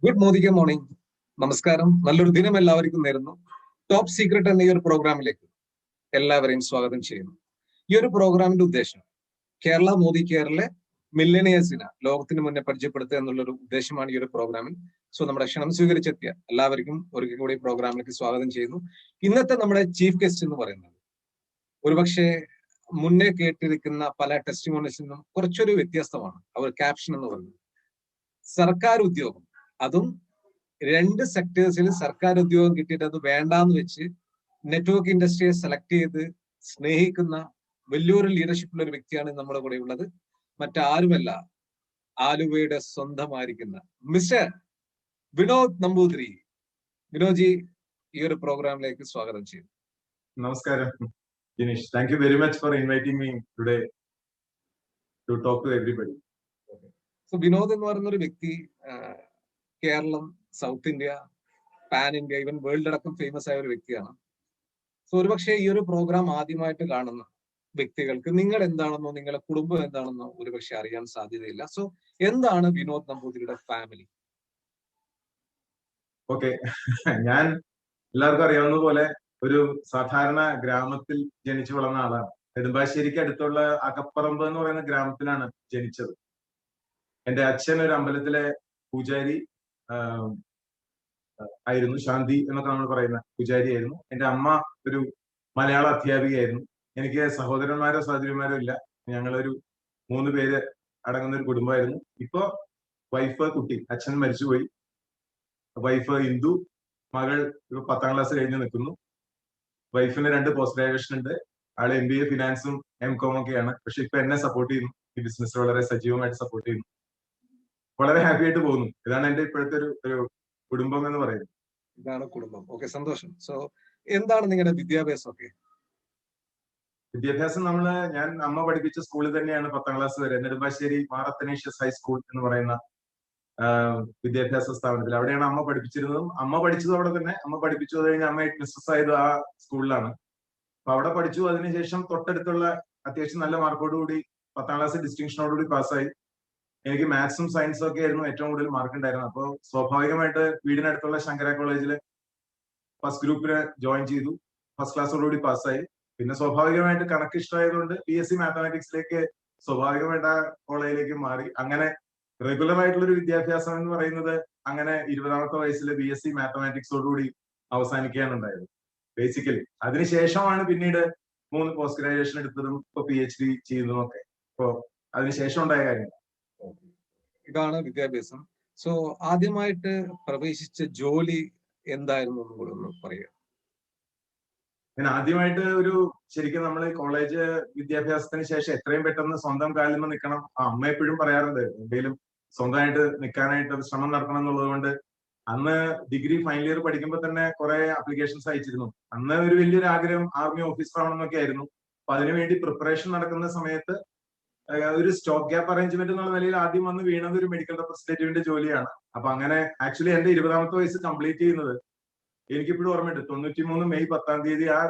Good morning. നമസ്കാരം. നല്ലൊരു ദിനം എല്ലാവർക്കും നേരുന്നു. ടോപ്പ് സീക്രട്ട് എന്ന ഈ ഒരു പ്രോഗ്രാമിലേക്ക് എല്ലാവരെയും സ്വാഗതം ചെയ്യുന്നു. ഈ ഒരു പ്രോഗ്രാമിന്റെ ഉദ്ദേശം കേരള മോദി കെയറിലെ മില്ലനിയേഴ്സിനെ ലോകത്തിന് മുന്നേ പരിചയപ്പെടുത്തുക എന്നുള്ളൊരു ഉദ്ദേശമാണ് ഈ ഒരു പ്രോഗ്രാമിൽ. സോ നമ്മുടെ ക്ഷണം സ്വീകരിച്ചെത്തിയ എല്ലാവർക്കും ഒരിക്കൽ കൂടി പ്രോഗ്രാമിലേക്ക് സ്വാഗതം ചെയ്യുന്നു. ഇന്നത്തെ നമ്മുടെ ചീഫ് ഗസ്റ്റ് എന്ന് പറയുന്നത് ഒരുപക്ഷെ മുന്നേ കേട്ടിരിക്കുന്ന പല ടെസ്റ്റിമോണീസിൽ നിന്നും കുറച്ചൊരു വ്യത്യസ്തമാണ്. അവർ ക്യാപ്ഷൻ എന്ന് പറയുന്നത് സർക്കാർ ഉദ്യോഗം, അതും രണ്ട് സെക്ടേഴ്സിൽ സർക്കാർ ഉദ്യോഗം കിട്ടിയിട്ട് അത് വേണ്ടാന്ന് വെച്ച് നെറ്റ്വർക്ക് ഇൻഡസ്ട്രിയെ സെലക്ട് ചെയ്ത് സ്നേഹിക്കുന്ന വലിയൊരു ലീഡർഷിപ്പുള്ള ഒരു വ്യക്തിയാണ് നമ്മുടെ കൂടെ ഉള്ളത്. മറ്റാരുമല്ല, ആലുവയുടെ സ്വന്തമായിരിക്കുന്ന മിസ്റ്റർ വിനോദ് നമ്പൂതിരി. വിനോദ്ജി, ഈ ഒരു പ്രോഗ്രാമിലേക്ക് സ്വാഗതം ചെയ്യും. നമസ്കാരം Jineesh. Thank you very much for inviting me today to talk to everybody. So Vinod എന്ന് പറയുന്ന ഒരു വ്യക്തി Kerala, south India, pan India, even world അടക്കം ഫേമസ് ആയ ഒരു വ്യക്തിയാണ്. സോ ഒരുപക്ഷെ ഈ ഒരു പ്രോഗ്രാം ആദ്യമായിട്ട് കാണുന്ന വ്യക്തികൾക്ക് നിങ്ങൾ എന്താണെന്നോ നിങ്ങളുടെ കുടുംബം എന്താണെന്നോ ഒരുപക്ഷെ അറിയാൻ സാധ്യതയില്ല. സോ എന്താണ് വിനോദ് നമ്പൂതിരിയുടെ ഫാമിലി? ഓക്കെ, ഞാൻ എല്ലാവർക്കും അറിയാവുന്ന പോലെ ഒരു സാധാരണ ഗ്രാമത്തിൽ ജനിച്ചു വളർന്ന ആളാണ്. നെടുമ്പാശ്ശേരിക്ക് അടുത്തുള്ള അകപ്പറമ്പ് എന്ന് പറയുന്ന ഗ്രാമത്തിലാണ് ജനിച്ചത്. എന്റെ അച്ഛൻ ഒരു അമ്പലത്തിലെ പൂജാരി ആയിരുന്നു, ശാന്തി എന്നൊക്കെ നമ്മൾ പറയുന്ന പൂജാരി ആയിരുന്നു. എന്റെ അമ്മ ഒരു മലയാള അധ്യാപികയായിരുന്നു. എനിക്ക് സഹോദരന്മാരോ സഹോദരിമാരോ ഇല്ല. ഞങ്ങളൊരു 3 പേര് അടങ്ങുന്ന ഒരു കുടുംബമായിരുന്നു. ഇപ്പോ വൈഫ്, കുട്ടി, അച്ഛൻ മരിച്ചുപോയി. വൈഫ് ഇന്ദു, മകൾ ഇപ്പൊ 10ാം ക്ലാസ് കഴിഞ്ഞ് നിൽക്കുന്നു. വൈഫിന് 2 പോസ്റ്റ് ഗ്രാജുവേഷൻ ഉണ്ട്. ആള് MBA ഫിനാൻസും MCOM ഒക്കെയാണ്. പക്ഷെ ഇപ്പൊ എന്നെ സപ്പോർട്ട് ചെയ്യുന്നു. ഈ ബിസിനസ് വളരെ സജീവമായിട്ട് സപ്പോർട്ട് ചെയ്യുന്നു. വളരെ ഹാപ്പി ആയിട്ട് പോകുന്നു. ഇതാണ് എന്റെ ഇപ്പോഴത്തെ ഒരു കുടുംബം എന്ന് പറയുന്നത്. ഇതാണ് കുടുംബം. ഓക്കെ, സന്തോഷം. സോ എന്താണ് നിങ്ങളുടെ വിദ്യാഭ്യാസം ഒക്കെ? വിദ്യാഭ്യാസം ഞാൻ അമ്മ പഠിപ്പിച്ച സ്കൂളിൽ തന്നെയാണ് 10ാം ക്ലാസ് വരെ. നെടുമ്പാശ്ശേരി മാർ അത്തനേഷ്യസ് ഹൈസ്കൂൾ എന്ന് പറയുന്ന വിദ്യാഭ്യാസ സ്ഥാപനത്തിൽ. അവിടെയാണ് അമ്മ പഠിപ്പിച്ചിരുന്നതും. അമ്മ പഠിച്ചത് അവിടെ തന്നെ. അമ്മ പഠിപ്പിച്ചു കഴിഞ്ഞ് അമ്മ മിസ്സസ് ആയത് ആ സ്കൂളിലാണ്. അപ്പൊ അവിടെ പഠിച്ചു. അതിനുശേഷം തൊട്ടടുത്തുള്ള അത്യാവശ്യം നല്ല മാർക്കോടുകൂടി 10ാം ക്ലാസ് ഡിസ്റ്റിങ്ഷനോടുകൂടി പാസ്സായി. എനിക്ക് മാത്സും സയൻസും ഒക്കെ ആയിരുന്നു ഏറ്റവും കൂടുതൽ മാർക്ക് ഉണ്ടായിരുന്നത്. അപ്പോൾ സ്വാഭാവികമായിട്ട് വീടിനടുത്തുള്ള ശങ്കര കോളേജിൽ ഫസ്റ്റ് ഗ്രൂപ്പിന് ജോയിൻ ചെയ്തു. ഫസ്റ്റ് ക്ലാസ്സോടുകൂടി പാസ്സായി. പിന്നെ സ്വാഭാവികമായിട്ട് കണക്ക് ഇഷ്ടമായതുകൊണ്ട് PSC മാത്തമാറ്റിക്സിലേക്ക് സ്വാഭാവികമായിട്ട് ആ കോളേജിലേക്ക് മാറി. അങ്ങനെ റെഗുലർ ആയിട്ടുള്ള ഒരു വിദ്യാഭ്യാസം എന്ന് പറയുന്നത് അങ്ങനെ 20ാമത്തെ വയസ്സിൽ BSc മാത്തമാറ്റിക്സോടുകൂടി അവസാനിക്കുകയാണ് ഉണ്ടായത് ബേസിക്കലി. അതിനുശേഷമാണ് പിന്നീട് 3 പോസ്റ്റ് ഗ്രാജുവേഷൻ എടുത്തതും ഇപ്പൊ PhD ചെയ്യുന്നതും ഒക്കെ. ഇപ്പോ അതിനുശേഷം ഉണ്ടായ കാര്യം ഇതാണ് വിദ്യാഭ്യാസം. സോ ആദ്യമായിട്ട് പ്രവേശിച്ച ജോലി എന്തായിരുന്നു എന്ന് കൂടെ ഒന്ന് പറയുക. ഞാൻ ആദ്യമായിട്ട് ശരിക്കും നമ്മൾ കോളേജ് വിദ്യാഭ്യാസത്തിന് ശേഷം എത്രയും പെട്ടെന്ന് സ്വന്തം കാലിൽ നിന്ന് നിൽക്കണം. അമ്മ എപ്പോഴും പറയാറുണ്ട് എന്തെങ്കിലും സ്വന്തമായിട്ട് നിൽക്കാനായിട്ട് ശ്രമം നടത്തണം എന്നുള്ളത് കൊണ്ട്. അന്ന് ഡിഗ്രി ഫൈനൽ ഇയർ പഠിക്കുമ്പോൾ തന്നെ കുറെ ആപ്ലിക്കേഷൻസ് അയച്ചിരുന്നു. അന്ന് ഒരു വലിയൊരു ആഗ്രഹം ആർമി ഓഫീസർ ആവണമെന്നൊക്കെ ആയിരുന്നു. അപ്പൊ അതിനുവേണ്ടി പ്രിപ്പറേഷൻ നടക്കുന്ന സമയത്ത് ഒരു സ്റ്റോപ്പ് ഗ്യാപ്പ് അറേഞ്ച്മെന്റ് എന്നുള്ള നിലയിൽ ആദ്യം വന്ന് വീണത് ഒരു മെഡിക്കൽ റെപ്രസെന്റേറ്റീവിന്റെ ജോലിയാണ്. അപ്പൊ അങ്ങനെ ആക്ച്വലി എന്റെ 20ാമത്തെ വയസ്സ് കംപ്ലീറ്റ് ചെയ്യുന്നത് എനിക്കിപ്പോഴും ഓർമ്മയുണ്ട്. 93 മെയ് 10ാം തീയതി ആ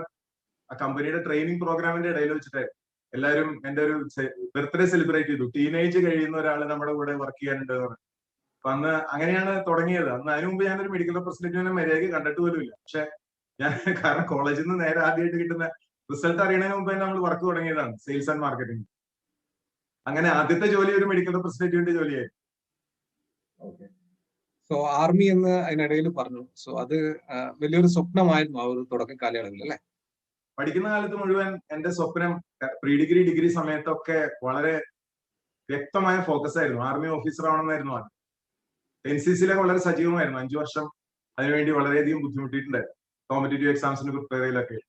കമ്പനിയുടെ ട്രെയിനിങ് പ്രോഗ്രാമിന്റെ ഇടയിൽ വെച്ചിട്ടായിരുന്നു. എല്ലാവരും എന്റെ ഒരു ബർത്ത്ഡേ സെലിബ്രേറ്റ് ചെയ്തു. ടീനേജ് കഴിയുന്ന ഒരാൾ നമ്മുടെ കൂടെ വർക്ക് ചെയ്യാനുണ്ട് എന്ന് പറഞ്ഞു. അപ്പൊ അന്ന് അങ്ങനെയാണ് തുടങ്ങിയത്. അന്ന് അതിനു മുമ്പ് ഞാനൊരു മെഡിക്കൽ റെപ്രസെന്റേറ്റീവിനെ മര്യാദയ്ക്ക് കണ്ടിട്ട് പോലും ഇല്ല. പക്ഷെ ഞാൻ കാരണം കോളേജിൽ നിന്ന് നേരെ ആദ്യമായിട്ട് കിട്ടുന്ന റിസൾട്ട് അറിയണതിന് മുമ്പ് തന്നെ നമ്മൾ വർക്ക് തുടങ്ങിയതാണ്, സെയിൽസ് ആൻഡ് മാർക്കറ്റിംഗ്. അങ്ങനെ ആദ്യത്തെ ജോലി ഒരു മെഡിക്കൽ റെപ്രസെന്റേറ്റീവിന്റെ ജോലിയായിരുന്നു. സോ ആർമി എന്ന് അതിനിടയിൽ പറഞ്ഞു. സോ അത് വലിയൊരു സ്വപ്നമായിരുന്നു ആ ഒരു തുടക്ക കാലയളവിൽ അല്ലെ? പഠിക്കുന്ന കാലത്ത് മുഴുവൻ എന്റെ സ്വപ്നം പ്രീ ഡിഗ്രി, ഡിഗ്രി സമയത്തൊക്കെ വളരെ വ്യക്തമായ ഫോക്കസ് ആയിരുന്നു. ആർമി ഓഫീസർ ആവണമെന്നായിരുന്നു ആദ്യം. NCCയിലൊക്കെ വളരെ സജീവമായിരുന്നു. 5 വർഷം അതിനുവേണ്ടി വളരെയധികം ബുദ്ധിമുട്ടിയിട്ടുണ്ടായിരുന്നു. കോമ്പറ്റേറ്റീവ് എക്സാംസിന് പ്രിപ്പയർ ചെയ്യലൊക്കെ.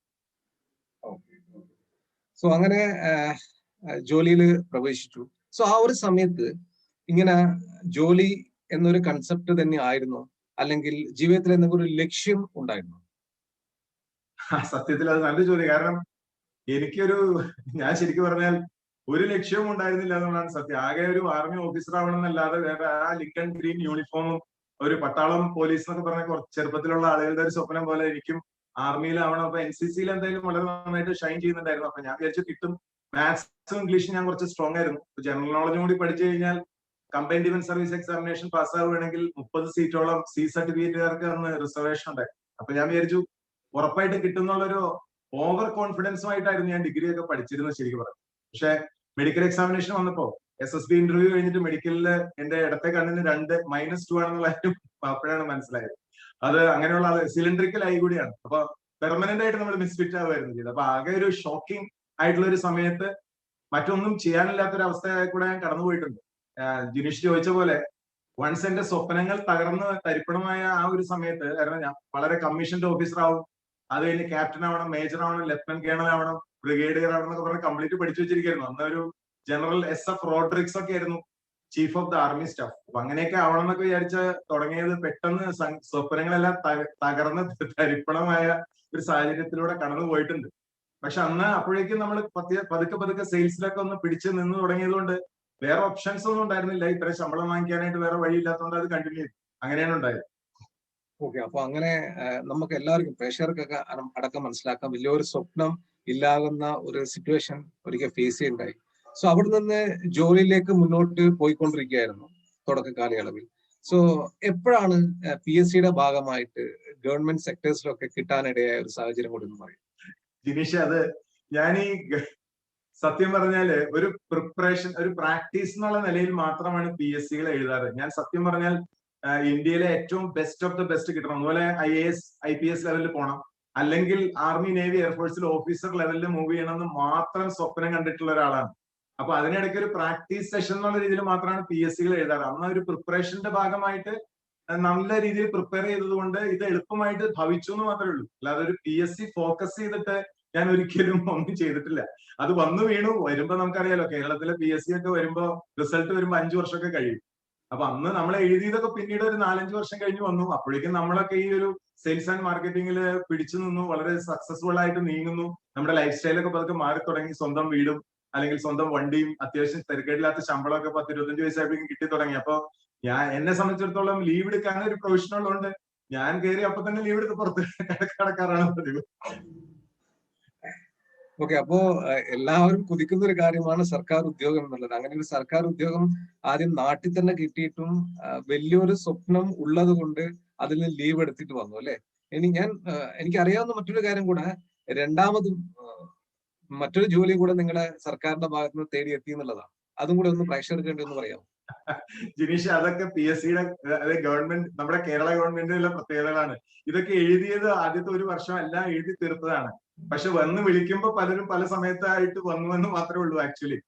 സോ അങ്ങനെ ജോലിയിൽ പ്രവേശിച്ചു. സോ ആ ഒരു സമയത്ത് ഇങ്ങനെ ജോലി എന്നൊരു കൺസെപ്റ്റ് തന്നെ ആയിരുന്നു, അല്ലെങ്കിൽ ജീവിതത്തിൽ എന്തെങ്കിലും ഒരു ലക്ഷ്യം ഉണ്ടായിരുന്നു? സത്യത്തിൽ അത് നല്ല ജോലി. കാരണം ഞാൻ ശരിക്കും പറഞ്ഞാൽ ഒരു ലക്ഷ്യവും ഉണ്ടായിരുന്നില്ല എന്നുള്ളതാണ് സത്യം. ആകെ ഒരു ആർമി ഓഫീസർ ആവണമെന്നല്ലാതെ വേറെ ആ ലിങ്കൺ ഗ്രീൻ യൂണിഫോമും ഒരു പട്ടാളം പോലീസ് എന്നൊക്കെ പറഞ്ഞ കുറച്ച് ചെറുപ്പത്തിലുള്ള ആളുകളുടെ ഒരു സ്വപ്നം പോലെ എനിക്കും ആർമിയിലാവണം. അപ്പൊ NCCയിൽ എന്തായാലും വളരെ നന്നായിട്ട് ഷൈൻ ചെയ്യുന്നുണ്ടായിരുന്നു. അപ്പൊ ഞാൻ വിചാരിച്ചു കിട്ടും. മാത്സും ഇംഗ്ലീഷും ഞാൻ കുറച്ച് സ്ട്രോങ് ആയിരുന്നു. ജനറൽ നോളജും കൂടി പഠിച്ചു കഴിഞ്ഞാൽ കമ്പൈൻഡ് ഡിഫൻസ് സർവീസ് എക്സാമിനേഷൻ പാസ്സാവുകയാണെങ്കിൽ 30 സീറ്റോളം സി സർട്ടിഫിക്കറ്റുകാർക്ക് അന്ന് റിസർവേഷൻ ഉണ്ടായി. അപ്പൊ ഞാൻ വിചാരിച്ചു ഉറപ്പായിട്ട് കിട്ടുന്നുള്ളൊരു ഓവർ കോൺഫിഡൻസുമായിട്ടായിരുന്നു ഞാൻ ഡിഗ്രി ഒക്കെ പഠിച്ചിരുന്നത് ശരിക്കും പറഞ്ഞു. പക്ഷെ മെഡിക്കൽ എക്സാമിനേഷൻ വന്നപ്പോ SSB ഇന്റർവ്യൂ കഴിഞ്ഞിട്ട് മെഡിക്കലില് എന്റെ ഇടത്തെ കണ്ണിന് 2 - ആണെന്നുള്ള കാര്യം അപ്പോഴാണ് മനസ്സിലായത്. അത് അങ്ങനെയുള്ള സിലിണ്ടറിക്കൽ ആയി കൂടിയാണ്. അപ്പൊ പെർമനന്റ് ആയിട്ട് നമ്മൾ മിസ്ഫിറ്റ് ആവുമായിരുന്നു ചെയ്തത്. അപ്പൊ ആകെ ഒരു ഷോക്കിംഗ് ആയിട്ടുള്ള ഒരു സമയത്ത് മറ്റൊന്നും ചെയ്യാനില്ലാത്തൊരു അവസ്ഥയായി കൂടെ ഞാൻ കടന്നുപോയിട്ടുണ്ട്. ജിനീഷ് ചോദിച്ച പോലെ വൺസ് എന്റെ സ്വപ്നങ്ങൾ തകർന്ന് തരിപ്പണമായ ആ ഒരു സമയത്ത്, കാരണം ഞാൻ വളരെ കമ്മീഷന്റെ ഓഫീസർ ആവും, അത് കഴിഞ്ഞ് ക്യാപ്റ്റൻ ആവണം, മേജർ ആവണം, ലെഫ്റ്റനന്റ് കേണൽ ആവണം, ബ്രിഗേഡിയർ ആവണം എന്നൊക്കെ പറഞ്ഞ് കംപ്ലീറ്റ് പഠിച്ചു വെച്ചിരിക്കുന്നു. അന്നൊരു ജനറൽ SF റോഡ്രിക്സ് ഒക്കെ ആയിരുന്നു chief of the army staff. അപ്പൊ അങ്ങനെയൊക്കെ ആവണം എന്നൊക്കെ വിചാരിച്ച് തുടങ്ങിയത് പെട്ടെന്ന് സ്വപ്നങ്ങളെല്ലാം തകർന്ന് തരിപ്പണമായ ഒരു സാഹചര്യത്തിലൂടെ കടന്നു പോയിട്ടുണ്ട്. പക്ഷെ അന്ന് അപ്പോഴേക്കും നമ്മൾ പതുക്കെ പതുക്കെ സെയിൽസിലൊക്കെ ഒന്ന് പിടിച്ച് നിന്ന് തുടങ്ങിയത് കൊണ്ട് വേറെ ഓപ്ഷൻസ് ഒന്നും ഉണ്ടായിരുന്നില്ല. ഇത്രയും ശമ്പളം വാങ്ങിക്കാനായിട്ട് വേറെ വഴിയില്ലാത്തതുകൊണ്ട് അത് കണ്ടിന്യൂ ചെയ്തു. അങ്ങനെയാണ് ഉണ്ടായത്. ഓക്കെ, അപ്പൊ അങ്ങനെ നമുക്ക് എല്ലാവർക്കും പ്രേക്ഷകർക്കൊക്കെ അടക്കം മനസ്സിലാക്കാം, വലിയൊരു സ്വപ്നം ഇല്ലാകുന്ന ഒരു സിറ്റുവേഷൻ ഒരിക്കൽ ഫേസ് ചെയ്യുണ്ടായി. സോ അവിടെ നിന്ന് ജോലിയിലേക്ക് മുന്നോട്ട് പോയിക്കൊണ്ടിരിക്കുകയായിരുന്നു തുടക്ക കാലയളവിൽ. സോ എപ്പോഴാണ് PSCയുടെ ഭാഗമായിട്ട് ഗവൺമെന്റ് സെക്ടേഴ്സിലൊക്കെ കിട്ടാനിടയായ ഒരു സാഹചര്യം കൂടി ഒന്ന് പറയും? ജിനീഷ്, അത് ഞാൻ ഈ സത്യം പറഞ്ഞാല് ഒരു പ്രിപ്പറേഷൻ, ഒരു പ്രാക്ടീസ് എന്നുള്ള നിലയിൽ മാത്രമാണ് PSCകൾ എഴുതാറ്. ഞാൻ സത്യം പറഞ്ഞാൽ ഇന്ത്യയിലെ ഏറ്റവും ബെസ്റ്റ് ഓഫ് ദ ബെസ്റ്റ് കിട്ടണം, അതുപോലെ IAS IPS ലെവലിൽ പോകണം, അല്ലെങ്കിൽ ആർമി നേവി എയർഫോഴ്സിൽ ഓഫീസർ ലെവലിൽ മൂവ് ചെയ്യണം എന്ന് മാത്രം സ്വപ്നം കണ്ടിട്ടുള്ള ഒരാളാണ്. അപ്പൊ അതിനിടയ്ക്ക് ഒരു പ്രാക്ടീസ് സെഷൻ എന്നുള്ള രീതിയിൽ മാത്രമാണ് PSCകൾ എഴുതാറ്. അന്ന് ഒരു പ്രിപ്പറേഷന്റെ ഭാഗമായിട്ട് നല്ല രീതിയിൽ പ്രിപ്പയർ ചെയ്തതുകൊണ്ട് ഇത് എളുപ്പമായിട്ട് ഭവിച്ചു എന്ന് മാത്രമേ ഉള്ളൂ. അല്ലാതെ ഒരു PSC ഫോക്കസ് ചെയ്തിട്ട് ഞാൻ ഒരിക്കലും ഒന്നും ചെയ്തിട്ടില്ല. അത് വന്നു വീണു. വരുമ്പോ നമുക്കറിയാലോ, കേരളത്തിലെ PSC ഒക്കെ വരുമ്പോ റിസൾട്ട് വരുമ്പോ 5 വർഷമൊക്കെ കഴിയും. അപ്പൊ അന്ന് നമ്മൾ എഴുതിയതൊക്കെ പിന്നീട് ഒരു 4-5 വർഷം കഴിഞ്ഞ് വന്നു. അപ്പോഴേക്കും നമ്മളൊക്കെ ഈ ഒരു സെയിൽസ് ആൻഡ് മാർക്കറ്റിംഗിൽ പിടിച്ചു നിന്നു, വളരെ സക്സസ്ഫുൾ ആയിട്ട് നീങ്ങുന്നു. നമ്മുടെ ലൈഫ് സ്റ്റൈലൊക്കെ പതുക്കെ മാറി തുടങ്ങി. സ്വന്തം വീടും അല്ലെങ്കിൽ സ്വന്തം വണ്ടിയും അത്യാവശ്യം തിരക്കേടില്ലാത്ത ശമ്പളമൊക്കെ 10-25 വയസ്സായപ്പോഴേക്കും കിട്ടി തുടങ്ങി. അപ്പൊ എന്നെ സംബന്ധിച്ചിടത്തോളം ലീവ് എടുക്കാൻ ഒരു പ്രൊവിഷൻ ഉള്ളതുകൊണ്ട് ഞാൻ കയറി അപ്പൊ തന്നെ ലീവ് എടുത്ത് പുറത്ത് കിടക്കാറാണ് പതിവ്. ഓക്കെ, അപ്പോ എല്ലാവരും കുതിക്കുന്ന ഒരു കാര്യമാണ് സർക്കാർ ഉദ്യോഗം എന്നുള്ളത്. അങ്ങനെ ഒരു സർക്കാർ ഉദ്യോഗം ആദ്യം നാട്ടിൽ തന്നെ കിട്ടിയിട്ടും വലിയൊരു സ്വപ്നം ഉള്ളത് കൊണ്ട് അതിൽ നിന്ന് ലീവ് എടുത്തിട്ട് വന്നു അല്ലെ. എനിക്കറിയാവുന്ന മറ്റൊരു കാര്യം കൂടെ, രണ്ടാമതും മറ്റൊരു ജോലി കൂടെ നിങ്ങളെ സർക്കാരിന്റെ ഭാഗത്ത് നിന്ന് തേടി എത്തി എന്നുള്ളതാണ്. അതും കൂടെ ഒന്ന് പ്രേക്ഷകർക്ക് വേണ്ടി ഒന്ന് പറയാമോ? ജിനീഷ്, അതൊക്കെ PSCയുടെ ഗവൺമെന്റ്, നമ്മുടെ കേരള ഗവൺമെന്റിനുള്ള പ്രത്യേകതകളാണ്. ഇതൊക്കെ എഴുതിയത് ആദ്യത്തെ ഒരു വർഷം എല്ലാം എഴുതി തീർത്തതാണ്. പക്ഷെ വന്ന് വിളിക്കുമ്പോ പലരും പല സമയത്തായിട്ട് വന്നുവെന്ന് മാത്രമേ ഉള്ളൂ ആക്ച്വലി.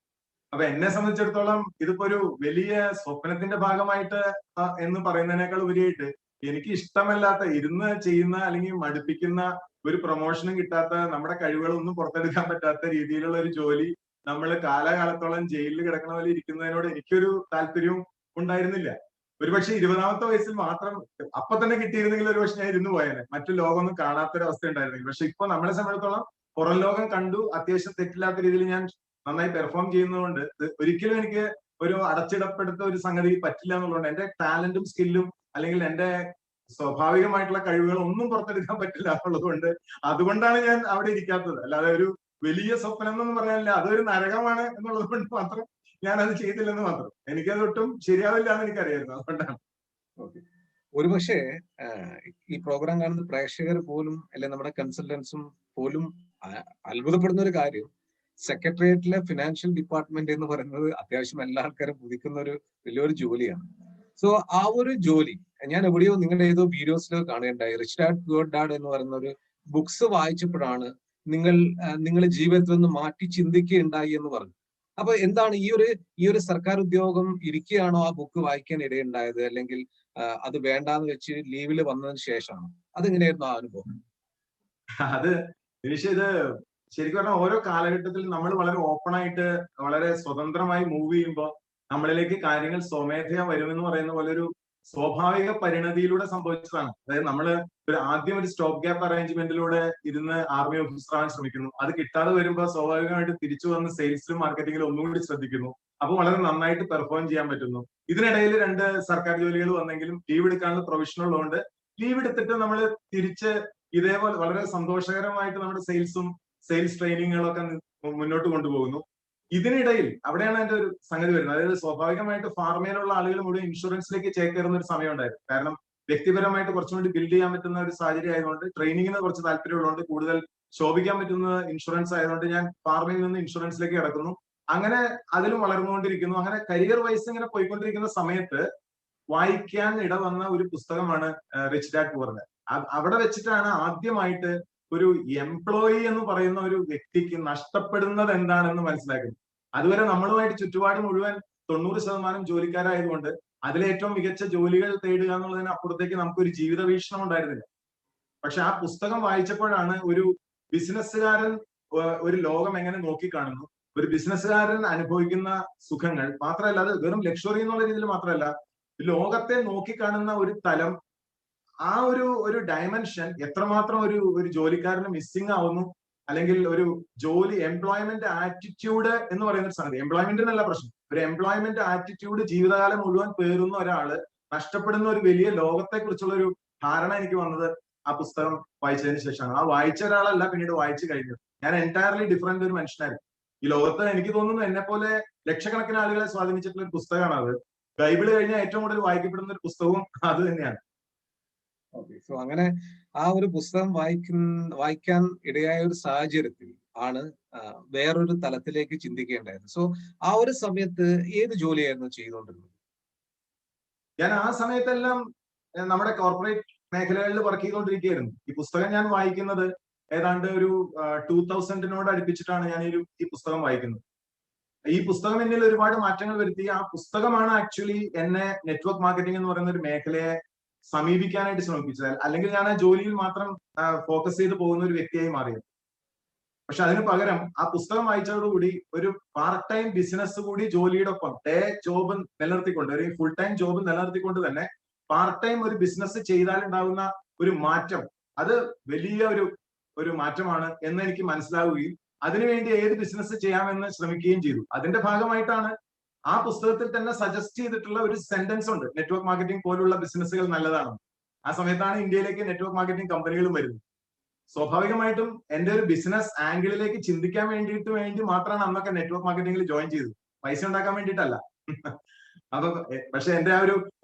അപ്പൊ എന്നെ സംബന്ധിച്ചിടത്തോളം ഇതിപ്പോ ഒരു വലിയ സ്വപ്നത്തിന്റെ ഭാഗമായിട്ട് എന്ന് പറയുന്നതിനേക്കാൾ ഉപരിയായിട്ട് എനിക്ക് ഇഷ്ടമല്ലാത്ത, ഇരുന്ന് ചെയ്യുന്ന അല്ലെങ്കിൽ മടുപ്പിക്കുന്ന, ഒരു പ്രൊമോഷനും കിട്ടാത്ത, നമ്മുടെ കഴിവുകളൊന്നും പുറത്തെടുക്കാൻ പറ്റാത്ത രീതിയിലുള്ള ഒരു ജോലി നമ്മൾ കാലാകാലത്തോളം ജയിലിൽ കിടക്കണ പോലെ ഇരിക്കുന്നതിനോട് എനിക്കൊരു താല്പര്യവും ഉണ്ടായിരുന്നില്ല. ഒരുപക്ഷെ 20ാമത്തെ വയസ്സിൽ മാത്രം അപ്പൊ തന്നെ കിട്ടിയിരുന്നെങ്കിൽ ഒരുപക്ഷെ ഞാൻ ഇരുന്ന് പോയേനെ, മറ്റു ലോകമൊന്നും കാണാത്തൊരവസ്ഥ ഉണ്ടായിരുന്നെങ്കിൽ. പക്ഷെ ഇപ്പൊ നമ്മളെ സംബന്ധിച്ചിടത്തോളം പുറം ലോകം കണ്ടു, അത്യാവശ്യം തെറ്റില്ലാത്ത രീതിയിൽ ഞാൻ നന്നായി പെർഫോം ചെയ്യുന്നതുകൊണ്ട് ഒരിക്കലും എനിക്ക് ഒരു അടച്ചിടപ്പെടുത്ത ഒരു സംഗതി പറ്റില്ല എന്നുള്ളതുകൊണ്ട് എന്റെ ടാലന്റും സ്കില്ലും അല്ലെങ്കിൽ എന്റെ സ്വാഭാവികമായിട്ടുള്ള കഴിവുകൾ ഒന്നും പുറത്തെടുക്കാൻ പറ്റില്ല എന്നുള്ളതുകൊണ്ട് അതുകൊണ്ടാണ് ഞാൻ അവിടെ ഇരിക്കാത്തത്. അല്ലാതെ ഒരു വലിയ സ്വപ്നം എന്നൊന്നും പറയാനില്ല, അതൊരു നരകമാണ് എന്നുള്ളത് കൊണ്ട് മാത്രം ഞാൻ അത് ചെയ്തില്ലെന്ന് മാത്രം. എനിക്കത് ഒട്ടും ശരിയാവില്ല എന്ന് എനിക്കറിയായിരുന്നു, അതുകൊണ്ടാണ്. ഒരുപക്ഷെ ഈ പ്രോഗ്രാം കാണുന്ന പ്രേക്ഷകർ പോലും അല്ലെ നമ്മുടെ കൺസൾട്ടൻസും പോലും അത്ഭുതപ്പെടുന്ന ഒരു കാര്യം, സെക്രട്ടേറിയറ്റിലെ ഫിനാൻഷ്യൽ ഡിപ്പാർട്ട്മെന്റ് എന്ന് പറയുന്നത് അത്യാവശ്യം എല്ലാ ആൾക്കാരും കുതിക്കുന്ന ഒരു വലിയൊരു ജോലിയാണ്. സോ ആ ഒരു ജോലി ഞാൻ എവിടെയോ നിങ്ങളുടെ ഏതോ വീഡിയോസിലോ കാണുകയുണ്ടായി. റിച്ച് ഡാഡ് പുവർ ഡാഡ് എന്ന് പറയുന്ന ഒരു ബുക്സ് വായിച്ചപ്പോഴാണ് നിങ്ങൾ ജീവിതത്തിൽ നിന്ന് മാറ്റി ചിന്തിക്കുകയുണ്ടായി എന്ന് പറഞ്ഞു. അപ്പൊ എന്താണ് ഈ ഒരു സർക്കാർ ഉദ്യോഗം ഇരിക്കുകയാണോ ആ ബുക്ക് വായിക്കാൻ ഇടയുണ്ടായത്, അല്ലെങ്കിൽ അത് വേണ്ടാന്ന് വെച്ച് ലീവിൽ വന്നതിന് ശേഷമാണോ? അതെങ്ങനെയായിരുന്നു ആ അനുഭവം? അത് ഇത് ശരിക്കും പറഞ്ഞാൽ ഓരോ കാലഘട്ടത്തിൽ നമ്മൾ വളരെ ഓപ്പൺ ആയിട്ട് വളരെ സ്വതന്ത്രമായി മൂവ് ചെയ്യുമ്പോൾ നമ്മളിലേക്ക് കാര്യങ്ങൾ സ്വമേധയാ വരുമെന്ന് പറയുന്ന പോലെ ഒരു സ്വാഭാവിക പരിണതിയിലൂടെ സംഭവിച്ചതാണ്. അതായത് നമ്മള് ആദ്യം ഒരു സ്റ്റോപ്പ് ഗ്യാപ്പ് അറേഞ്ച്മെന്റിലൂടെ ഇരുന്ന് ആർമി ഓഫീസർ ആവാൻ ശ്രമിക്കുന്നു. അത് കിട്ടാതെ വരുമ്പോൾ സ്വാഭാവികമായിട്ട് തിരിച്ചു വന്ന് സെയിൽസിലും മാർക്കറ്റിംഗിലും ഒന്നുകൂടി ശ്രദ്ധിക്കുന്നു. അപ്പൊ വളരെ നന്നായിട്ട് പെർഫോം ചെയ്യാൻ പറ്റുന്നു. ഇതിനിടയിൽ 2 സർക്കാർ ജോലികൾ വന്നെങ്കിലും ലീവ് എടുക്കാനുള്ള പ്രൊവിഷൻ ഉള്ളതുകൊണ്ട് ലീവ് എടുത്തിട്ട് നമ്മൾ തിരിച്ച് ഇതേപോലെ വളരെ സന്തോഷകരമായിട്ട് നമ്മുടെ സെയിൽസ് ട്രെയിനിങ്ങുകളൊക്കെ മുന്നോട്ട് കൊണ്ടുപോകുന്നു. ഇതിനിടയിൽ അവിടെയാണ് എന്റെ ഒരു സംഗതി വരുന്നത്. അതായത് സ്വാഭാവികമായിട്ട് ഫാർമയിലുള്ള ആളുകൾ മുഴുവൻ ഇൻഷുറൻസിലേക്ക് ചേക്കേറുന്ന ഒരു സമയം ഉണ്ടായിരുന്നു. കാരണം വ്യക്തിപരമായിട്ട് കുറച്ചും കൂടി ബിൽഡ് ചെയ്യാൻ പറ്റുന്ന ഒരു സാഹചര്യം ആയതുകൊണ്ട്, ട്രെയിനിങ്ങിന് കുറച്ച് താല്പര്യമുള്ളതുകൊണ്ട്, കൂടുതൽ ശോഭിക്കാൻ പറ്റുന്ന ഇൻഷുറൻസ് ആയതുകൊണ്ട് ഞാൻ ഫാർമയിൽ നിന്ന് ഇൻഷുറൻസിലേക്ക് കിടക്കുന്നു. അങ്ങനെ അതിലും വളർന്നുകൊണ്ടിരിക്കുന്നു. അങ്ങനെ കരിയർ വൈസ് ഇങ്ങനെ പോയിക്കൊണ്ടിരിക്കുന്ന സമയത്ത് വായിക്കാൻ ഇടവന്ന ഒരു പുസ്തകമാണ് റിച്ച് ഡാഡ് പൂർ ഡാഡ്. അവിടെ വെച്ചിട്ടാണ് ആദ്യമായിട്ട് ഒരു എംപ്ലോയി എന്ന് പറയുന്ന ഒരു വ്യക്തിക്ക് നഷ്ടപ്പെടുന്നത് എന്താണെന്ന് മനസ്സിലാക്കുന്നത്. അതുവരെ നമ്മളുമായിട്ട് ചുറ്റുപാട് മുഴുവൻ 90% ജോലിക്കാരായതുകൊണ്ട് അതിലേറ്റവും മികച്ച ജോലികൾ തേടുക എന്നുള്ളതിന് അപ്പുറത്തേക്ക് നമുക്കൊരു ജീവിത വീക്ഷണം ഉണ്ടായിരുന്നില്ല. പക്ഷെ ആ പുസ്തകം വായിച്ചപ്പോഴാണ് ഒരു ബിസിനസ്സുകാരൻ ഒരു ലോകം എങ്ങനെ നോക്കിക്കാണുന്നു, ഒരു ബിസിനസ്സുകാരൻ അനുഭവിക്കുന്ന സുഖങ്ങൾ മാത്രമല്ല, അത് വെറും ലക്ഷറി എന്നുള്ള രീതിയിൽ മാത്രമല്ല, ലോകത്തെ നോക്കിക്കാണുന്ന ഒരു തലം, ആ ഒരു ഡയമെൻഷൻ എത്രമാത്രം ഒരു ജോലിക്കാരന് മിസ്സിംഗ് ആവുന്നു, അല്ലെങ്കിൽ ഒരു ജോലി എംപ്ലോയ്മെന്റ് ആറ്റിറ്റ്യൂഡ് എന്ന് പറയുന്ന ഒരു സംഗതി, എംപ്ലോയ്മെന്റിനല്ല പ്രശ്നം, ഒരു എംപ്ലോയ്മെന്റ് ആറ്റിറ്റ്യൂഡ് ജീവിതകാലം മുഴുവൻ പേറുന്ന ഒരാള് നഷ്ടപ്പെടുന്ന ഒരു വലിയ ലോകത്തെ കുറിച്ചുള്ള ഒരു ധാരണ എനിക്ക് വന്നത് ആ പുസ്തകം വായിച്ചതിന് ശേഷമാണ്. ആ വായിച്ച ഒരാളല്ല പിന്നീട് വായിച്ചു കഴിഞ്ഞത്. ഞാൻ എൻറ്റയർലി ഡിഫറെന്റ് ഒരു മനുഷ്യനായിരുന്നു. ഈ ലോകത്ത് എനിക്ക് തോന്നുന്നു എന്നെ പോലെ ലക്ഷക്കണക്കിന് ആളുകളെ സ്വാധീനിച്ചിട്ടുള്ള ഒരു പുസ്തകമാണ് അത്. ബൈബിള് കഴിഞ്ഞാൽ ഏറ്റവും കൂടുതൽ വായിക്കപ്പെടുന്ന ഒരു പുസ്തകവും അത് തന്നെയാണ്. ഓക്കെ, സോ അങ്ങനെ ആ ഒരു പുസ്തകം വായിക്കാൻ ഇടയായ ഒരു സാഹചര്യത്തിൽ ആണ് വേറൊരു തലത്തിലേക്ക് ചിന്തിക്കേണ്ടായത്. സോ ആ ഒരു സമയത്ത് ഏത് ജോലിയായിരുന്നു ചെയ്തുകൊണ്ടിരുന്നത്? ഞാൻ ആ സമയത്തെല്ലാം നമ്മുടെ കോർപ്പറേറ്റ് മേഖലകളിൽ വർക്ക് ചെയ്തുകൊണ്ടിരിക്കുകയായിരുന്നു. ഈ പുസ്തകം ഞാൻ വായിക്കുന്നത് ഏതാണ്ട് ഒരു 2000 അടുപ്പിച്ചിട്ടാണ് ഞാൻ ഈ പുസ്തകം വായിക്കുന്നത്. ഈ പുസ്തകം എന്നിൽ ഒരുപാട് മാറ്റങ്ങൾ വരുത്തി. ആ പുസ്തകമാണ് ആക്ച്വലി എന്നെ നെറ്റ്വർക്ക് മാർക്കറ്റിംഗ് എന്ന് പറയുന്ന ഒരു മേഖലയെ സമീപിക്കാനായിട്ട് ശ്രമിപ്പിച്ചത്. അല്ലെങ്കിൽ ഞാൻ ആ ജോലിയിൽ മാത്രം ഫോക്കസ് ചെയ്ത് പോകുന്ന ഒരു വ്യക്തിയായി മാറിയത്. പക്ഷെ അതിന് പകരം ആ പുസ്തകം വായിച്ചതോടുകൂടി ഒരു പാർട്ട് ടൈം ബിസിനസ് കൂടി ജോലിയുടെ ഒപ്പം ഡേ ജോബ് നിലനിർത്തിക്കൊണ്ട്, ഒരു ഫുൾ ടൈം ജോബ് നിലനിർത്തിക്കൊണ്ട് തന്നെ പാർട്ട് ടൈം ഒരു ബിസിനസ് ചെയ്താൽ ഉണ്ടാകുന്ന ഒരു മാറ്റം, അത് വലിയ ഒരു മാറ്റമാണ് എന്ന് എനിക്ക് മനസ്സിലാവുകയും അതിനുവേണ്ടി ഏത് ബിസിനസ് ചെയ്യാമെന്ന് ശ്രമിക്കുകയും ചെയ്തു. അതിന്റെ ഭാഗമായിട്ടാണ് ആ പുസ്തകത്തിൽ തന്നെ സജസ്റ്റ് ചെയ്തിട്ടുള്ള ഒരു സെന്റൻസ് ഉണ്ട്, നെറ്റ്വർക്ക് മാർക്കറ്റിംഗ് പോലുള്ള ബിസിനസ്സുകൾ നല്ലതാണ്. ആ സമയത്താണ് ഇന്ത്യയിലേക്ക് നെറ്റ്വർക്ക് മാർക്കറ്റിംഗ് കമ്പനികളും വരുന്നത്. സ്വാഭാവികമായിട്ടും എന്റെ ഒരു ബിസിനസ് ആംഗിളിലേക്ക് ചിന്തിക്കാൻ വേണ്ടി മാത്രമാണ് അന്നൊക്കെ നെറ്റ്വർക്ക് മാർക്കറ്റിംഗിൽ ജോയിൻ ചെയ്തത്, പൈസ ഉണ്ടാക്കാൻ വേണ്ടിയിട്ടല്ല. അപ്പൊ പക്ഷെ എന്റെ ആ ഒരു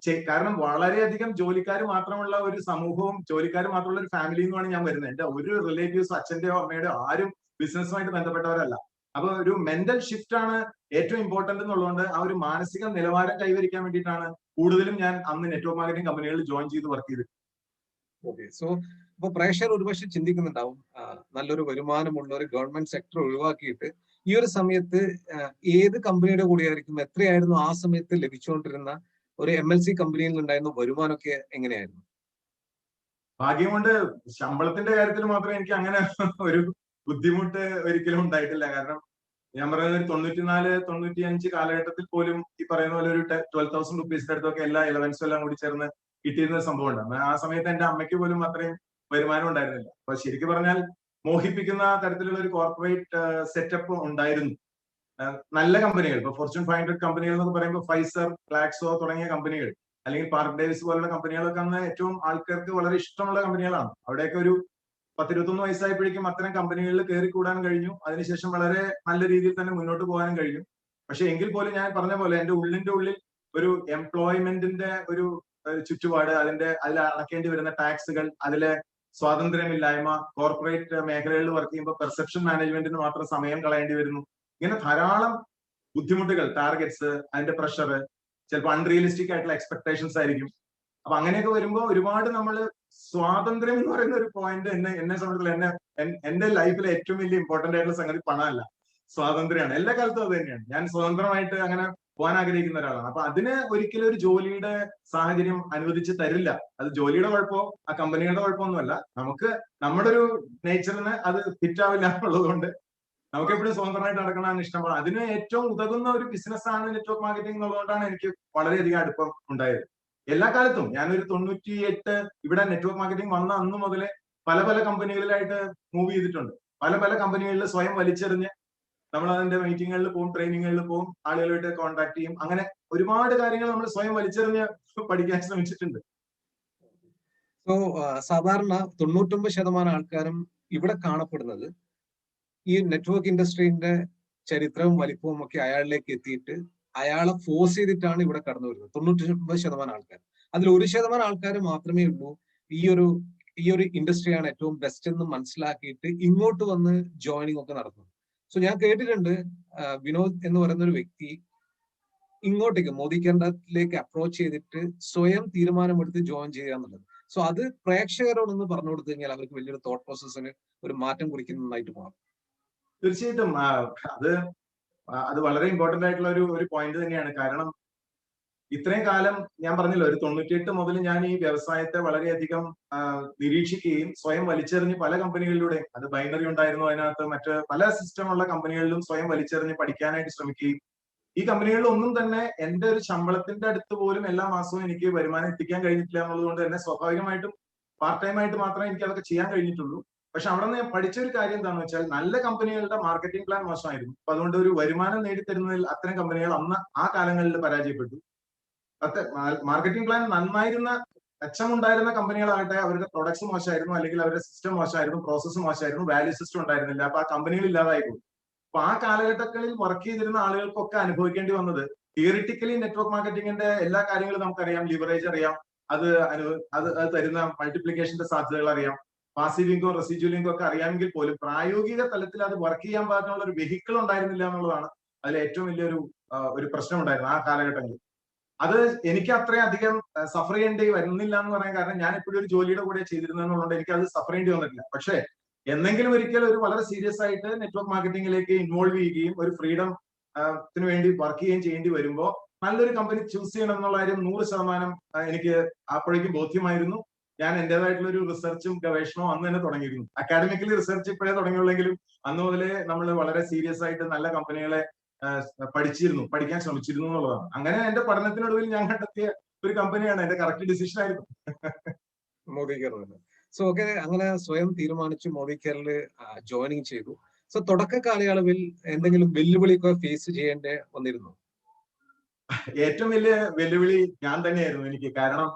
കാരണം വളരെയധികം ജോലിക്കാർ മാത്രമുള്ള ഒരു സമൂഹവും ജോലിക്കാർ മാത്രമുള്ള ഒരു ഫാമിലിയിൽ നിന്നാണ് ഞാൻ വരുന്നത്. എന്റെ ഒരു റിലേറ്റീവ്സ് അച്ഛന്റെയോ അമ്മയുടെയോ ആരും ബിസിനസ്സുമായിട്ട് ബന്ധപ്പെട്ടവരല്ല. അപ്പൊ ഒരു മെന്റൽ ഷിഫ്റ്റ് ആണ് ഏറ്റവും ഇമ്പോർട്ടന്റ് എന്നുള്ളതുകൊണ്ട് ആ ഒരു മാനസിക നിലവാരം കൈവരിക്കാൻ വേണ്ടിയിട്ടാണ് കൂടുതലും ഞാൻ അന്ന് നെറ്റ്വർക്ക് മാർക്കറ്റിംഗ് കമ്പനികളിൽ ജോയിൻ ചെയ്ത് വർക്ക് ചെയ്തത്. ഓക്കെ, സോ ഇപ്പൊ പ്രേക്ഷകർ ഒരുപക്ഷെ ചിന്തിക്കുന്നുണ്ടാവും, നല്ലൊരു വരുമാനമുള്ള ഒരു ഗവൺമെന്റ് സെക്ടർ ഒഴിവാക്കിയിട്ട് ഈ ഒരു സമയത്ത് ഏത് കമ്പനിയുടെ കൂടെയായിരിക്കും, എത്രയായിരുന്നു ആ സമയത്ത് ലഭിച്ചുകൊണ്ടിരുന്ന ഒരു MNC കമ്പനിയിൽ ഉണ്ടായിരുന്ന വരുമാനമൊക്കെ എങ്ങനെയായിരുന്നു? ഭാഗ്യം കൊണ്ട് ശമ്പളത്തിന്റെ കാര്യത്തിൽ മാത്രമേ എനിക്ക് അങ്ങനെ ഒരു ബുദ്ധിമുട്ട് ഒരിക്കലും ഉണ്ടായിട്ടില്ല. കാരണം ഞാൻ പറയുന്നത് 94-95 കാലഘട്ടത്തിൽ പോലും ഈ പറയുന്ന പോലെ ഒരു 12,000 റുപ്പീസിന്റെ അടുത്തൊക്കെ എല്ലാ ഇലവൻസും എല്ലാം കൂടി ചേർന്ന് കിട്ടിയിരുന്ന സംഭവം ഉണ്ട്. ആ സമയത്ത് എന്റെ അമ്മയ്ക്ക് പോലും അത്രയും വരുമാനം ഉണ്ടായിരുന്നില്ല. അപ്പൊ ശരിക്കും പറഞ്ഞാൽ മോഹിപ്പിക്കുന്ന തരത്തിലുള്ള ഒരു കോർപ്പറേറ്റ് സെറ്റപ്പ് ഉണ്ടായിരുന്നു. നല്ല കമ്പനികൾ, ഇപ്പൊ ഫോർച്യൂൺ 500 കമ്പനികൾ എന്നൊക്കെ പറയുമ്പോൾ ഫൈസർ, ഗ്ലാക്സോ തുടങ്ങിയ കമ്പനികൾ, അല്ലെങ്കിൽ പാർക്ക് ഡേവിസ് പോലുള്ള കമ്പനികളൊക്കെ അന്ന് ഏറ്റവും ആൾക്കാർക്ക് വളരെ ഇഷ്ടമുള്ള കമ്പനികളാണ്. അവിടെയൊക്കെ ഒരു 10-21 വയസ്സായപ്പോഴേക്കും അത്തരം കമ്പനികളിൽ കയറി കൂടാൻ കഴിഞ്ഞു. അതിനുശേഷം വളരെ നല്ല രീതിയിൽ തന്നെ മുന്നോട്ട് പോകാനും കഴിഞ്ഞു. പക്ഷെ എങ്കിൽ പോലും ഞാൻ പറഞ്ഞ പോലെ എന്റെ ഉള്ളിന്റെ ഉള്ളിൽ ഒരു എംപ്ലോയ്മെന്റിന്റെ ഒരു ചുറ്റുപാട്, അതിൽ അടക്കേണ്ടി വരുന്ന ടാക്സുകൾ, അതിലെ സ്വാതന്ത്ര്യമില്ലായ്മ, കോർപ്പറേറ്റ് മേഖലകളിൽ വർക്ക് ചെയ്യുമ്പോൾ പെർസെപ്ഷൻ മാനേജ്മെന്റിന് മാത്രം സമയം കളയേണ്ടി വരുന്നു. ഇങ്ങനെ ധാരാളം ബുദ്ധിമുട്ടുകൾ, ടാർഗറ്റ്സ്, അതിന്റെ പ്രഷർ, ചിലപ്പോൾ അൺറിയലിസ്റ്റിക് ആയിട്ടുള്ള എക്സ്പെക്ടേഷൻസ് ആയിരിക്കും. അപ്പൊ അങ്ങനെയൊക്കെ വരുമ്പോൾ ഒരുപാട് നമ്മൾ സ്വാതന്ത്ര്യം എന്ന് പറയുന്ന ഒരു പോയിന്റ് എന്നെ സംബന്ധിച്ചിടത്തോളം എന്റെ ലൈഫിലെ ഏറ്റവും വലിയ ഇമ്പോർട്ടന്റ് ആയിട്ടുള്ള സംഗതി പണമല്ല, സ്വാതന്ത്ര്യമാണ്. എല്ലാ കാലത്തും അത് തന്നെയാണ്. ഞാൻ സ്വതന്ത്രമായിട്ട് അങ്ങനെ പോകാൻ ആഗ്രഹിക്കുന്ന ഒരാളാണ്. അപ്പൊ അതിന് ഒരിക്കലും ഒരു ജോലിയുടെ സാഹചര്യം അനുവദിച്ച് തരില്ല. അത് ജോലിയുടെ കുഴപ്പമോ ആ കമ്പനിയുടെ കുഴപ്പമൊന്നുമല്ല, നമുക്ക് നമ്മുടെ ഒരു നേച്ചറിന് അത് ഫിറ്റ് ആവില്ല എന്നുള്ളത് കൊണ്ട് നമുക്ക് എപ്പോഴും സ്വതന്ത്രമായിട്ട് നടക്കണമെന്ന് ഇഷ്ടമാണ്. അതിന് ഏറ്റവും ഉതകുന്ന ഒരു ബിസിനസ്സാണ് നെറ്റ്വർക്ക് മാർക്കറ്റിംഗ് എന്നുള്ളതുകൊണ്ടാണ് എനിക്ക് വളരെയധികം അടുപ്പം ഉണ്ടായത്. എല്ലാ കാലത്തും ഞാനൊരു 98 ഇവിടെ നെറ്റ്വർക്ക് മാർക്കറ്റിംഗ് വന്ന അന്ന് മുതലേ പല കമ്പനികളിലായിട്ട് മൂവ് ചെയ്തിട്ടുണ്ട്. പല കമ്പനികളിൽ സ്വയം വലിച്ചെറിഞ്ഞ് നമ്മൾ അതിന്റെ മീറ്റിങ്ങുകളിൽ പോകും, ട്രെയിനിങ്ങുകളിൽ പോകും, ആളുകളുമായിട്ട് കോൺടാക്ട് ചെയ്യും. അങ്ങനെ ഒരുപാട് കാര്യങ്ങൾ നമ്മൾ സ്വയം വലിച്ചെറിഞ്ഞ് പഠിക്കാൻ ശ്രമിച്ചിട്ടുണ്ട്. സോ സാധാരണ 99% ആൾക്കാരും ഇവിടെ കാണപ്പെടുന്നത് ഈ നെറ്റ്വർക്ക് ഇൻഡസ്ട്രീന്റെ ചരിത്രവും വലിപ്പവും ഒക്കെ അയാളിലേക്ക് എത്തിയിട്ട് അയാളെ ഫോഴ്സ് ചെയ്തിട്ടാണ് ഇവിടെ കടന്നു വരുന്നത്. 99% ആൾക്കാർ. അതിൽ 1% ആൾക്കാർ മാത്രമേ ഉള്ളൂ ഈ ഒരു ഇൻഡസ്ട്രിയാണ് ഏറ്റവും ബെസ്റ്റ് എന്ന് മനസ്സിലാക്കിയിട്ട് ഇങ്ങോട്ട് വന്ന് ജോയിനിങ് ഒക്കെ നടത്തുന്നത്. സോ ഞാൻ കേട്ടിട്ടുണ്ട് വിനോദ് എന്ന് പറയുന്ന ഒരു വ്യക്തി ഇങ്ങോട്ടേക്ക് മോദി കേന്ദ്രത്തിലേക്ക് അപ്രോച്ച് ചെയ്തിട്ട് സ്വയം തീരുമാനമെടുത്ത് ജോയിൻ ചെയ്യുക എന്നുള്ളത്. സോ അത് പ്രേക്ഷകരോടൊന്ന് പറഞ്ഞു കൊടുത്തു കഴിഞ്ഞാൽ അവർക്ക് വലിയൊരു തോട്ട് പ്രോസസ്സിന് ഒരു മാറ്റം കുറിക്കുന്നതായിട്ട് പോകാം. തീർച്ചയായിട്ടും അത് വളരെ ഇമ്പോർട്ടന്റ് ആയിട്ടുള്ള ഒരു പോയിന്റ് തന്നെയാണ്. കാരണം ഇത്രയും കാലം ഞാൻ പറഞ്ഞല്ലോ, ഒരു 98 മുതൽ ഞാൻ ഈ വ്യവസായത്തെ വളരെയധികം നിരീക്ഷിക്കുകയും സ്വയം വലിച്ചെറിഞ്ഞ് പല കമ്പനികളിലൂടെ, അത് ബൈനറി ഉണ്ടായിരുന്നു, അതിനകത്ത് മറ്റ് പല സിസ്റ്റമുള്ള കമ്പനികളിലും സ്വയം വലിച്ചെറിഞ്ഞ് പഠിക്കാനായിട്ട് ശ്രമിക്കുകയും ഈ കമ്പനികളിൽ ഒന്നും തന്നെ എന്റെ ഒരു ശമ്പളത്തിന്റെ അടുത്ത് പോലും എല്ലാ മാസവും എനിക്ക് വരുമാനം എത്തിക്കാൻ കഴിഞ്ഞിട്ടില്ല എന്നുള്ളത് കൊണ്ട് തന്നെ സ്വാഭാവികമായിട്ടും പാർട്ട് ടൈം ആയിട്ട് മാത്രമേ എനിക്ക് അതൊക്കെ ചെയ്യാൻ കഴിഞ്ഞിട്ടുള്ളൂ. പക്ഷെ അവിടെ നിന്ന് ഞാൻ പഠിച്ച ഒരു കാര്യം എന്താണെന്ന് വെച്ചാൽ, നല്ല കമ്പനികളുടെ മാർക്കറ്റിംഗ് പ്ലാൻ മോശമായിരുന്നു. അപ്പൊ അതുകൊണ്ട് ഒരു വരുമാനം നേടിത്തരുന്നതിൽ അത്തരം കമ്പനികൾ അന്ന് ആ കാലങ്ങളിൽ പരാജയപ്പെട്ടു. മാർക്കറ്റിംഗ് പ്ലാൻ നന്നായിരുന്ന, മെച്ചമുണ്ടായിരുന്ന കമ്പനികളാകട്ടെ അവരുടെ പ്രൊഡക്ട്സ് മോശമായിരുന്നു, അല്ലെങ്കിൽ അവരുടെ സിസ്റ്റം മോശമായിരുന്നു, പ്രോസസ്സ് മോശമായിരുന്നു, വാല്യൂ സിസ്റ്റം ഉണ്ടായിരുന്നില്ല. അപ്പൊ ആ കമ്പനികൾ ഇല്ലാതായി പോകും. അപ്പൊ ആ കാലഘട്ടങ്ങളിൽ വർക്ക് ചെയ്തിരുന്ന ആളുകൾക്കൊക്കെ അനുഭവിക്കേണ്ടി വന്നത്, തിയറിറ്റിക്കലി നെറ്റ്വർക്ക് മാർക്കറ്റിംഗിന്റെ എല്ലാ കാര്യങ്ങളും നമുക്കറിയാം, ലിവറേജ് അറിയാം, അത് തരുന്ന മൾട്ടിപ്ലിക്കേഷന്റെ സാധ്യതകൾ അറിയാം, പാസീവ് ഇൻകം റെസിജ്വൽ ഇൻകം ഒക്കെ അറിയാമെങ്കിൽ പോലും പ്രായോഗിക തലത്തിൽ അത് വർക്ക് ചെയ്യാൻ പാകത്തിനുള്ള ഒരു വെഹിക്കിൾ ഉണ്ടായിരുന്നില്ല എന്നുള്ളതാണ് അതിൽ ഏറ്റവും വലിയൊരു പ്രശ്നം ഉണ്ടായിരുന്നു ആ കാലഘട്ടങ്ങളിൽ. അത് എനിക്ക് അത്രയും അധികം സഫർ ചെയ്യേണ്ടി വരുന്നില്ല എന്ന് പറയാൻ കാരണം, ഞാൻ എപ്പോഴും ഒരു ജോലിയുടെ കൂടെ ചെയ്തിരുന്നതുകൊണ്ട് എനിക്ക് അത് സഫർ ചെയ്യേണ്ടി വന്നിട്ടില്ല. പക്ഷേ എന്തെങ്കിലും ഒരിക്കൽ ഒരു വളരെ സീരിയസ് ആയിട്ട് നെറ്റ്വർക്ക് മാർക്കറ്റിംഗിലേക്ക് ഇൻവോൾവ് ചെയ്യുകയും ഒരു ഫ്രീഡം ത്തിന് വേണ്ടി വർക്ക് ചെയ്യുകയും ചെയ്യേണ്ടി വരുമ്പോൾ നല്ലൊരു കമ്പനി ചൂസ് ചെയ്യണം എന്നുള്ള കാര്യം 100% എനിക്ക് അപ്പോഴേക്കും ബോധ്യമായിരുന്നു. ഞാൻ എന്റേതായിട്ടുള്ള ഒരു റിസർച്ചും ഗവേഷണവും അന്ന് തന്നെ തുടങ്ങിയിരുന്നു. അക്കാഡമിക്കലി റിസർച്ച് ഇപ്പോഴേ തുടങ്ങിയുള്ളെങ്കിലും അന്ന് മുതലേ നമ്മൾ വളരെ സീരിയസ് ആയിട്ട് നല്ല കമ്പനികളെ പഠിക്കാൻ ശ്രമിച്ചിരുന്നു എന്നുള്ളതാണ്. അങ്ങനെ എന്റെ പഠനത്തിനൊടുവിൽ ഞാൻ കണ്ടെത്തിയ ഒരു കമ്പനിയാണ്. എന്റെ കറക്റ്റ് ഡിസിഷൻ ആയിരുന്നു മോദി കെയർ. സോ ഓക്കെ, അങ്ങനെ സ്വയം തീരുമാനിച്ചു മോദി കെയറിൽ ജോയിനിങ് ചെയ്തു. സോ തുടക്ക കാലയളവിൽ എന്തെങ്കിലും വെല്ലുവിളിയൊക്കെ ഫേസ് ചെയ്യേണ്ടി വന്നിരുന്നു? ഏറ്റവും വലിയ വെല്ലുവിളി ഞാൻ തന്നെയായിരുന്നു എനിക്ക്. കാരണം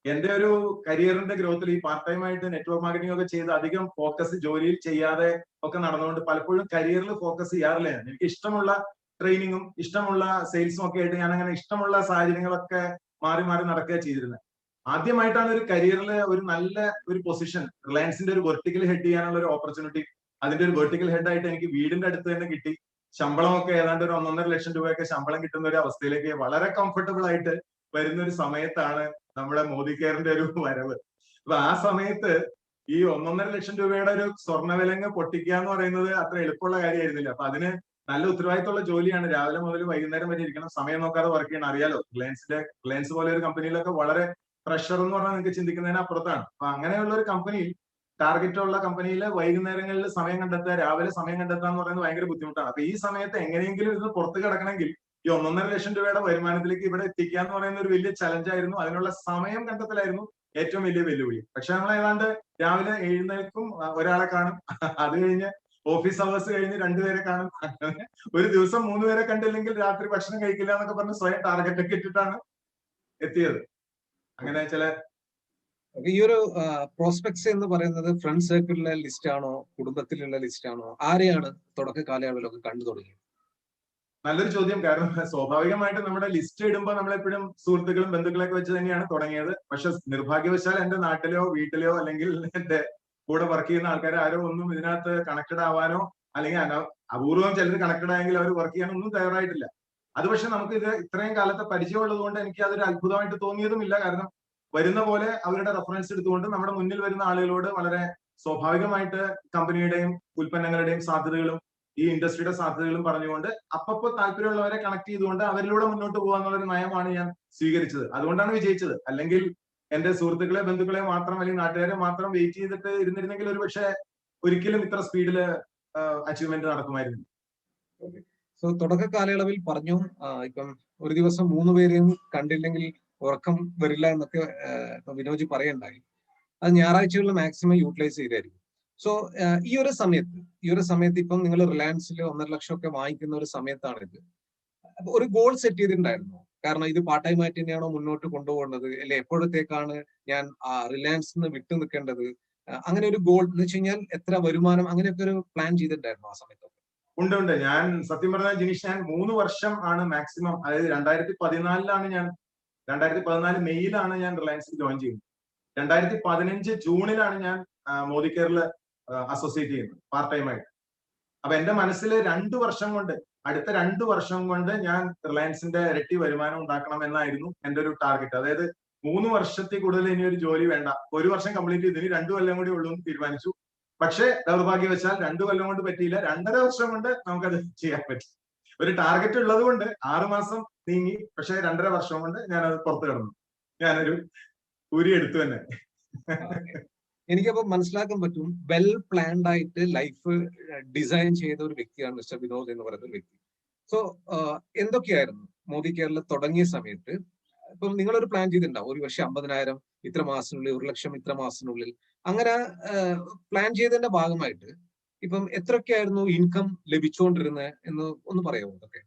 എന്റെ ഒരു കരിയറിന്റെ ഗ്രോത്തിൽ ഈ പാർട്ട് ടൈം ആയിട്ട് നെറ്റ്വർക്ക് മാർക്കറ്റിംഗ് ഒക്കെ ചെയ്ത് അധികം ഫോക്കസ് ജോലിയിൽ ചെയ്യാതെ ഒക്കെ നടന്നുകൊണ്ട് പലപ്പോഴും കരിയറിൽ ഫോക്കസ് ചെയ്യാറില്ല. എനിക്ക് ഇഷ്ടമുള്ള ട്രെയിനിങ്ങും ഇഷ്ടമുള്ള സെയിൽസും ഒക്കെ ആയിട്ട് ഞാൻ അങ്ങനെ ഇഷ്ടമുള്ള സാഹചര്യങ്ങളൊക്കെ മാറി മാറി നടക്കുക ചെയ്തിരുന്നത്. ആദ്യമായിട്ടാണ് ഒരു കരിയറിൽ ഒരു നല്ല ഒരു പൊസിഷൻ, റിലയൻസിന്റെ ഒരു വെർട്ടിക്കൽ ഹെഡ് ചെയ്യാനുള്ള ഒരു ഓപ്പർച്യൂണിറ്റി, അതിന്റെ ഒരു വെർട്ടിക്കൽ ഹെഡ് ആയിട്ട് എനിക്ക് വീടിന്റെ അടുത്ത് തന്നെ കിട്ടി. ശമ്പളമൊക്കെ ഏതാണ്ട് ഒരു 1.5 ലക്ഷം രൂപയൊക്കെ ശമ്പളം കിട്ടുന്ന ഒരു അവസ്ഥയിലേക്ക് വളരെ കംഫർട്ടബിൾ ആയിട്ട് വരുന്ന ഒരു സമയത്താണ് നമ്മുടെ മോദി കെയറിന്റെ ഒരു വരവ്. അപ്പൊ ആ സമയത്ത് ഈ 1.5 ലക്ഷം രൂപയുടെ ഒരു സ്വർണ്ണവിലങ്ങ് പൊട്ടിക്കുക എന്ന് പറയുന്നത് അത്ര എളുപ്പമുള്ള കാര്യമായിരുന്നില്ല. അപ്പൊ അതിന് നല്ല ഉത്തരവാദിത്തമുള്ള ജോലിയാണ്. രാവിലെ മുതൽ വൈകുന്നേരം വരെ ഇരിക്കണം, സമയം നോക്കാതെ വർക്ക് ചെയ്യണം. അറിയാലോ, റിലയൻസ് പോലെ ഒരു കമ്പനിയിലൊക്കെ വളരെ പ്രഷർ എന്ന് പറഞ്ഞാൽ നിങ്ങൾക്ക് ചിന്തിക്കുന്നതിന് അപ്പുറത്താണ്. അപ്പൊ അങ്ങനെയുള്ള ഒരു കമ്പനിയിൽ, ടാർഗറ്റ് ഉള്ള കമ്പനിയിൽ വൈകുന്നേരങ്ങളിൽ സമയം കണ്ടെത്തുക, രാവിലെ സമയം കണ്ടെത്തുക എന്ന് പറയുന്നത് ഭയങ്കര ബുദ്ധിമുട്ടാണ്. അപ്പൊ ഈ സമയത്ത് എങ്ങനെയെങ്കിലും ഇത് പുറത്ത് കിടക്കണമെങ്കിൽ ഈ 1.5 ലക്ഷം രൂപയുടെ വരുമാനത്തിലേക്ക് ഇവിടെ എത്തിക്കുക എന്ന് പറയുന്ന ഒരു വലിയ ചലഞ്ചായിരുന്നു. അതിനുള്ള സമയം കണ്ടെത്തലായിരുന്നു ഏറ്റവും വലിയ വെല്ലുവിളി. പക്ഷെ നമ്മൾ ഏതാണ്ട് രാവിലെ എഴുന്നേൽക്കും, ഒരാളെ കാണും, അത് കഴിഞ്ഞ് ഓഫീസ് അവേഴ്സ് കഴിഞ്ഞ് 2 പേരെ കാണും, ഒരു ദിവസം 3 പേരെ കണ്ടില്ലെങ്കിൽ രാത്രി ഭക്ഷണം കഴിക്കില്ല എന്നൊക്കെ പറഞ്ഞ് സ്വയം ടാർഗറ്റ് ഒക്കെ ഇട്ടിട്ടാണ് എത്തിയത്. അങ്ങനെ ചില ഈ ഒരു പ്രോസ്പെക്ട്സ് എന്ന് പറയുന്നത് ഫ്രണ്ട് സർക്കിളിലെ ലിസ്റ്റ് ആണോ, കുടുംബത്തിലുള്ള ലിസ്റ്റ് ആണോ, ആരെയാണ് തുടക്ക കാലയളവിലൊക്കെ കണ്ടു തുടങ്ങിയത്? നല്ലൊരു ചോദ്യം. കാരണം സ്വാഭാവികമായിട്ടും നമ്മുടെ ലിസ്റ്റ് ഇടുമ്പോൾ നമ്മളെപ്പോഴും സുഹൃത്തുക്കളും ബന്ധുക്കളൊക്കെ വെച്ച് തന്നെയാണ് തുടങ്ങിയത്. പക്ഷെ നിർഭാഗ്യവശാൽ എന്റെ നാട്ടിലോ വീട്ടിലോ അല്ലെങ്കിൽ എന്റെ കൂടെ വർക്ക് ചെയ്യുന്ന ആൾക്കാർ ആരോ ഒന്നും ഇതിനകത്ത് കണക്റ്റഡ് ആവാനോ, അല്ലെങ്കിൽ അപൂർവം ചിലർ കണക്റ്റഡ് ആയെങ്കിൽ അവർ വർക്ക് ചെയ്യാനോ ഒന്നും തയ്യാറായിട്ടില്ല. അത് പക്ഷെ നമുക്ക് ഇത് ഇത്രയും കാലത്തെ പരിചയമുള്ളത് കൊണ്ട് എനിക്ക് അതൊരു അത്ഭുതമായിട്ട് തോന്നിയതുമില്ല. കാരണം വരുന്ന പോലെ അവരുടെ റെഫറൻസ് എടുത്തുകൊണ്ട് നമ്മുടെ മുന്നിൽ വരുന്ന ആളുകളോട് വളരെ സ്വാഭാവികമായിട്ട് കമ്പനിയുടെയും ഉൽപ്പന്നങ്ങളുടെയും സാധ്യതകളും ഈ ഇൻഡസ്ട്രിയുടെ സാധ്യതകളും പറഞ്ഞുകൊണ്ട് അപ്പപ്പോ താല്പര്യമുള്ളവരെ കണക്ട് ചെയ്തുകൊണ്ട് അവരിലൂടെ മുന്നോട്ട് പോകാന്നുള്ളൊരു നയമാണ് ഞാൻ സ്വീകരിച്ചത്. അതുകൊണ്ടാണ് വിജയിച്ചത്. അല്ലെങ്കിൽ എന്റെ സുഹൃത്തുക്കളെ ബന്ധുക്കളെ മാത്രം അല്ലെങ്കിൽ നാട്ടുകാരെ മാത്രം വെയിറ്റ് ചെയ്തിട്ട് ഇരുന്നിരുന്നെങ്കിൽ ഒരു പക്ഷെ ഒരിക്കലും ഇത്ര സ്പീഡില് അച്ചീവ്മെന്റ് നടക്കുമായിരുന്നു. സോ തുടക്ക കാലയളവിൽ പറഞ്ഞു ഇപ്പം ഒരു ദിവസം 3 പേരെയും കണ്ടില്ലെങ്കിൽ ഉറക്കം വരില്ല എന്നൊക്കെ വിനോജ് പറയണ്ടായി. അത് ഞായറാഴ്ചകളിൽ മാക്സിമം യൂട്ടിലൈസ് ചെയ്തായിരിക്കും. സോ ഈ ഒരു സമയത്ത് ഇപ്പം നിങ്ങൾ റിലയൻസിൽ 1.5 ലക്ഷം ഒക്കെ വാങ്ങിക്കുന്ന ഒരു സമയത്താണിത്. അപ്പൊ ഒരു ഗോൾ സെറ്റ് ചെയ്തിട്ടുണ്ടായിരുന്നു? കാരണം ഇത് പാർട്ട് ടൈം ആയിട്ട് തന്നെയാണോ മുന്നോട്ട് കൊണ്ടുപോകേണ്ടത്, അല്ലെ എപ്പോഴത്തേക്കാണ് ഞാൻ റിലയൻസിൽ നിന്ന് വിട്ടു നിൽക്കേണ്ടത്? അങ്ങനെ ഒരു ഗോൾ എന്ന് വെച്ച് കഴിഞ്ഞാൽ എത്ര വരുമാനം, അങ്ങനെയൊക്കെ ഒരു പ്ലാൻ ചെയ്തിട്ടുണ്ടായിരുന്നു ആ സമയത്തൊക്കെ? ഉണ്ട് ഉണ്ട്. ഞാൻ സത്യം പറഞ്ഞാൽ ജിനീഷ്, ഞാൻ 3 വർഷം ആണ് മാക്സിമം, അതായത് 2014 ഞാൻ 2014 മെയ്യിലാണ് ഞാൻ റിലയൻസിൽ ജോയിൻ ചെയ്യുന്നത്. 2015 ജൂണിലാണ് ഞാൻ മോദി കെയറിൽ അസോസിയേറ്റ് ചെയ്യുന്നത് പാർട്ട് ടൈം ആയിട്ട്. അപ്പൊ എന്റെ മനസ്സിൽ 2 വർഷം കൊണ്ട്, അടുത്ത 2 വർഷം കൊണ്ട് ഞാൻ റിലയൻസിന്റെ ഇരട്ടി വരുമാനം ഉണ്ടാക്കണം എന്നായിരുന്നു എന്റെ ഒരു ടാർഗറ്റ്. അതായത് 3 വർഷത്തിൽ കൂടുതൽ ഇനി ഒരു ജോലി വേണ്ട, 1 വർഷം കംപ്ലീറ്റ് ചെയ്ത് ഇനി 2 കൊല്ലം കൂടി ഉള്ളൂ എന്ന് തീരുമാനിച്ചു. പക്ഷേ ദൗർഭാഗ്യവശാൽ 2 കൊല്ലം കൊണ്ട് പറ്റിയില്ല, 2.5 വർഷം കൊണ്ട് നമുക്കത് ചെയ്യാൻ പറ്റി. ഒരു ടാർഗറ്റ് ഉള്ളത് കൊണ്ട് 6 മാസം നീങ്ങി, പക്ഷെ 2.5 വർഷം കൊണ്ട് ഞാനത് പുറത്തു കടന്നു. ഞാനൊരു എടുത്തു തന്നെ. എനിക്കപ്പോ മനസ്സിലാക്കാൻ പറ്റും, വെൽ പ്ലാൻഡ് ആയിട്ട് ലൈഫ് ഡിസൈൻ ചെയ്ത ഒരു വ്യക്തിയാണ് മിസ്റ്റർ വിനോദ് എന്ന് പറയുന്ന ഒരു വ്യക്തി. സോ എന്തൊക്കെയായിരുന്നു മോദി കെയറിൽ തുടങ്ങിയ സമയത്ത്? ഇപ്പം നിങ്ങളൊരു പ്ലാൻ ചെയ്തിട്ടുണ്ടാവും, 1 വർഷം 50,000 ഇത്ര മാസത്തിനുള്ളിൽ, 1 ലക്ഷം ഇത്ര മാസത്തിനുള്ളിൽ, അങ്ങനെ പ്ലാൻ ചെയ്തതിന്റെ ഭാഗമായിട്ട് ഇപ്പം എത്രയൊക്കെയായിരുന്നു ഇൻകം ലഭിച്ചുകൊണ്ടിരുന്നത് എന്ന് ഒന്ന് പറയാമോ? അതൊക്കെ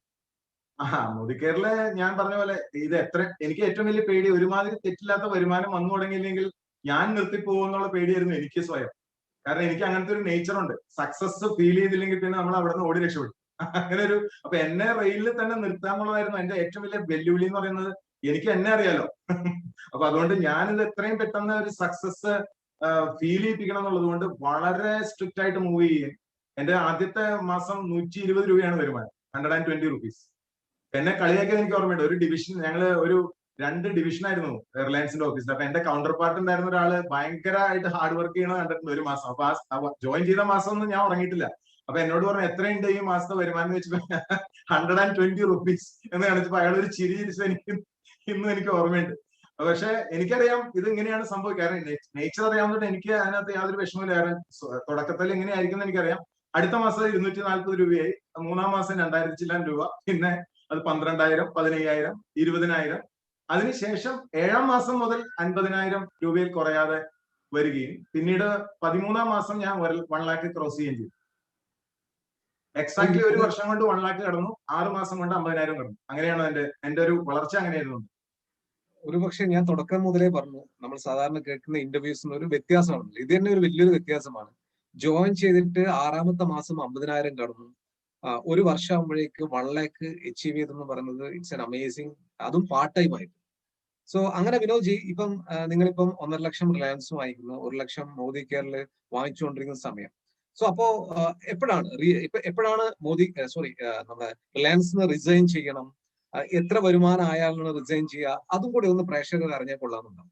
മോദി കെയറില് ഞാൻ പറഞ്ഞ പോലെ ഇത് എനിക്ക് ഏറ്റവും വലിയ പേടി, ഒരുമാതിരി തെറ്റില്ലാത്ത വരുമാനം വന്നു തുടങ്ങിയില്ലെങ്കിൽ ഞാൻ നിർത്തിപ്പോകുന്നുള്ള പേടിയായിരുന്നു എനിക്ക് സ്വയം. കാരണം എനിക്ക് അങ്ങനത്തെ ഒരു നേച്ചർ ഉണ്ട്, സക്സസ് ഫീൽ ചെയ്തില്ലെങ്കിൽ പിന്നെ നമ്മൾ അവിടെ നിന്ന് ഓടി രക്ഷപ്പെടും. അങ്ങനെ ഒരു, അപ്പൊ എന്നെ റെയിലിൽ തന്നെ നിർത്താന്നുള്ളതായിരുന്നു എന്റെ ഏറ്റവും വലിയ വെല്ലുവിളി എന്ന് പറയുന്നത്. എനിക്ക് എന്നെ അറിയാലോ. അപ്പൊ അതുകൊണ്ട് ഞാനിത് എത്രയും പെട്ടെന്ന് ഒരു സക്സസ് ഫീൽ ചെയ്യിപ്പിക്കണം എന്നുള്ളത് കൊണ്ട് വളരെ സ്ട്രിക്റ്റ് ആയിട്ട് മൂവ് ചെയ്യും. എന്റെ ആദ്യത്തെ മാസം 120 രൂപയാണ് വരുമാനം, 120 rupees. എന്നെ കളിയാക്കിയത് എനിക്ക് ഓർമ്മയുണ്ട്. ഒരു ഡിവിഷൻ, ഞങ്ങള് ഒരു 2 ഡിവിഷനായിരുന്നു റിലയൻസിന്റെ ഓഫീസിൽ. അപ്പൊ എന്റെ കൗണ്ടർ പാർട്ട് ഉണ്ടായിരുന്ന ഒരാള് ഭയങ്കരമായിട്ട് ഹാർഡ് വർക്ക് ചെയ്യണത് കണ്ടിട്ടുണ്ട് ഒരു മാസം. അപ്പൊ ജോയിൻ ചെയ്ത മാസം ഒന്നും ഞാൻ ഉറങ്ങിയിട്ടില്ല. അപ്പൊ എന്നോട് പറഞ്ഞു എത്രയുണ്ട് ഈ മാസത്തെ വരുമാനം എന്ന് വെച്ചപ്പോ 120 rupees എന്ന് കാണിച്ചപ്പോ അയാൾ ഒരു ചിരി ചിരിച്ചത് ഇന്നും എനിക്ക് ഓർമ്മയുണ്ട്. പക്ഷെ എനിക്കറിയാം ഇത് ഇങ്ങനെയാണ് സംഭവിക്കുക. കാരണം നേച്ചർ അറിയാവുന്നതുകൊണ്ട് എനിക്ക് അതിനകത്ത് യാതൊരു വിഷമമില്ല. കാരണം തുടക്കത്തിൽ എങ്ങനെയായിരിക്കും എന്ന് എനിക്കറിയാം. അടുത്ത മാസം 240 രൂപയായി, 3-ാം മാസം 2000 ചില്ലാൻ രൂപ, പിന്നെ അത് 12,000, 15,000, 20,000. അതിനുശേഷം 7-ാം മാസം മുതൽ 50,000 രൂപയിൽ കുറയാതെ വരികയും പിന്നീട് 13-ാം മാസം ഞാൻ 1 lakh ക്രോസ് ചെയ്യുകയും ചെയ്തു. എക്സാക്ട്ലി 1 വർഷം കൊണ്ട് 1 lakh കടന്നു, 6 മാസം കൊണ്ട് 50,000 കടന്നു. അങ്ങനെയാണ് എന്റെ ഒരു വളർച്ച അങ്ങനെയായിരുന്നു. ഒരുപക്ഷെ ഞാൻ തുടക്കം മുതലേ പറഞ്ഞു, നമ്മൾ സാധാരണ കേൾക്കുന്ന ഇന്റർവ്യൂസിന് ഒരു വ്യത്യാസമാണ്. ഇത് തന്നെ ഒരു വലിയൊരു വ്യത്യാസമാണ്. ജോയിൻ ചെയ്തിട്ട് 6-ാമത്തെ മാസം 50,000 കടന്നു, 1 വർഷം ആകുമ്പോഴേക്ക് 1 lakh അച്ചീവ് ചെയ്തെന്ന് പറയുന്നത് ഇറ്റ്സ് എൻ അമേസിങ്, അതും പാർട്ട് ടൈം ആയിട്ട്. സോ അങ്ങനെ വിനോദ് ജി, ഇപ്പം നിങ്ങളിപ്പം 1.5 ലക്ഷം റിലയൻസ് വാങ്ങിക്കുന്നു, 1 ലക്ഷം മോദി കെയറിൽ വാങ്ങിച്ചുകൊണ്ടിരിക്കുന്ന സമയം. സോ അപ്പോ എപ്പോഴാണ് നമ്മുടെ റിലയൻസിന് റിസൈൻ ചെയ്യണം, എത്ര വരുമാനം ആയാലാണ് റിസൈൻ ചെയ്യുക, അതും കൂടി ഒന്ന് പ്രേക്ഷകർ അറിഞ്ഞാൽ കൊള്ളാമെന്നുണ്ടാവും.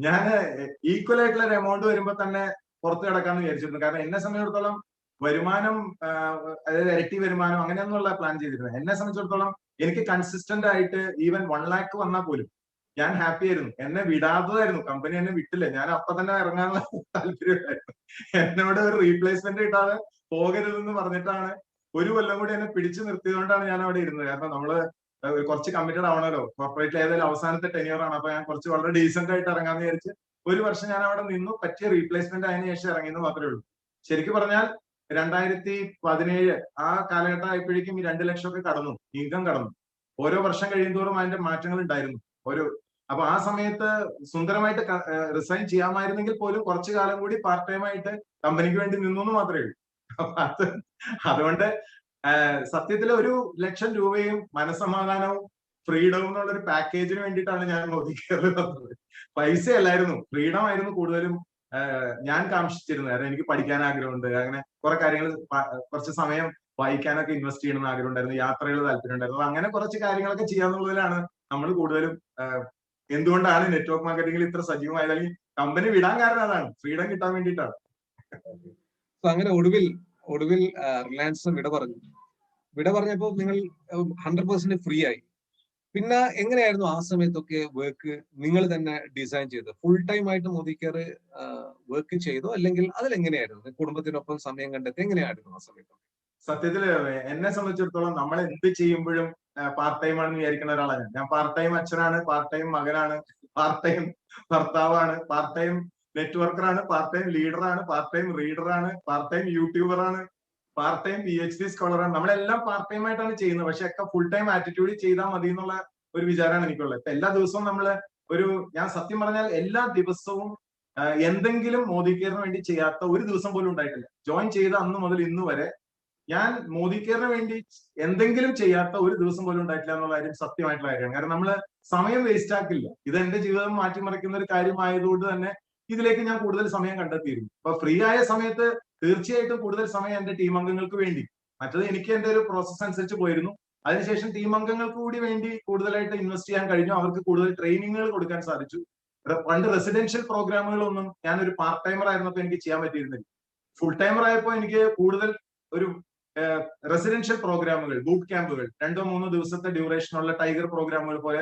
ഞാൻ ഈക്വൽ ആയിട്ടുള്ള ഒരു എമൗണ്ട് വരുമ്പോ തന്നെ പുറത്ത് കിടക്കാന്ന് വിചാരിച്ചിരുന്നു. കാരണം എന്നെ സംബന്ധിച്ചിടത്തോളം വരുമാനം, അതായത് ഇരട്ടി വരുമാനം അങ്ങനെയൊന്നുള്ള പ്ലാൻ ചെയ്തിരുന്നത്. എന്നെ സംബന്ധിച്ചിടത്തോളം എനിക്ക് കൺസിസ്റ്റന്റ് ആയിട്ട് ഈവൻ 1 lakh വന്നാൽ പോലും ഞാൻ ഹാപ്പി ആയിരുന്നു. എന്നെ വിടാത്തതായിരുന്നു, കമ്പനി എന്നെ വിട്ടില്ല. ഞാൻ അപ്പൊ തന്നെ ഇറങ്ങാനുള്ള താല്പര്യമായിരുന്നു. എന്നോട് ഒരു റീപ്ലേസ്മെന്റ് കിട്ടാതെ പോകരുതെന്ന് പറഞ്ഞിട്ടാണ് 1 കൊല്ലം കൂടി എന്നെ പിടിച്ചു നിർത്തിയതുകൊണ്ടാണ് ഞാൻ അവിടെ ഇരുന്നത്. കാരണം നമ്മള് കുറച്ച് കമ്മിറ്റഡ് ആവണല്ലോ, കോർപ്പറേറ്റിൽ ഏതായാലും അവസാനത്തെ ടെന്യൂറാണ്. അപ്പൊ ഞാൻ കുറച്ച് വളരെ ഡീസന്റ് ആയിട്ട് ഇറങ്ങാന്ന് വിചാരിച്ച് 1 വർഷം ഞാൻ അവിടെ നിന്നു. പറ്റിയ റീപ്ലേസ്മെന്റ് അതിന് ശേഷം ഇറങ്ങിയെന്ന് മാത്രമേ ഉള്ളൂ. ശരിക്കും പറഞ്ഞാൽ 2017 ആ കാലഘട്ടം ആയപ്പോഴേക്കും ഈ 2 ലക്ഷം ഒക്കെ കടന്നു, ഇൻകം കടന്നു. ഓരോ വർഷം കഴിയുന്തോറും അതിന്റെ മാറ്റങ്ങൾ ഉണ്ടായിരുന്നു. അപ്പൊ ആ സമയത്ത് സുന്ദരമായിട്ട് റിസൈൻ ചെയ്യാമായിരുന്നെങ്കിൽ പോലും കുറച്ചു കാലം കൂടി പാർട്ട് ടൈം ആയിട്ട് കമ്പനിക്ക് വേണ്ടി നിന്നു എന്ന് മാത്രമേ ഉള്ളൂ. അപ്പൊ അതുകൊണ്ട് സത്യത്തിൽ 1 ലക്ഷം രൂപയും മനസ്സമാധാനവും ഫ്രീഡവും എന്നുള്ള ഒരു പാക്കേജിന് വേണ്ടിയിട്ടാണ് ഞാൻ മോദി കെയറിൽ വന്നത്. പൈസ അല്ലായിരുന്നു, ഫ്രീഡം ആയിരുന്നു കൂടുതലും ഞാൻ കാംക്ഷിച്ചിരുന്നത്. കാരണം എനിക്ക് പഠിക്കാൻ ആഗ്രഹമുണ്ട്, അങ്ങനെ കുറെ കാര്യങ്ങൾ, കുറച്ച് സമയം വായിക്കാനൊക്കെ ഇൻവെസ്റ്റ് ചെയ്യണമെന്ന് ആഗ്രഹം ഉണ്ടായിരുന്നു, യാത്രകൾ താല്പര്യം ഉണ്ടായിരുന്നു. അങ്ങനെ കുറച്ച് കാര്യങ്ങളൊക്കെ ചെയ്യാന്നുള്ളതിലാണ് നമ്മൾ കൂടുതലും. എന്തുകൊണ്ടാണ് നെറ്റ്വർക്ക് മാർക്കറ്റിംഗിൽ ഇത്ര സജീവമായത്, അല്ലെങ്കിൽ കമ്പനി വിടാൻ കാരണം അതാണ്, ഫ്രീഡം കിട്ടാൻ വേണ്ടിയിട്ടാണ്. അങ്ങനെ ഒടുവിൽ റിലയൻസ് വിട പറഞ്ഞപ്പോ നിങ്ങൾ 100% ഫ്രീ ആയി. പിന്നെ എങ്ങനെയായിരുന്നു ആ സമയത്തൊക്കെ വർക്ക് നിങ്ങൾ തന്നെ ഡിസൈൻ ചെയ്ത് ഫുൾ ടൈം ആയിട്ട് മോദി കെയർ വർക്ക് ചെയ്തോ, അല്ലെങ്കിൽ അതിലെങ്ങനെയായിരുന്നു കുടുംബത്തിനൊപ്പം സമയം കണ്ടെത്തി എങ്ങനെയായിരുന്നു ആ സമയത്ത്? സത്യത്തില് എന്നെ സംബന്ധിച്ചിടത്തോളം നമ്മൾ എന്ത് ചെയ്യുമ്പോഴും പാർട്ട് ടൈം ആണെന്ന് വിചാരിക്കുന്ന ഒരാളാണ് ഞാൻ. പാർട്ട് ടൈം അച്ഛനാണ്, പാർട്ട് ടൈം മകനാണ്, പാർട്ട് ടൈം ഭർത്താവാണ്, പാർട്ട് ടൈം നെറ്റ്വർക്കറാണ്, പാർട്ട് ടൈം ലീഡറാണ്, പാർട്ട് ടൈം റീഡറാണ്, പാർട്ട് ടൈം യൂട്യൂബറാണ്, പാർട്ട് ടൈം PhD സ്കോളറാണ്. നമ്മളെല്ലാം പാർട്ട് ടൈം ആയിട്ടാണ് ചെയ്യുന്നത്. പക്ഷെ ഒക്കെ ഫുൾ ടൈം ആറ്റിറ്റ്യൂഡ് ചെയ്താൽ മതി എന്നുള്ള ഒരു വിചാരമാണ് എനിക്കുള്ളത്. ഇപ്പൊ എല്ലാ ദിവസവും ഞാൻ സത്യം പറഞ്ഞാൽ എല്ലാ ദിവസവും എന്തെങ്കിലും മോദി കെയറിന് വേണ്ടി ചെയ്യാത്ത ഒരു ദിവസം പോലും ഉണ്ടായിട്ടില്ല. ജോയിൻ ചെയ്ത അന്ന് മുതൽ ഇന്ന് വരെ ഞാൻ മോദി കെയറിന് വേണ്ടി എന്തെങ്കിലും ചെയ്യാത്ത ഒരു ദിവസം പോലും ഉണ്ടായിട്ടില്ല എന്നുള്ള കാര്യം സത്യമായിട്ടുള്ള കാര്യമാണ്. കാരണം നമ്മള് സമയം വേസ്റ്റ് ആക്കില്ല. ഇത് എന്റെ ജീവിതം മാറ്റിമറിക്കുന്ന ഒരു കാര്യമായതുകൊണ്ട് തന്നെ ഇതിലേക്ക് ഞാൻ കൂടുതൽ സമയം കണ്ടെത്തിയിരുന്നു. അപ്പൊ ഫ്രീ ആയ സമയത്ത് തീർച്ചയായിട്ടും കൂടുതൽ സമയം എന്റെ ടീം അംഗങ്ങൾക്ക് വേണ്ടി, മറ്റത് എനിക്ക് എന്റെ ഒരു പ്രോസസ് അനുസരിച്ച് പോയിരുന്നു. അതിനുശേഷം ടീം അംഗങ്ങൾക്ക് കൂടി വേണ്ടി കൂടുതലായിട്ട് ഇൻവെസ്റ്റ് ചെയ്യാൻ കഴിഞ്ഞു. അവർക്ക് കൂടുതൽ ട്രെയിനിങ്ങുകൾ കൊടുക്കാൻ സാധിച്ചു. പണ്ട് റെസിഡൻഷ്യൽ പ്രോഗ്രാമുകളൊന്നും ഞാനൊരു പാർട്ട് ടൈമർ ആയിരുന്നപ്പോൾ എനിക്ക് ചെയ്യാൻ പറ്റിയിരുന്നില്ല. ഫുൾ ടൈമർ ആയപ്പോൾ എനിക്ക് കൂടുതൽ ഒരു റെസിഡൻഷ്യൽ പ്രോഗ്രാമുകൾ, ബൂട്ട് ക്യാമ്പുകൾ, 2-3 ദിവസത്തെ ഡ്യൂറേഷനുള്ള ടൈഗർ പ്രോഗ്രാമുകൾ പോലെ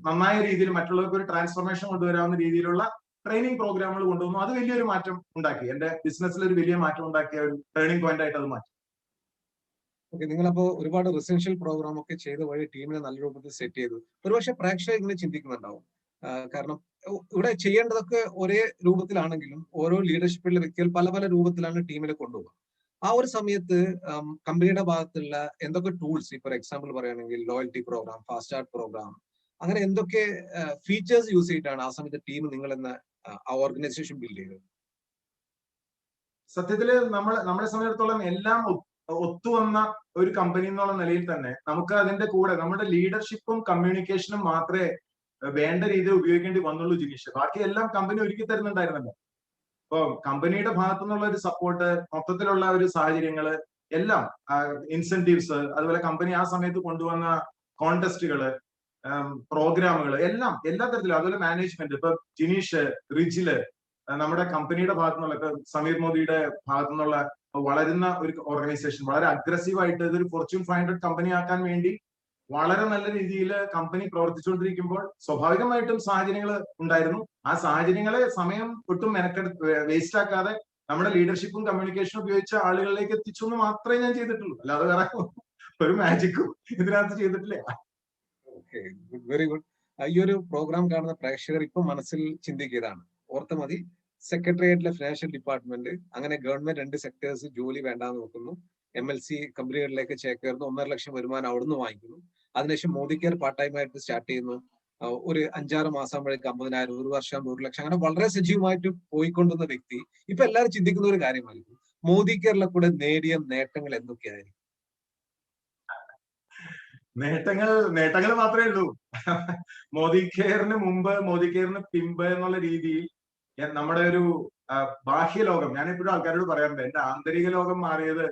നന്നായ രീതിയിൽ മറ്റുള്ളവർക്ക് ഒരു ട്രാൻസ്ഫോർമേഷൻ കൊണ്ടുവരാവുന്ന രീതിയിലുള്ള ട്രെയിനിങ് പ്രോഗ്രാമുകൾ കൊണ്ടുവന്നു. അത് വലിയൊരു മാറ്റം ഉണ്ടാക്കി. എന്റെ ബിസിനസ്സിൽ ഒരു വലിയ മാറ്റം ഉണ്ടാക്കിയ ഒരു ടേണിംഗ് പോയിന്റ് ആയിട്ട് അത് മാറ്റി. ഓക്കെ, നിങ്ങളപ്പോ ഒരുപാട് റെസിഡൻഷ്യൽ പ്രോഗ്രാം ഒക്കെ ചെയ്ത വഴി ടീമിനെ നല്ല രൂപത്തിൽ സെറ്റ് ചെയ്തു. ഒരുപക്ഷെ പ്രേക്ഷകർ ഇങ്ങനെ ചിന്തിക്കുന്നുണ്ടാവും, കാരണം ഇവിടെ ചെയ്യേണ്ടതൊക്കെ ഒരേ രൂപത്തിലാണെങ്കിലും ഓരോ ലീഡർഷിപ്പുള്ള വ്യക്തികൾ പല പല രൂപത്തിലാണ് ടീമിനെ കൊണ്ടുപോകുക. ആ ഒരു സമയത്ത് കമ്പനിയുടെ ഭാഗത്തുള്ള എന്തൊക്കെ ടൂൾസ്, ഫോർ എക്സാമ്പിൾ പറയുകയാണെങ്കിൽ loyalty programme, fast start programme, അങ്ങനെ എന്തൊക്കെ ഫീച്ചേഴ്സ് യൂസ് ചെയ്തിട്ടാണ് ആ സമയത്ത് ടീം നിങ്ങൾ എന്ന ആ ഓർഗനൈസേഷൻ ബിൽഡ് ചെയ്തത്? സത്യത്തില് നമ്മളെ സംബന്ധിച്ചിടത്തോളം എല്ലാം ഒത്തുവന്ന ഒരു കമ്പനി എന്നുള്ള നിലയിൽ തന്നെ നമുക്ക് അതിന്റെ കൂടെ നമ്മുടെ ലീഡർഷിപ്പും കമ്മ്യൂണിക്കേഷനും മാത്രമേ വേണ്ട രീതിയിൽ ഉപയോഗിക്കേണ്ടി വന്നുള്ളൂ ജിനീഷ്. ബാക്കി എല്ലാം കമ്പനി ഒരുക്കി തരുന്നുണ്ടായിരുന്നല്ലോ. ഇപ്പൊ കമ്പനിയുടെ ഭാഗത്തു നിന്നുള്ള ഒരു സപ്പോർട്ട്, മൊത്തത്തിലുള്ള ഒരു സാഹചര്യങ്ങള് എല്ലാം, ഇൻസെന്റീവ്സ്, അതുപോലെ കമ്പനി ആ സമയത്ത് കൊണ്ടുവന്ന കോൺടെസ്റ്റുകള്, പ്രോഗ്രാമുകൾ എല്ലാം എല്ലാ തരത്തിലും, അതുപോലെ മാനേജ്മെന്റ്, ഇപ്പൊ ജിനീഷ്, റിജില്, നമ്മുടെ കമ്പനിയുടെ ഭാഗത്തു നിന്നുള്ള, ഇപ്പൊ സമീർ മോദിയുടെ ഭാഗത്തു നിന്നുള്ള വളരുന്ന ഒരു ഓർഗനൈസേഷൻ, വളരെ അഗ്രസീവായിട്ട് ഇതൊരു ഫോർച്യൂൺ 500 കമ്പനി ആക്കാൻ വേണ്ടി വളരെ നല്ല രീതിയിൽ കമ്പനി പ്രവർത്തിച്ചുകൊണ്ടിരിക്കുമ്പോൾ സ്വാഭാവികമായിട്ടും സാഹചര്യങ്ങൾ ഉണ്ടായിരുന്നു. ആ സാഹചര്യങ്ങളെ സമയം ഒട്ടും വേസ്റ്റ് ആക്കാതെ നമ്മുടെ ലീഡർഷിപ്പും കമ്മ്യൂണിക്കേഷനും ഉപയോഗിച്ച ആളുകളിലേക്ക് എത്തിച്ചു എന്ന് മാത്രമേ ഞാൻ ചെയ്തിട്ടുള്ളൂ. അല്ലാതെ വേറെ ഒരു മാജിക്കും ഇതിനകത്ത് ചെയ്തിട്ടില്ല. Okay, very good. ഈ ഒരു പ്രോഗ്രാം കാണുന്ന പ്രേക്ഷകർ ഇപ്പൊ മനസ്സിൽ ചിന്തിക്കുകയാണ്, ഓർത്ത മതി, സെക്രട്ടേറിയറ്റിലെ ഫിനാൻഷ്യൽ ഡിപ്പാർട്ട്മെന്റ്, അങ്ങനെ ഗവൺമെന്റ് 2 സെക്ടേഴ്സ് ജോലി വേണ്ടാന്ന് നോക്കുന്നു, MLC കമ്പനികളിലേക്ക് ചേക്കേറുന്നു, 1.5 ലക്ഷം വരുമാനം അവിടുന്ന് വാങ്ങിക്കുന്നു, അതിനുശേഷം മോദി കെയർ പാർട്ട് ടൈം ആയിട്ട് സ്റ്റാർട്ട് ചെയ്യുന്നു, ഒരു 5-6 മാസം ആകുമ്പോഴേക്ക് 50,000, 1 വർഷം 1 ലക്ഷം, അങ്ങനെ വളരെ സജീവമായിട്ട് പോയിക്കൊണ്ടുന്ന വ്യക്തി ഇപ്പൊ എല്ലാവരും ചിന്തിക്കുന്ന ഒരു കാര്യമായിരിക്കും, മോദി കെയറിലെ കൂടെ നേടിയ നേട്ടങ്ങൾ എന്തൊക്കെയായിരിക്കും? നേട്ടങ്ങൾ മാത്രമേ ഉള്ളൂ. മോദി കെയറിന് മുമ്പ്, മോദി കെയറിന് പിമ്പ് എന്നുള്ള രീതിയിൽ നമ്മുടെ ഒരു ബാഹ്യ ലോകം, ഞാൻ എപ്പോഴും ആൾക്കാരോട് പറയാറുണ്ട്, എന്റെ ആന്തരിക ലോകം മാറിയത്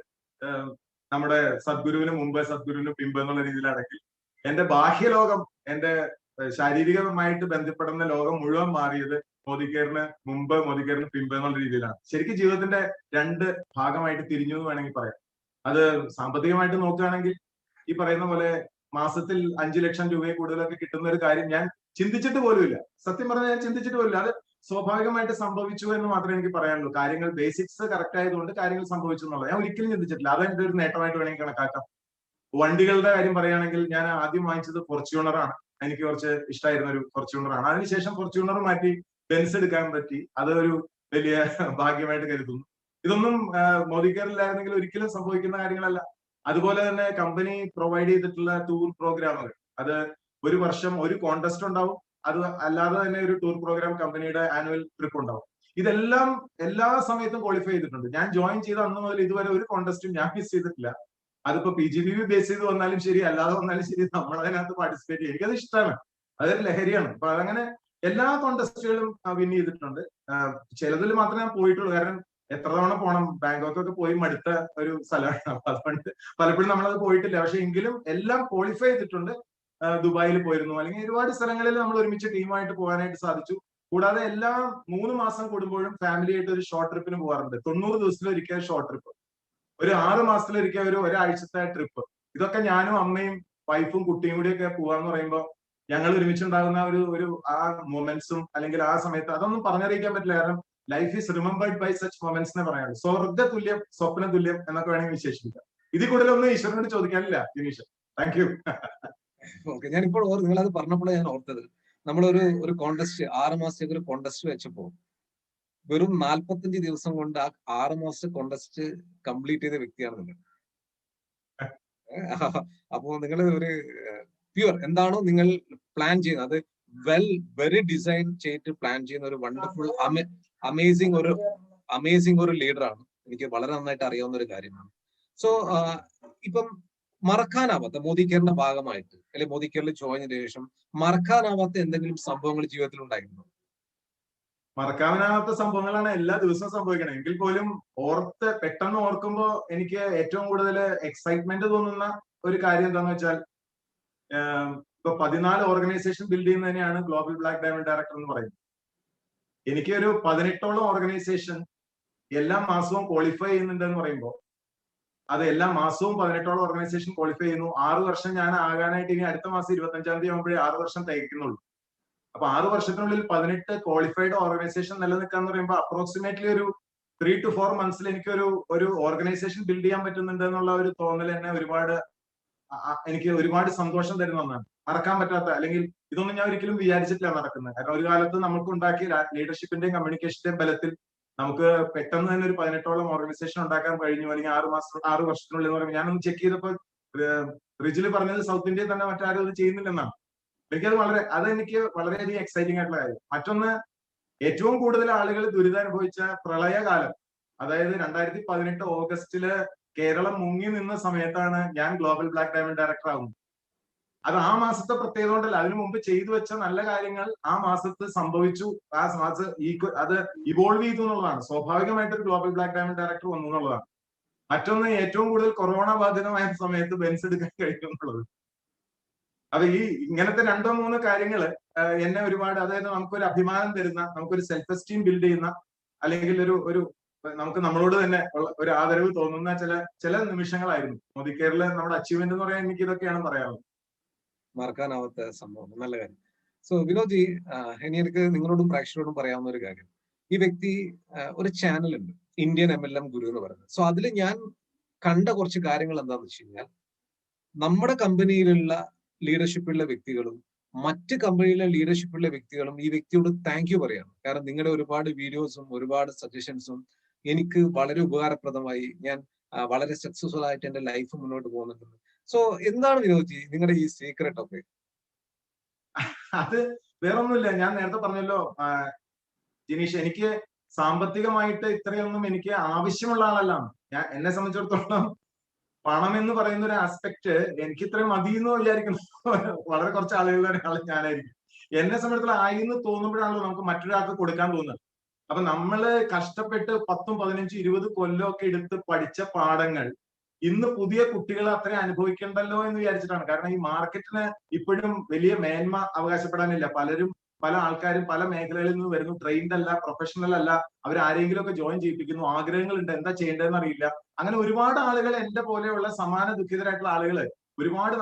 നമ്മുടെ സദ്ഗുരുവിന് മുമ്പ്, സദ്ഗുരുവിന് പിമ്പ് എന്നുള്ള രീതിയിലാണെങ്കിൽ, എന്റെ ബാഹ്യ ലോകം, എന്റെ ശാരീരികമായിട്ട് ബന്ധപ്പെടുന്ന ലോകം മുഴുവൻ മാറിയത് മോദി കെയറിന് മുമ്പ്, മോദി കെയറിന് പിമ്പ് എന്നുള്ള രീതിയിലാണ്. ശരിക്കും ജീവിതത്തിന്റെ 2 ഭാഗമായിട്ട് തിരിഞ്ഞു എന്ന് വേണമെങ്കിൽ പറയാം. അത് സാമ്പത്തികമായിട്ട് നോക്കുകയാണെങ്കിൽ ഈ പറയുന്ന പോലെ മാസത്തിൽ 5 ലക്ഷം രൂപയെ കൂടുതലൊക്കെ കിട്ടുന്ന ഒരു കാര്യം ഞാൻ ചിന്തിച്ചിട്ട് പോലുമില്ല. സത്യം പറഞ്ഞാൽ ഞാൻ ചിന്തിച്ചിട്ട് പോലുമില്ല. അത് സ്വാഭാവികമായിട്ട് സംഭവിച്ചു എന്ന് മാത്രമേ എനിക്ക് പറയാനുള്ളൂ. കാര്യങ്ങൾ ബേസിക്സ് കറക്റ്റ് ആയതുകൊണ്ട് കാര്യങ്ങൾ സംഭവിച്ചു എന്നുള്ളത് ഞാൻ ഒരിക്കലും ചിന്തിച്ചിട്ടില്ല. അതെന്റെ ഒരു നേട്ടമായിട്ട് വേണമെങ്കിൽ കണക്കാക്കാം. വണ്ടികളുടെ കാര്യം പറയുകയാണെങ്കിൽ ഞാൻ ആദ്യം വാങ്ങിച്ചത് ഫോർച്യൂണറാണ്. എനിക്ക് കുറച്ച് ഇഷ്ടമായിരുന്ന ഒരു ഫോർച്യൂണറാണ്. അതിനുശേഷം ഫോർച്യൂണർ മാറ്റി ബെൻസ് എടുക്കാൻ പറ്റി. അതൊരു വലിയ ഭാഗ്യമായിട്ട് കരുതുന്നു. ഇതൊന്നും മോദി കെയറിലായിരുന്നെങ്കിൽ ഒരിക്കലും സംഭവിക്കുന്ന കാര്യങ്ങളല്ല. അതുപോലെ തന്നെ കമ്പനി പ്രൊവൈഡ് ചെയ്തിട്ടുള്ള ടൂർ പ്രോഗ്രാമുകൾ, അത് ഒരു വർഷം ഒരു കോൺടെസ്റ്റ് ഉണ്ടാവും, അത് അല്ലാതെ തന്നെ ഒരു ടൂർ പ്രോഗ്രാം കമ്പനിയുടെ ആനുവൽ ട്രിപ്പ് ഉണ്ടാവും. ഇതെല്ലാം എല്ലാ സമയത്തും ക്വാളിഫൈ ചെയ്തിട്ടുണ്ട്. ഞാൻ ജോയിൻ ചെയ്ത അന്ന് മുതൽ ഇതുവരെ ഒരു കോൺടെസ്റ്റും ഞാൻ മിസ് ചെയ്തിട്ടില്ല. അതിപ്പോ PGBB ബേസ് ചെയ്ത് വന്നാലും ശരി, അല്ലാതെ വന്നാലും ശരി, നമ്മൾ അതിനകത്ത് പാർട്ടിസിപ്പേറ്റ് ചെയ്യും. എനിക്കത് ഇഷ്ടമാണ്, അതൊരു ലഹരിയാണ്. അപ്പൊ അതങ്ങനെ എല്ലാ കോൺടെസ്റ്റുകളും വിൻ ചെയ്തിട്ടുണ്ട്. ചിലതിൽ മാത്രമേ ഞാൻ പോയിട്ടുള്ളൂ, കാരണം എത്ര തവണ പോകണം, ബാങ്കോക്കൊക്കെ പോയി മടുത്ത ഒരു സ്ഥലമാണ്. അപ്പൊ അതുകൊണ്ട് പലപ്പോഴും നമ്മളത് പോയിട്ടില്ല. പക്ഷെ എങ്കിലും എല്ലാം ക്വാളിഫൈ ചെയ്തിട്ടുണ്ട്. ദുബായിൽ പോയിരുന്നു, അല്ലെങ്കിൽ ഒരുപാട് സ്ഥലങ്ങളിൽ നമ്മൾ ഒരുമിച്ച് ടീമായിട്ട് പോകാനായിട്ട് സാധിച്ചു. കൂടാതെ എല്ലാ 3 മാസം കൂടുമ്പോഴും ഫാമിലി ആയിട്ട് ഒരു ഷോർട്ട് ട്രിപ്പിന് പോകാറുണ്ട്. 90 ദിവസത്തിലൊരിക്കൽ ഷോർട്ട് ട്രിപ്പ്, ഒരു 6 മാസത്തിലൊരിക്കൽ ഒരാഴ്ചത്തെ ട്രിപ്പ്. ഇതൊക്കെ ഞാനും അമ്മയും വൈഫും കുട്ടിയും കൂടിയൊക്കെ പോവാന്ന് പറയുമ്പോൾ ഞങ്ങൾ ഒരുമിച്ചുണ്ടാകുന്ന ഒരു ആ മൊമെന്റ്സും, അല്ലെങ്കിൽ ആ സമയത്ത് അതൊന്നും പറഞ്ഞറിയിക്കാൻ പറ്റില്ല. കാരണം life is remembered by such moments എന്ന് പറയാനുള്ളൂ. സ്വർഗ്ഗ തുല്യം, സ്വപ്ന തുല്യം എന്നൊക്കെ വേണമെങ്കിൽ വിശേഷിപ്പിക്കാം. ഇതിൽ കൂടുതലൊന്നും ഈശ്വരനോട് ചോദിക്കാനില്ല ജിനീഷ്. Thank you. ഓക്കെ, ഞാനിപ്പോൾ നിങ്ങളത് പറഞ്ഞപ്പോഴാണ് ഞാൻ ഓർത്തത്, നമ്മളൊരു കോൺടെസ്റ്റ് 6 മാസത്തേക്ക് ഒരു കോൺടെസ്റ്റ് വെച്ചപ്പോ വെറും 45 ദിവസം കൊണ്ട് ആ 6 മാസത്തെ കോൺടെസ്റ്റ് കംപ്ലീറ്റ് ചെയ്ത വ്യക്തിയാണ് നിങ്ങൾ. അപ്പോ നിങ്ങൾ ഒരു പ്യുവർ എന്താണോ നിങ്ങൾ പ്ലാൻ ചെയ്യുന്നത്, അത് വെരി ഡിസൈൻ ചെയ്തിട്ട് പ്ലാൻ ചെയ്യുന്ന ഒരു വണ്ടർഫുൾ അമേസിംഗ് ഒരു ലീഡറാണ്. എനിക്ക് വളരെ നന്നായിട്ട് അറിയാവുന്ന ഒരു കാര്യമാണ്. സോ ഇപ്പം മറക്കാനാവാത്ത മോദി കെയറിന്റെ ഭാഗമായിട്ട് അല്ലെങ്കിൽ മോദി കെയറിൽ ജോയിൻ ചെയ്ത ശേഷം മറക്കാനാവാത്ത എന്തെങ്കിലും സംഭവങ്ങൾ ജീവിതത്തിൽ ഉണ്ടായിരുന്നു? മറക്കാനാവാത്ത സംഭവങ്ങളാണ് എല്ലാ ദിവസവും സംഭവിക്കണം. എങ്കിൽ പോലും പെട്ടെന്ന് ഓർക്കുമ്പോൾ എനിക്ക് ഏറ്റവും കൂടുതൽ എക്സൈറ്റ്മെന്റ് തോന്നുന്ന ഒരു കാര്യം എന്താന്ന് വെച്ചാൽ, ഇപ്പൊ 14 ഓർഗനൈസേഷൻ ബിൽഡ് ചെയ്യുന്നതിനെയാണ് ഗ്ലോബൽ ബ്ലാക്ക് ഡയമണ്ട് ഡയറക്ടർ എന്ന് പറയുന്നത്. എനിക്ക് ഒരു 18ഓളം ഓർഗനൈസേഷൻ എല്ലാ മാസവും ക്വാളിഫൈ ചെയ്യുന്നുണ്ടെന്ന് പറയുമ്പോൾ, അത് എല്ലാ മാസവും 18ഓളം ഓർഗനൈസേഷൻ ക്വാളിഫൈ ചെയ്യുന്നു. 6 വർഷം ഞാൻ ആകാനായിട്ട് ഇനി അടുത്ത മാസം 25-ാം തീയതി ആകുമ്പോഴേ 6 വർഷം തികയ്ക്കുന്നുള്ളൂ. അപ്പൊ 6 വർഷത്തിനുള്ളിൽ 18 ക്വാളിഫൈഡ് ഓർഗനൈസേഷൻ നിലനിൽക്കുക എന്ന് പറയുമ്പോൾ അപ്രോക്സിമേറ്റ്ലി ഒരു 3 to 4 months എനിക്ക് ഒരു ഓർഗനൈസേഷൻ ബിൽഡ് ചെയ്യാൻ പറ്റുന്നുണ്ട് എന്നുള്ള ഒരു തോന്നൽ എന്നെ എനിക്ക് ഒരുപാട് സന്തോഷം തരുന്ന ഒന്നാണ്. മറക്കാൻ പറ്റാത്ത, അല്ലെങ്കിൽ ഇതൊന്നും ഞാൻ ഒരിക്കലും വിചാരിച്ചിട്ടില്ല നടക്കുന്നത്. കാരണം ഒരു കാലത്ത് നമുക്ക് ഉണ്ടാക്കിയ ലീഡർഷിപ്പിന്റെയും കമ്മ്യൂണിക്കേഷന്റെയും ബലത്തിൽ നമുക്ക് പെട്ടെന്ന് തന്നെ ഒരു 18ഓളം ഓർഗനൈസേഷൻ ഉണ്ടാക്കാൻ കഴിഞ്ഞു. അല്ലെങ്കിൽ 6 വർഷത്തിനുള്ളിൽ എന്ന് പറയുമ്പോൾ ഞാനൊന്ന് ചെക്ക് ചെയ്തപ്പോൾ റിജിൽ പറഞ്ഞത് സൗത്ത് ഇന്ത്യയിൽ തന്നെ മറ്റാരും അത് ചെയ്യുന്നില്ലെന്നാണ്. അതെനിക്ക് വളരെയധികം എക്സൈറ്റിംഗ് ആയിട്ടുള്ള കാര്യം. മറ്റൊന്ന്, ഏറ്റവും കൂടുതൽ ആളുകൾ ദുരിതം അനുഭവിച്ച പ്രളയകാലം, അതായത് 2018 ഓഗസ്റ്റില് കേരളം മുങ്ങി നിന്ന സമയത്താണ് ഞാൻ ഗ്ലോബൽ ബ്ലാക്ക് ഡയമണ്ട് ഡയറക്ടർ ആകുന്നത്. അത് ആ മാസത്തെ പ്രത്യേകത കൊണ്ടല്ല, അതിനു മുമ്പ് ചെയ്തു വെച്ച നല്ല കാര്യങ്ങൾ ആ മാസത്ത് സംഭവിച്ചു. അത് ഇവോൾവ് ചെയ്തു എന്നുള്ളതാണ്. സ്വാഭാവികമായിട്ട് ഒരു ഗ്ലോബൽ ബ്ലാക്ക് ഡയമണ്ട് ഡയറക്ടർ വന്നു എന്നുള്ളതാണ്. മറ്റൊന്ന്, ഏറ്റവും കൂടുതൽ കൊറോണ ബാധിതമായ സമയത്ത് ബെൻസ് എടുക്കാൻ കഴിയും എന്നുള്ളത്. അപ്പൊ ഇങ്ങനത്തെ 2-3 കാര്യങ്ങള് എന്നെ ഒരുപാട്, അതായത് നമുക്കൊരു അഭിമാനം തരുന്ന, നമുക്കൊരു സെൽഫ് എസ്റ്റീം ബിൽഡ് ചെയ്യുന്ന, അല്ലെങ്കിൽ നമുക്ക് നമ്മളോട് തന്നെ ഒരു ആദരവ് തോന്നുന്ന ചില നിമിഷങ്ങളായിരുന്നു. മോദി കെയറില് നമ്മുടെ അച്ചീവ്മെന്റ് എന്ന് പറയാൻ എനിക്ക് ഇതൊക്കെയാണ് പറയാനുള്ളത്. മറക്കാനാവാത്ത സംഭവം. നല്ല കാര്യം. സോ വിനോദ് ജി, ഇനി എനിക്ക് നിങ്ങളോടും പ്രേക്ഷകരോടും പറയാവുന്ന ഒരു കാര്യം, ഈ വ്യക്തി ഒരു ചാനലുണ്ട്, ഇന്ത്യൻ MLM ഗുരു എന്ന് പറയുന്നത്. സോ അതിൽ ഞാൻ കണ്ട കുറച്ച് കാര്യങ്ങൾ എന്താണെന്ന് വെച്ച് കഴിഞ്ഞാൽ, നമ്മുടെ കമ്പനിയിലുള്ള ലീഡർഷിപ്പുള്ള വ്യക്തികളും മറ്റ് കമ്പനിയിലെ ലീഡർഷിപ്പുള്ള വ്യക്തികളും ഈ വ്യക്തിയോട് താങ്ക് യു പറയാണ്. കാരണം നിങ്ങളുടെ ഒരുപാട് വീഡിയോസും ഒരുപാട് സജഷൻസും എനിക്ക് വളരെ ഉപകാരപ്രദമായി. ഞാൻ വളരെ സക്സസ്ഫുൾ ആയിട്ട് എന്റെ ലൈഫ് മുന്നോട്ട് പോകുന്നുണ്ട്. സോ എന്താണ് വിനോദ് ജി നിങ്ങളുടെ ഈ സീക്രട്ട് ഒക്കെ? അത് വേറൊന്നുമില്ല, ഞാൻ നേരത്തെ പറഞ്ഞല്ലോ ജിനീഷ്, എനിക്ക് സാമ്പത്തികമായിട്ട് ഇത്രയൊന്നും എനിക്ക് ആവശ്യമുള്ള ആളല്ല. എന്നെ സംബന്ധിച്ചിടത്തോളം പണം എന്ന് പറയുന്ന ഒരു ആസ്പെക്ട് എനിക്ക് ഇത്രയും മതി എന്ന് വിചാരിക്കുന്നു വളരെ കുറച്ച് ആളുകളുടെ ഒരാൾ ഞാനായിരിക്കും. എന്നെ സംബന്ധിച്ചിടത്തോളം ആയിന്ന് തോന്നുമ്പോഴാണല്ലോ നമുക്ക് മറ്റൊരാൾക്ക് കൊടുക്കാൻ തോന്നുന്നത്. അപ്പൊ നമ്മള് കഷ്ടപ്പെട്ട് 10, 15, 20 കൊല്ലമൊക്കെ എടുത്ത് പഠിച്ച പാഠങ്ങൾ ഇന്ന് പുതിയ കുട്ടികൾ അത്രയും അനുഭവിക്കണ്ടല്ലോ എന്ന് വിചാരിച്ചിട്ടാണ്. കാരണം ഈ മാർക്കറ്റിന് ഇപ്പോഴും വലിയ മേന്മ അവകാശപ്പെടാനില്ല. പല ആൾക്കാരും പല മേഖലകളിൽ നിന്ന് വരുന്നു, ട്രെയിൻഡ് അല്ല, പ്രൊഫഷണൽ അല്ല, അവർ ആരെങ്കിലും ഒക്കെ ജോയിൻ ചെയ്യിപ്പിക്കുന്നു, ആഗ്രഹങ്ങളുണ്ട്, എന്താ ചെയ്യേണ്ടതെന്ന് അറിയില്ല. അങ്ങനെ ഒരുപാട് ആളുകൾ എന്റെ പോലെയുള്ള സമാന ദുഃഖിതരായിട്ടുള്ള ആളുകൾ ഒരുപാട്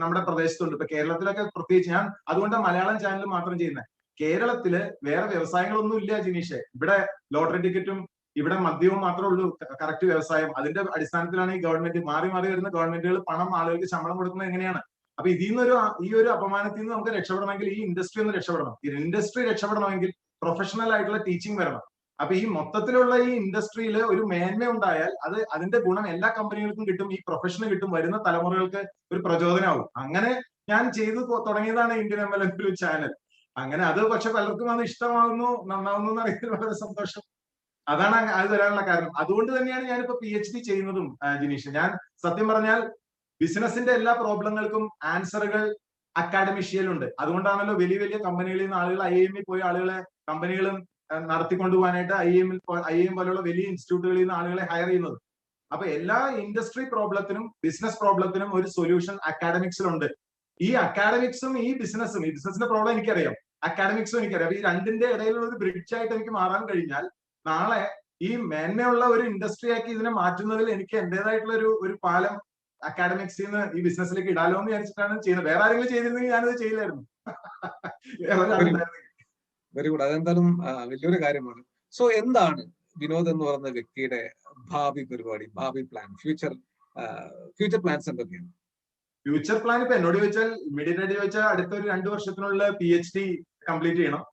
നമ്മുടെ പ്രദേശത്തുണ്ട്. ഇപ്പൊ കേരളത്തിലൊക്കെ പ്രത്യേകിച്ച്, ഞാൻ അതുകൊണ്ടാണ് മലയാളം ചാനൽ മാത്രം ചെയ്യുന്നത്. കേരളത്തില് വേറെ വ്യവസായങ്ങളൊന്നും ഇല്ല ജിനീഷ്. ഇവിടെ ലോട്ടറി ടിക്കറ്റും ഇവിടെ മദ്യവും മാത്രമേ ഉള്ളൂ കറക്റ്റ് വ്യവസായം. അതിന്റെ അടിസ്ഥാനത്തിലാണ് ഈ ഗവൺമെന്റ് മാറി വരുന്ന ഗവൺമെന്റുകൾ പണം ആളുകൾക്ക് ശമ്പളം കൊടുക്കുന്നത് എങ്ങനെയാണ്. അപ്പൊ ഈ ഒരു അപമാനത്തിൽ നിന്ന് നമുക്ക് രക്ഷപ്പെടണമെങ്കിൽ ഈ ഇൻഡസ്ട്രി ഒന്ന് രക്ഷപ്പെടണം. ഈ ഇൻഡസ്ട്രി രക്ഷപ്പെടണമെങ്കിൽ പ്രൊഫഷണൽ ആയിട്ടുള്ള ടീച്ചിങ് വരണം. അപ്പൊ ഈ മൊത്തത്തിലുള്ള ഈ ഇൻഡസ്ട്രിയിൽ ഒരു മേന്മ ഉണ്ടായാൽ അതിന്റെ ഗുണം എല്ലാ കമ്പനികൾക്കും കിട്ടും, ഈ പ്രൊഫഷന് കിട്ടും, വരുന്ന തലമുറകൾക്ക് ഒരു പ്രചോദനമാവും. അങ്ങനെ ഞാൻ ചെയ്തു തുടങ്ങിയതാണ് ഇന്ത്യൻ MLM ചാനൽ. അങ്ങനെ അത് പക്ഷെ പലർക്കും അത് ഇഷ്ടമാകുന്നു, നന്നാവുന്നു എന്ന് അറിയാൻ വളരെ സന്തോഷം. അതാണ് അത് വരാനുള്ള കാരണം. അതുകൊണ്ട് തന്നെയാണ് ഞാനിപ്പോ PhD ചെയ്യുന്നതും ജിനീഷ്. ഞാൻ സത്യം പറഞ്ഞാൽ ബിസിനസിന്റെ എല്ലാ പ്രോബ്ലങ്ങൾക്കും ആൻസറുകൾ അക്കാഡമിഷ്യയിലുണ്ട്. അതുകൊണ്ടാണല്ലോ വലിയ വലിയ കമ്പനികളിൽ നിന്ന് ആളുകൾ IIM പോയി ആളുകളെ കമ്പനികളും നടത്തിക്കൊണ്ടുപോകാനായിട്ട് IIM പോലുള്ള വലിയ ഇൻസ്റ്റിറ്റ്യൂട്ടുകളിൽ നിന്ന് ആളുകളെ ഹയർ ചെയ്യുന്നത്. അപ്പൊ എല്ലാ ഇൻഡസ്ട്രി പ്രോബ്ലത്തിനും ബിസിനസ് പ്രോബ്ലത്തിനും ഒരു സൊല്യൂഷൻ അക്കാഡമിക്സിലുണ്ട്. ഈ അക്കാഡമിക്സും ഈ ബിസിനസിന്റെ പ്രോബ്ലം എനിക്കറിയാം, അക്കാഡമിക്സും എനിക്കറിയാം. ഈ രണ്ടിന്റെ ഇടയിലുള്ള ഒരു ബ്രിഡ്ജ് ആയിട്ട് എനിക്ക് മാറാൻ കഴിഞ്ഞാൽ നാളെ ഈ മേന്മയുള്ള ഒരു ഇൻഡസ്ട്രി ആക്കി ഇതിനെ മാറ്റുന്നതിൽ എനിക്ക് എന്റേതായിട്ടുള്ള ഒരു പാലം അക്കാഡമിക്സിൽ നിന്ന് ഈ ബിസിനസ്സിലേക്ക് ഇടാലോ എന്ന് വിചാരിച്ചിട്ടാണ് ചെയ്യുന്നത്. വേറെ ആരെങ്കിലും ചെയ്തിരുന്നെങ്കിൽ ഞാനത് ചെയ്യില്ലായിരുന്നു. Very good. അതെന്തായാലും വലിയൊരു കാര്യമാണ്. സോ എന്താണ് വിനോദ് എന്ന് പറയുന്ന വ്യക്തിയുടെ ഭാവി പരിപാടി, ഭാവി പ്ലാൻ, ഫ്യൂച്ചർ പ്ലാൻസ് എന്തൊക്കെയാണ്? ഫ്യൂച്ചർ പ്ലാൻ ഇപ്പൊ എന്നോട് ചോദിച്ചാൽ, ഇമ്മീഡിയറ്റ് ആയിട്ട് ചോദിച്ചാൽ അടുത്ത ഒരു 2 വർഷത്തിനുള്ള PhD കംപ്ലീറ്റ് ചെയ്യണം.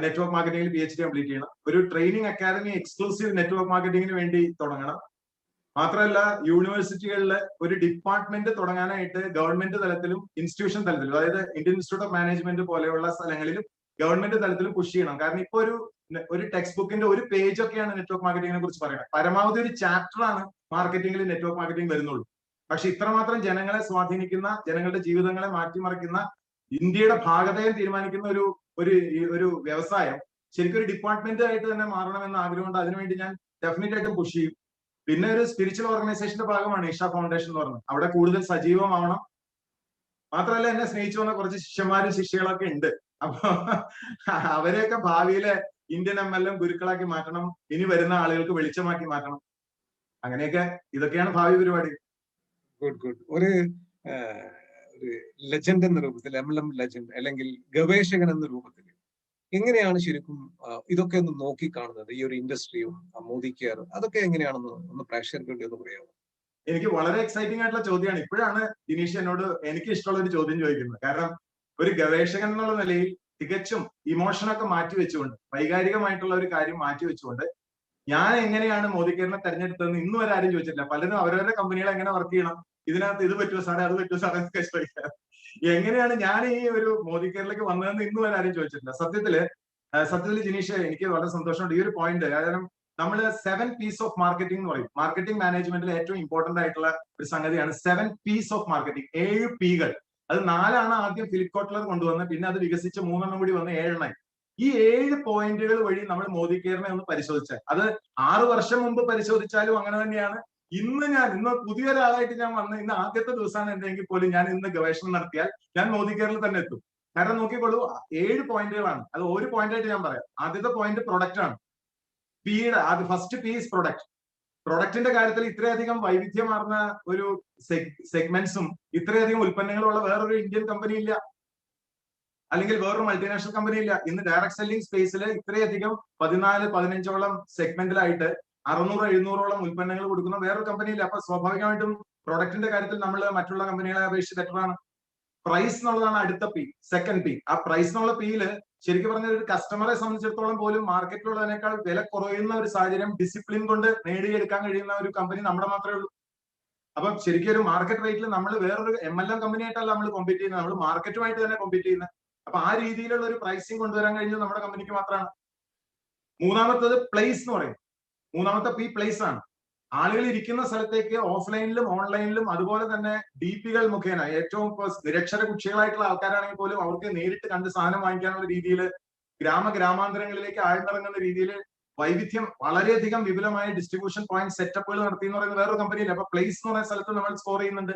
നെറ്റ്വർക്ക് മാർക്കറ്റിംഗിൽ PhD കംപ്ലീറ്റ് ചെയ്യണം. ഒരു ട്രെയിനിങ് അക്കാദമി എക്സ്ക്ലൂസീവ് നെറ്റ്വർക്ക് മാർക്കറ്റിംഗിന് വേണ്ടി തുടങ്ങണം. മാത്രമല്ല യൂണിവേഴ്സിറ്റികളിൽ ഒരു ഡിപ്പാർട്ട്മെന്റ് തുടങ്ങാനായിട്ട് ഗവൺമെന്റ് തലത്തിലും ഇൻസ്റ്റിറ്റ്യൂഷൻ തലത്തിലും, അതായത് ഇന്ത്യൻ ഇൻസ്റ്റിറ്റ്യൂട്ട് ഓഫ് മാനേജ്മെന്റ് പോലെയുള്ള സ്ഥലങ്ങളിലും ഗവൺമെന്റ് തലത്തിലും പുഷ് ചെയ്യണം. കാരണം ഇപ്പൊ ഒരു ടെക്സ്റ്റ് ബുക്കിന്റെ ഒരു പേജ് ഒക്കെയാണ് നെറ്റ്വർക്ക് മാർക്കറ്റിങ്ങിനെ കുറിച്ച് പറയുന്നത്. പരമാവധി ഒരു ചാപ്റ്റർ ആണ് മാർക്കറ്റിംഗിൽ നെറ്റ്വർക്ക് മാർക്കറ്റിംഗ് വരുന്നുള്ളൂ. പക്ഷെ ഇത്രമാത്രം ജനങ്ങളെ സ്വാധീനിക്കുന്ന, ജനങ്ങളുടെ ജീവിതങ്ങളെ മാറ്റിമറിക്കുന്ന, ഇന്ത്യയുടെ ഭാഗതയെ തീരുമാനിക്കുന്ന ഒരു വ്യവസായം ശരിക്കും ഒരു ഡിപ്പാർട്ട്മെന്റ് ആയിട്ട് തന്നെ മാറണമെന്ന് ആഗ്രഹമുണ്ട്. അതിനുവേണ്ടി ഞാൻ ഡെഫിനറ്റ് ആയിട്ടും പുഷ് ചെയ്യും. പിന്നെ ഒരു സ്പിരിച്വൽ ഓർഗനൈസേഷന്റെ ഭാഗമാണ് ഇഷ ഫൗണ്ടേഷൻ എന്ന് പറയുന്നത്. അവിടെ കൂടുതൽ സജീവമാവണം. മാത്രമല്ല എന്നെ സ്നേഹിച്ചു വന്ന കുറച്ച് ശിഷ്യന്മാരും ശിഷ്യകളൊക്കെ ഉണ്ട്. അപ്പൊ അവരെയൊക്കെ ഭാവിയിലെ ഇന്ത്യൻ MLM ഗുരുക്കളാക്കി മാറ്റണം. ഇനി വരുന്ന ആളുകൾക്ക് വെളിച്ചമാക്കി മാറ്റണം. അങ്ങനെയൊക്കെ ഇതൊക്കെയാണ് ഭാവി പരിപാടി. ഗുഡ്. ഒരു ലെജൻഡ് എന്ന രൂപത്തിൽ, MLM ലെജൻഡ് അല്ലെങ്കിൽ ഗവേഷകൻ എന്ന രൂപത്തിൽ എങ്ങനെയാണ് ശരിക്കും ഇതൊക്കെ ഒന്ന് നോക്കി കാണുന്നത്? ഈ ഒരു ഇൻഡസ്ട്രിയും മോദി കെയർ അതൊക്കെ എങ്ങനെയാണെന്ന് ഒന്ന് പ്രേക്ഷകർക്ക് വേണ്ടി ഒന്ന് പറയാമോ? എനിക്ക് വളരെ എക്സൈറ്റിംഗ് ആയിട്ടുള്ള ചോദ്യമാണ്. ഇപ്പോഴാണ് ദിനീഷ് എന്നോട് എനിക്ക് ഇഷ്ടമുള്ള ഒരു ചോദ്യം ചോദിക്കുന്നത്. കാരണം ഒരു ഗവേഷകൻ എന്നുള്ള നിലയിൽ തികച്ചും ഇമോഷനൊക്കെ മാറ്റിവെച്ചുകൊണ്ട്, വൈകാരികമായിട്ടുള്ള ഒരു കാര്യം മാറ്റിവെച്ചുകൊണ്ട് ഞാൻ എങ്ങനെയാണ് മോദി കെയറിനെ തെരഞ്ഞെടുത്തതെന്ന് ഇന്ന് വരെ ആരും ചോദിച്ചിട്ടില്ല. പലരും അവരവരുടെ കമ്പനികളെ എങ്ങനെ വർക്ക് ചെയ്യണം, ഇതിനകത്ത് ഇത് പറ്റുമോ സാറേ, അത് പറ്റുമോ സാറേ എന്നൊക്കെ ചോദിക്കാം. എങ്ങനെയാണ് ഞാൻ ഈ ഒരു മോദി കെയറിലേക്ക് വന്നതെന്ന് ഇന്ന് വരെ ആരും ചോദിച്ചിട്ടില്ല. സത്യത്തില് ജിനീഷ്, എനിക്ക് വളരെ സന്തോഷമുണ്ട് ഈ ഒരു പോയിന്റ്. കാരണം നമ്മൾ 7 P's ഓഫ് മാർക്കറ്റിംഗ് എന്ന് പറയും. മാർക്കറ്റിംഗ് മാനേജ്മെന്റിൽ ഏറ്റവും ഇമ്പോർട്ടന്റ് ആയിട്ടുള്ള ഒരു സംഗതിയാണ് 7 P's ഓഫ് മാർക്കറ്റിംഗ്. 7 Pകൾ. അത് 4 ആദ്യം ഫിലിപ്പ് കോട്ട്ലർ കൊണ്ടുവന്ന്, പിന്നെ അത് വികസിച്ച് 3 കൂടി വന്ന് 7 ഈ 7 പോയിന്റുകൾ വഴി നമ്മൾ മോദി കെയറിനെ ഒന്ന് പരിശോധിച്ചാൽ, അത് 6 വർഷം മുമ്പ് പരിശോധിച്ചാലും അങ്ങനെ തന്നെയാണ്. ഇന്ന് പുതിയൊരാളായിട്ട് ഞാൻ വന്ന് ഇന്ന് ആദ്യത്തെ ദിവസമാണ് എന്തെങ്കിൽ പോലും ഞാൻ ഇന്ന് ഗവേഷണം നടത്തിയാൽ ഞാൻ മോദി കെയറിൽ തന്നെ എത്തും. കാരണം നോക്കിക്കോളൂ, 7 പോയിന്റുകളാണ്. അത് ഒരു പോയിന്റ് ആയിട്ട് ഞാൻ പറയാം. ആദ്യത്തെ പോയിന്റ് പ്രൊഡക്റ്റ് ആണ്. First P is product. പ്രൊഡക്റ്റിന്റെ കാര്യത്തിൽ ഇത്രയധികം വൈവിധ്യമാർന്ന ഒരു സെഗ്മെന്റ്സും ഇത്രയധികം ഉൽപ്പന്നങ്ങളുള്ള വേറൊരു ഇന്ത്യൻ കമ്പനി ഇല്ല, അല്ലെങ്കിൽ വേറൊരു മൾട്ടിനാഷണൽ കമ്പനി ഇല്ല. ഇന്ന് ഡയറക്ട് സെല്ലിംഗ് സ്പേസിൽ ഇത്രയധികം 14-15ഓളം സെഗ്മെന്റിലായിട്ട് 600-700ഓളം ഉൽപ്പന്നങ്ങൾ കൊടുക്കുന്ന വേറൊരു കമ്പനി ഇല്ല. അപ്പൊ സ്വാഭാവികമായിട്ടും പ്രൊഡക്റ്റിന്റെ കാര്യത്തിൽ നമ്മൾ മറ്റുള്ള കമ്പനികളെ അപേക്ഷിച്ച് ബെറ്ററാണ്. പ്രൈസ് എന്നുള്ളതാണ് അടുത്ത P, സെക്കൻഡ് P. ആ പ്രൈസ് എന്നുള്ള Pയില് ശരിക്കും പറഞ്ഞ ഒരു കസ്റ്റമറെ സംബന്ധിച്ചിടത്തോളം പോലും മാർക്കറ്റിലുള്ളതിനേക്കാൾ വില കുറയുന്ന ഒരു സാഹചര്യം ഡിസിപ്ലിൻ കൊണ്ട് നേടിയെടുക്കാൻ കഴിയുന്ന ഒരു കമ്പനി നമ്മുടെ മാത്രമേ ഉള്ളൂ. അപ്പൊ ശരിക്കും ഒരു മാർക്കറ്റ് റേറ്റിൽ നമ്മൾ വേറൊരു MLM കമ്പനിയായിട്ടല്ല നമ്മൾ കോമ്പീറ്റ് ചെയ്യുന്നത്, നമ്മൾ മാർക്കറ്റുമായിട്ട് തന്നെ കോമ്പീറ്റ് ചെയ്യുന്നത്. അപ്പൊ ആ രീതിയിലുള്ള ഒരു പ്രൈസിങ് കൊണ്ടുവരാൻ കഴിഞ്ഞത് നമ്മുടെ കമ്പനിക്ക് മാത്രമാണ്. മൂന്നാമത്തത് പ്ലേസ് എന്ന് പറയും. മൂന്നാമത്തെ P പ്ലേസ് ആണ്. ആളുകൾ ഇരിക്കുന്ന സ്ഥലത്തേക്ക് ഓഫ്ലൈനിലും ഓൺലൈനിലും അതുപോലെ തന്നെ DPകൾ മുഖേന, ഏറ്റവും നിരക്ഷര കുക്ഷികളായിട്ടുള്ള ആൾക്കാരാണെങ്കിൽ പോലും അവർക്ക് നേരിട്ട് കണ്ട് സാധനം വാങ്ങിക്കാനുള്ള രീതിയിൽ ഗ്രാമാന്തരങ്ങളിലേക്ക് ആഴ്ന്നിറങ്ങുന്ന രീതിയിൽ വൈവിധ്യം, വളരെയധികം വിപുലമായ ഡിസ്ട്രിബ്യൂഷൻ പോയിന്റ് സെറ്റപ്പുകൾ നടത്തി എന്ന് പറയുന്നത് വേറൊരു കമ്പനിയില്ല. അപ്പൊ പ്ലേസ് എന്ന് പറയുന്ന സ്ഥലത്ത് നമ്മൾ സ്കോർ ചെയ്യുന്നുണ്ട്.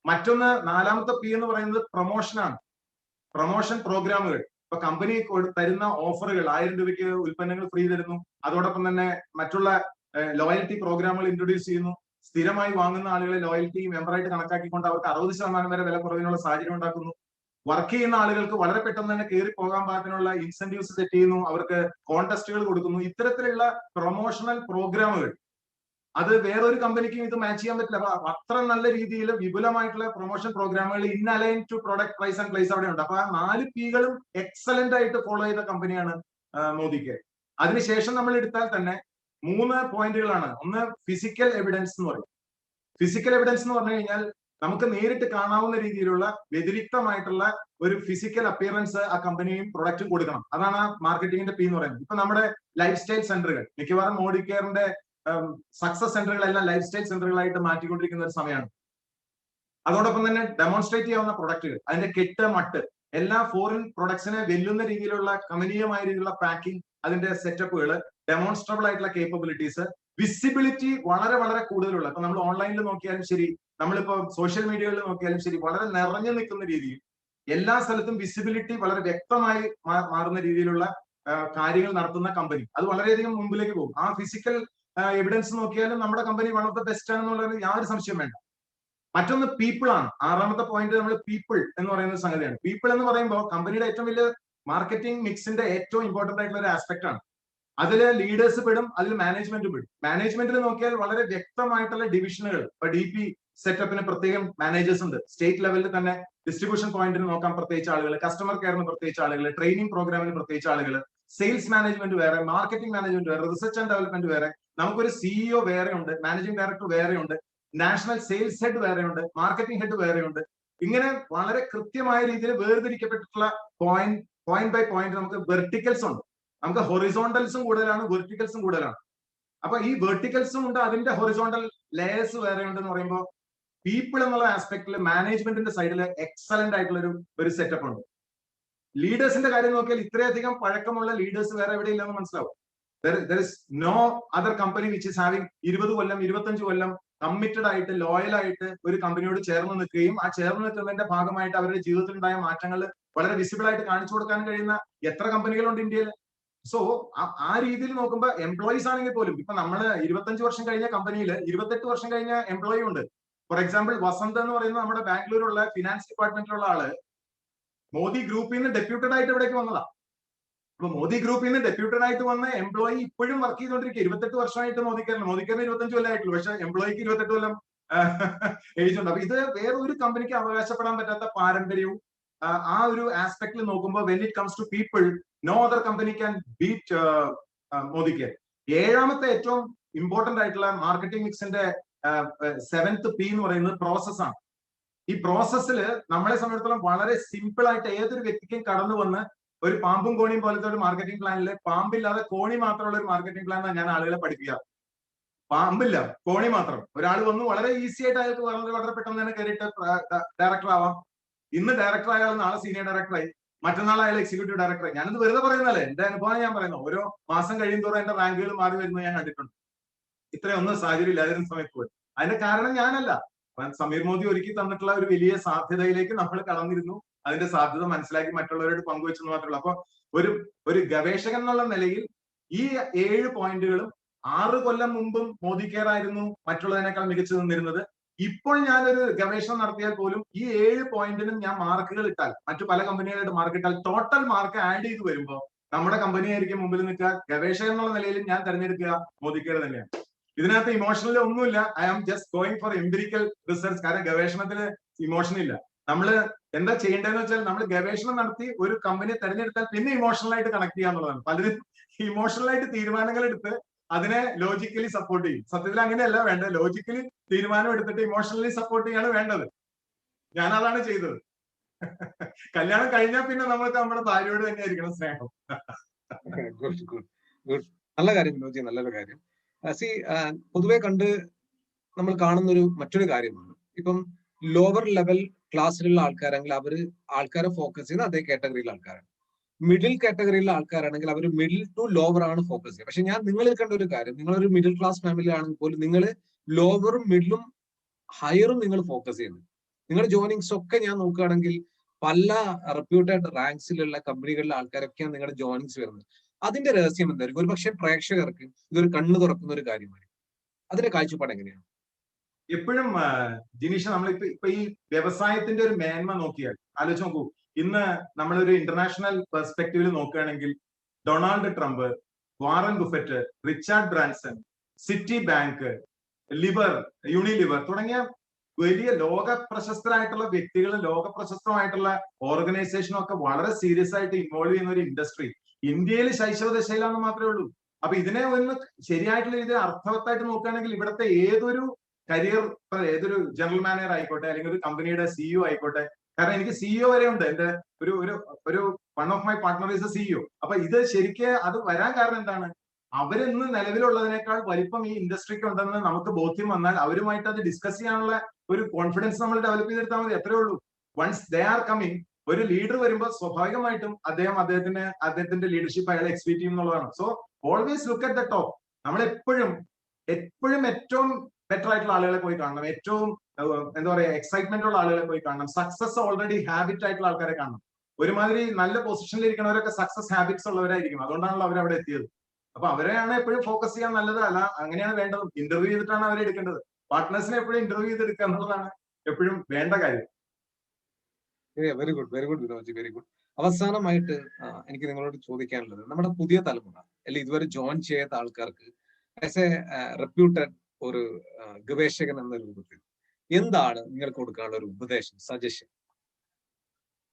മറ്റൊന്ന്, നാലാമത്തെ P എന്ന് പറയുന്നത് പ്രൊമോഷനാണ്. പ്രൊമോഷൻ പ്രോഗ്രാമുകൾ. ഇപ്പൊ കമ്പനി തരുന്ന ഓഫറുകൾ, 1000 രൂപയ്ക്ക് ഉൽപ്പന്നങ്ങൾ ഫ്രീ തരുന്നു. അതോടൊപ്പം തന്നെ മറ്റുള്ള ലോയൽറ്റി പ്രോഗ്രാമുകൾ ഇൻട്രൊഡ്യൂസ് ചെയ്യുന്നു. സ്ഥിരമായി വാങ്ങുന്ന ആളുകളെ ലോയൽറ്റി മെമ്പറായിട്ട് കണക്കാക്കിക്കൊണ്ട് അവർക്ക് 60% വരെ വില കുറവിനുള്ള സാഹചര്യം ഉണ്ടാക്കുന്നു. വർക്ക് ചെയ്യുന്ന ആളുകൾക്ക് വളരെ പെട്ടെന്ന് തന്നെ കയറി പോകാൻ പാകത്തിനുള്ള ഇൻസെന്റീവ്സ് സെറ്റ് ചെയ്യുന്നു. അവർക്ക് കോൺടെസ്റ്റുകൾ കൊടുക്കുന്നു. ഇത്തരത്തിലുള്ള പ്രൊമോഷണൽ പ്രോഗ്രാമുകൾ, അത് വേറൊരു കമ്പനിക്കും ഇത് മാച്ച് ചെയ്യാൻ പറ്റില്ല. അപ്പൊ അത്ര നല്ല രീതിയിൽ വിപുലമായിട്ടുള്ള പ്രൊമോഷൻ പ്രോഗ്രാമുകൾ in align to product price and place അവിടെ ഉണ്ട്. അപ്പൊ ആ 4 Pകളും എക്സലന്റ് ആയിട്ട് ഫോളോ ചെയ്ത കമ്പനിയാണ് മോദി കെയർ. അതിനുശേഷം നമ്മൾ എടുത്താൽ തന്നെ 3 പോയിന്റുകളാണ്. ഒന്ന് ഫിസിക്കൽ എവിഡൻസ് എന്ന് പറയും. ഫിസിക്കൽ എവിഡൻസ് എന്ന് പറഞ്ഞു കഴിഞ്ഞാൽ നമുക്ക് നേരിട്ട് കാണാവുന്ന രീതിയിലുള്ള വ്യതിരിക്തമായിട്ടുള്ള ഒരു ഫിസിക്കൽ അപ്പിയറൻസ് ആ കമ്പനിയും പ്രൊഡക്റ്റും കൊടുക്കണം. അതാണ് മാർക്കറ്റിംഗിന്റെ P എന്ന് പറയുന്നത്. ഇപ്പൊ നമ്മുടെ ലൈഫ് സ്റ്റൈൽ സെന്ററുകൾ, മിക്കവാറും മോഡി കെയറിന്റെ സക്സസ് സെന്ററുകളെല്ലാം ലൈഫ് സ്റ്റൈൽ സെന്ററുകളായിട്ട് മാറ്റിക്കൊണ്ടിരിക്കുന്ന ഒരു സമയമാണ്. അതോടൊപ്പം തന്നെ ഡെമോൺസ്ട്രേറ്റ് ചെയ്യാവുന്ന പ്രൊഡക്റ്റുകൾ, അതിന്റെ കെട്ട് മട്ട് എല്ലാ ഫോറിൻ പ്രൊഡക്ട്സിനെ വെല്ലുന്ന രീതിയിലുള്ള കമനീയമായ രീതിയിലുള്ള പാക്കിംഗ്, അതിന്റെ സെറ്റപ്പുകൾ, ഡെമോൺസ്ട്രബിൾ ആയിട്ടുള്ള കേപ്പബിലിറ്റീസ്, വിസിബിലിറ്റി വളരെ വളരെ കൂടുതലുള്ള, ഇപ്പൊ നമ്മൾ ഓൺലൈനിൽ നോക്കിയാലും ശരി, നമ്മളിപ്പോ സോഷ്യൽ മീഡിയകളിൽ നോക്കിയാലും ശരി, വളരെ നിറഞ്ഞു നിൽക്കുന്ന രീതിയിൽ എല്ലാ സ്ഥലത്തും വിസിബിലിറ്റി വളരെ വ്യക്തമായി മാറുന്ന രീതിയിലുള്ള കാര്യങ്ങൾ നടത്തുന്ന കമ്പനി, അത് വളരെയധികം മുമ്പിലേക്ക് പോകും. ആ ഫിസിക്കൽ എവിഡൻസ് നോക്കിയാലും നമ്മുടെ company one of the best ആണെന്നുള്ളത് യാതൊരു സംശയം വേണ്ട. മറ്റൊന്ന് പീപ്പിൾ ആണ്. 6ാമത്തെ പോയിന്റ് നമ്മൾ പീപ്പിൾ എന്ന് പറയുന്ന സംഗതിയാണ്. പീപ്പിൾ എന്ന് പറയുമ്പോൾ കമ്പനിയുടെ ഏറ്റവും വലിയ മാർക്കറ്റിംഗ് മിക്സിന്റെ ഏറ്റവും ഇമ്പോർട്ടന്റ് ആയിട്ടുള്ള ഒരു ആസ്പെക്ട് ആണ്. അതിൽ ലീഡേഴ്സ് പെടും, അതിൽ മാനേജ്മെന്റ് പെടും. മാനേജ്മെന്റിൽ നോക്കിയാൽ വളരെ വ്യക്തമായിട്ടുള്ള ഡിവിഷനുകൾ, ഇപ്പൊ DP സെറ്റപ്പിന് പ്രത്യേകം മാനേജേഴ്സ് ഉണ്ട്. സ്റ്റേറ്റ് ലെവലിൽ തന്നെ ഡിസ്ട്രിബ്യൂഷൻ പോയിന്റിന് നോക്കാൻ പ്രത്യേകിച്ച് ആളുകൾ, കസ്റ്റമർ കെയറിന് പ്രത്യേകിച്ച് ആളുകൾ, ട്രെയിനിങ് പ്രോഗ്രാമിന് പ്രത്യേകിച്ച് ആളുകൾ, സെയിൽസ് മാനേജ്മെന്റ് വേറെ, മാർക്കറ്റിംഗ് മാനേജ്മെന്റ് വേറെ, റിസർച്ച് ആൻഡ് ഡെവലപ്മെന്റ് വേറെ, നമുക്കൊരു CEO വേറെ ഉണ്ട്, മാനേജിംഗ് ഡയറക്ടർ വേറെ ഉണ്ട്, നാഷണൽ സെയിൽസ് ഹെഡ് വേറെ ഉണ്ട്, മാർക്കറ്റിംഗ് ഹെഡ് വേറെ ഉണ്ട്. ഇങ്ങനെ വളരെ കൃത്യമായ രീതിയിൽ വേർതിരിക്കപ്പെട്ടിട്ടുള്ള പോയിന്റ് ബൈ പോയിന്റ് നമുക്ക് വെർട്ടിക്കൽസ് ഉണ്ട്. നമുക്ക് ഹൊറിസോണ്ടൽസും കൂടുതലാണ്, വെർട്ടിക്കൽസും കൂടുതലാണ്. അപ്പൊ ഈ വെർട്ടിക്കൽസും ഉണ്ട്, അതിന്റെ ഹൊറിസോണ്ടൽ ലെയേഴ്സ് വേറെ ഉണ്ടെന്ന് പറയുമ്പോൾ പീപ്പിൾ എന്നുള്ള ആസ്പെക്ടിൽ മാനേജ്മെന്റിന്റെ സൈഡിൽ എക്സലന്റ് ആയിട്ടുള്ള ഒരു സെറ്റപ്പ് ഉണ്ട്. ലീഡേഴ്സിന്റെ കാര്യം നോക്കിയാൽ ഇത്രയധികം പഴക്കമുള്ള ലീഡേഴ്സ് വേറെ എവിടെ ഇല്ലെന്ന് മനസ്സിലാവും. There is no other company which is having 20 Kollam 25 Kollam committed ആയിട്ട് ലോയൽ ആയിട്ട് ഒരു കമ്പനിയോട് ചേർന്ന് നിൽക്കുകയും ആ ചേർന്ന് നിൽക്കുന്നതിന്റെ ഭാഗമായിട്ട് അവരുടെ ജീവിതത്തിൽ ഉണ്ടായ മാറ്റങ്ങൾ വളരെ വിസിബിൾ ആയിട്ട് കാണിച്ചു കൊടുക്കാൻ കഴിയുന്ന എത്ര കമ്പനികളുണ്ട് ഇന്ത്യയിൽ. സോ ആ രീതിയിൽ നോക്കുമ്പോൾ എംപ്ലോയീസ് ആണെങ്കിൽ പോലും ഇപ്പൊ നമ്മള് 25 വർഷം കഴിഞ്ഞ കമ്പനിയിൽ 28 വർഷം കഴിഞ്ഞ എംപ്ലോയി ഉണ്ട്. ഫോർ എക്സാമ്പിൾ വസന്ത് എന്ന് പറയുന്ന നമ്മുടെ ബാംഗ്ലൂരുള്ള ഫിനാൻസ് ഡിപ്പാർട്ട്മെന്റിലുള്ള ആള് മോദി ഗ്രൂപ്പിൽ നിന്ന് ഡെപ്യൂട്ടഡ് ആയിട്ട് ഇവിടേക്ക് വന്നതാ. അപ്പൊ മോദി ഗ്രൂപ്പിൽ നിന്ന് ഡെപ്യൂട്ടഡ് ആയിട്ട് വന്ന എംപ്ലോയി ഇപ്പോഴും വർക്ക് ചെയ്തുകൊണ്ടിരിക്കുക. 28 വർഷമായിട്ട് മോദിക്കാരന് 25 കൊല്ലമായിട്ടുള്ളൂ, പക്ഷെ എംപ്ലോയിക്ക് 28 കൊല്ലം ഏജ് ഉണ്ട്. അപ്പൊ ഇത് വേറെ ഒരു കമ്പനിക്ക് അവകാശപ്പെടാൻ പറ്റാത്ത പാരമ്പര്യവും ആ ഒരു ആസ്പെക്ടിൽ നോക്കുമ്പോൾ when it comes to people no other company can beat മോദിക്ക്. ഏഴാമത്തെ ഏറ്റവും ഇമ്പോർട്ടന്റ് ആയിട്ടുള്ള മാർക്കറ്റിംഗ് മിക്സിന്റെ 7th P എന്ന് പറയുന്നത് പ്രോസസ് ആണ്. ഈ പ്രോസസ്സിൽ നമ്മളെ സംബന്ധിച്ചിടത്തോളം വളരെ സിമ്പിൾ ആയിട്ട് ഏതൊരു വ്യക്തിക്കും കടന്നു വന്ന് ഒരു പാമ്പും കോണിയും പോലത്തെ ഒരു മാർക്കറ്റിംഗ് പ്ലാനിൽ പാമ്പില്ലാതെ കോണി മാത്രമുള്ള ഒരു മാർക്കറ്റിംഗ് പ്ലാനാണ് ഞാൻ ആളുകളെ പഠിപ്പിക്കുക. പാമ്പില്ല, കോണി മാത്രം. ഒരാൾ വന്ന് വളരെ ഈസി ആയിട്ട് അയാൾക്ക് വളരെ പെട്ടെന്ന് തന്നെ കയറിയിട്ട് ഡയറക്ടർ ആവാം. ഇന്ന് ഡയറക്ടർ ആയാൽ നാളെ സീനിയർ ഡയറക്ടറായി, മറ്റന്നാൾ അയാൾ എക്സിക്യൂട്ടീവ് ഡയറക്ടറായി. ഞാനിത് വെറുതെ പറയുന്നല്ലേ, എന്റെ അനുഭവം ഞാൻ പറയുന്നത്. ഓരോ മാസം കഴിയുന്തോറും എന്റെ റാങ്കുകൾ മാറി വരുന്നത് ഞാൻ കണ്ടിട്ടുണ്ട്. ഇത്രയൊന്നും സാഹചര്യം ഇല്ലാതിരുന്ന സമയത്ത് പോയി. അതിന്റെ കാരണം ഞാനല്ല, സമീർ മോദി ഒരുക്കി തന്നിട്ടുള്ള ഒരു വലിയ സാധ്യതയിലേക്ക് നമ്മൾ കടന്നിരുന്നു. അതിന്റെ സാധ്യത മനസ്സിലാക്കി മറ്റുള്ളവരോട് പങ്കുവെച്ചെന്ന് മാത്രമേ ഉള്ളൂ. അപ്പൊ ഒരു ഗവേഷകൻ എന്നുള്ള നിലയിൽ ഈ 7 പോയിന്റുകളും 6 കൊല്ലം മുമ്പും മോദി കെയർ ആയിരുന്നു മറ്റുള്ളതിനേക്കാൾ മികച്ചു നിന്നിരുന്നത്. ഇപ്പോൾ ഞാനൊരു ഗവേഷണം നടത്തിയാൽ പോലും ഈ 7 പോയിന്റിനും ഞാൻ മാർക്കുകൾ ഇട്ടാൽ, മറ്റു പല കമ്പനികളുടെ മാർക്ക് ഇട്ടാൽ ടോട്ടൽ മാർക്ക് ആഡ് ചെയ്ത് വരുമ്പോൾ നമ്മുടെ കമ്പനി ആയിരിക്കും മുമ്പിൽ നിൽക്കുക. ഗവേഷകൻ എന്നുള്ള നിലയിൽ ഞാൻ തെരഞ്ഞെടുക്കുക മോദി കെയർ തന്നെയാണ്. ഇതിനകത്ത് ഇമോഷണൽ ഒന്നുമില്ല. I am just going for empirical research. കാരണം ഗവേഷണത്തിന് ഇമോഷൻ ഇല്ല. നമ്മൾ എന്താ ചെയ്യേണ്ടതെന്ന് വെച്ചാൽ നമ്മൾ ഗവേഷണം നടത്തി ഒരു കമ്പനിയെ തെരഞ്ഞെടുത്താൽ പിന്നെ ഇമോഷണൽ ആയിട്ട് കണക്ട് ചെയ്യാന്നുള്ളതാണ്. പലരും ഇമോഷണൽ ആയിട്ട് തീരുമാനങ്ങൾ എടുത്ത് അതിനെ ലോജിക്കലി സപ്പോർട്ട് ചെയ്യും. സത്യത്തിൽ അങ്ങനെയല്ല വേണ്ടത്. ലോജിക്കലി തീരുമാനം എടുത്തിട്ട് ഇമോഷണലി സപ്പോർട്ട് ചെയ്യാണ് വേണ്ടത്. ഞാൻ അതാണ് ചെയ്തത്. കല്യാണം കഴിഞ്ഞാൽ പിന്നെ നമ്മൾക്ക് നമ്മുടെ ഭാര്യയോട് തന്നെ ആയിരിക്കണം സ്നേഹം. നല്ല കാര്യം വിനോദി, നല്ലൊരു കാര്യം. പൊതുവെ കണ്ട് നമ്മൾ കാണുന്നൊരു മറ്റൊരു കാര്യമാണ്, ഇപ്പം ലോവർ ലെവൽ ക്ലാസ്സിലുള്ള ആൾക്കാരാണെങ്കിൽ ആൾക്കാരെ ഫോക്കസ് ചെയ്യുന്ന അതേ കാറ്റഗറിയിലെ ആൾക്കാരാണ്. മിഡിൽ കാറ്റഗറിയിലെ ആൾക്കാരാണെങ്കിൽ അവർ മിഡിൽ ടു ലോവർ ആണ് ഫോക്കസ് ചെയ്യുക. പക്ഷെ ഞാൻ നിങ്ങളിൽ കണ്ട ഒരു കാര്യം, നിങ്ങളൊരു മിഡിൽ ക്ലാസ് ഫാമിലി ആണെങ്കിൽ പോലും നിങ്ങൾ ലോവറും മിഡിലും ഹയറും നിങ്ങൾ ഫോക്കസ് ചെയ്യുന്നു. നിങ്ങളുടെ ജോയിനിങ്സ് ഒക്കെ ഞാൻ നോക്കുകയാണെങ്കിൽ പല റെപ്യൂട്ടഡ് റാങ്ക്സിലുള്ള കമ്പനികളിലെ ആൾക്കാരൊക്കെയാണ് നിങ്ങളുടെ ജോയിനിങ്സ് വരുന്നത്. അതിന്റെ രഹസ്യം എന്തായിരിക്കും? ഒരു പക്ഷേ പ്രേക്ഷകർക്ക് ഇതൊരു കണ്ണു തുറക്കുന്ന ഒരു കാര്യമാണ്. അതിന്റെ കാഴ്ചപ്പാട് എങ്ങനെയാണ്? എപ്പോഴും ജിനീഷ, നമ്മളിപ്പോ ഈ വ്യവസായത്തിന്റെ ഒരു മേന്മ നോക്കിയാൽ ആലോചിച്ച് നോക്കൂ. ഇന്ന് നമ്മളൊരു ഇന്റർനാഷണൽ പെർസ്പെക്റ്റീവിൽ നോക്കുകയാണെങ്കിൽ Donald Trump, Warren Buffett, Richard Branson, city bank, Unilever തുടങ്ങിയ വലിയ ലോക പ്രശസ്തരായിട്ടുള്ള വ്യക്തികളും ലോക പ്രശസ്തമായിട്ടുള്ള ഓർഗനൈസേഷനും ഒക്കെ വളരെ സീരിയസ് ആയിട്ട് ഇൻവോൾവ് ചെയ്യുന്ന ഒരു ഇൻഡസ്ട്രി ഇന്ത്യയിൽ ശൈശവ ദശയിലാണെന്ന് മാത്രമേ ഉള്ളൂ. അപ്പൊ ഇതിനെ ഒന്ന് ശരിയായിട്ടുള്ള രീതിയിൽ അർത്ഥവത്തായിട്ട് നോക്കുകയാണെങ്കിൽ ഇവിടുത്തെ ഏതൊരു കരിയർ, ഏതൊരു ജനറൽ മാനേജർ ആയിക്കോട്ടെ അല്ലെങ്കിൽ ഒരു കമ്പനിയുടെ സിഇഒ ആയിക്കോട്ടെ, കാരണം എനിക്ക് സിഇഒ വരെ ഉണ്ട്. എന്റെ ഒരു one of my partner is A CEO. അപ്പൊ ഇത് ശരിക്ക് അത് വരാൻ കാരണം എന്താണ്? അവരിന്ന് നിലവിലുള്ളതിനേക്കാൾ വലിപ്പം ഈ ഇൻഡസ്ട്രിക്ക് ഉണ്ടെന്ന് നമുക്ക് ബോധ്യം വന്നാൽ അവരുമായിട്ട് അത് ഡിസ്കസ് ചെയ്യാനുള്ള ഒരു കോൺഫിഡൻസ് നമ്മൾ ഡെവലപ്പ് ചെയ്തെടുത്താൽ മതി. അത്രേ ഉള്ളൂ. വൺസ് ദേ ആർ കമ്മിങ്, ഒരു ലീഡർ വരുമ്പോൾ സ്വാഭാവികമായിട്ടും അദ്ദേഹത്തിന്റെ ലീഡർഷിപ്പ് അയാളെ എക്സ്പീറ്റ് ചെയ്യും എന്നുള്ളതാണ്. So always look at the top. നമ്മൾ എപ്പോഴും ഏറ്റവും ബെറ്റർ ആയിട്ടുള്ള ആളുകളെ പോയി കാണണം. ഏറ്റവും എന്താ പറയാ എക്സൈറ്റ്മെന്റ് ഉള്ള ആളുകളെ പോയി കാണണം. സക്സസ് ഓൾറെഡി ഹാബിറ്റ് ആയിട്ടുള്ള ആൾക്കാരെ കാണണം. ഒരുമാതിരി നല്ല പൊസിഷനിൽ ഇരിക്കുന്നവരൊക്കെ സക്സസ് ഹാബിറ്റ്സ് ഉള്ളവരായിരിക്കും. അതുകൊണ്ടാണല്ലോ അവരവിടെ എത്തിയത്. അപ്പൊ അവരെയാണ് എപ്പോഴും ഫോക്കസ് ചെയ്യാൻ നല്ലത്. അല്ല, അങ്ങനെയാണ് വേണ്ടത്. ഇന്റർവ്യൂ ചെയ്തിട്ടാണ് അവരെ എടുക്കേണ്ടത്. പാർട്ട്നേഴ്സിനെ എപ്പോഴും ഇന്റർവ്യൂ ചെയ്തെടുക്കുക എന്നുള്ളതാണ് എപ്പോഴും വേണ്ട കാര്യം. Very good Vinod, very good. അവസാനമായിട്ട് എനിക്ക് നിങ്ങളോട് ചോദിക്കാനുള്ളത്, നമ്മുടെ പുതിയ തലമുറ അല്ലെങ്കിൽ ഇതുവരെ ജോയിൻ ചെയ്യാത്ത ആൾക്കാർക്ക് ആസ് എ റെപ്യൂട്ടഡ് ഒരു ഗവേഷകൻ എന്ന രൂപത്തിൽ എന്താണ് നിങ്ങൾക്ക് കൊടുക്കാനുള്ള ഒരു ഉപദേശം, സജഷൻ?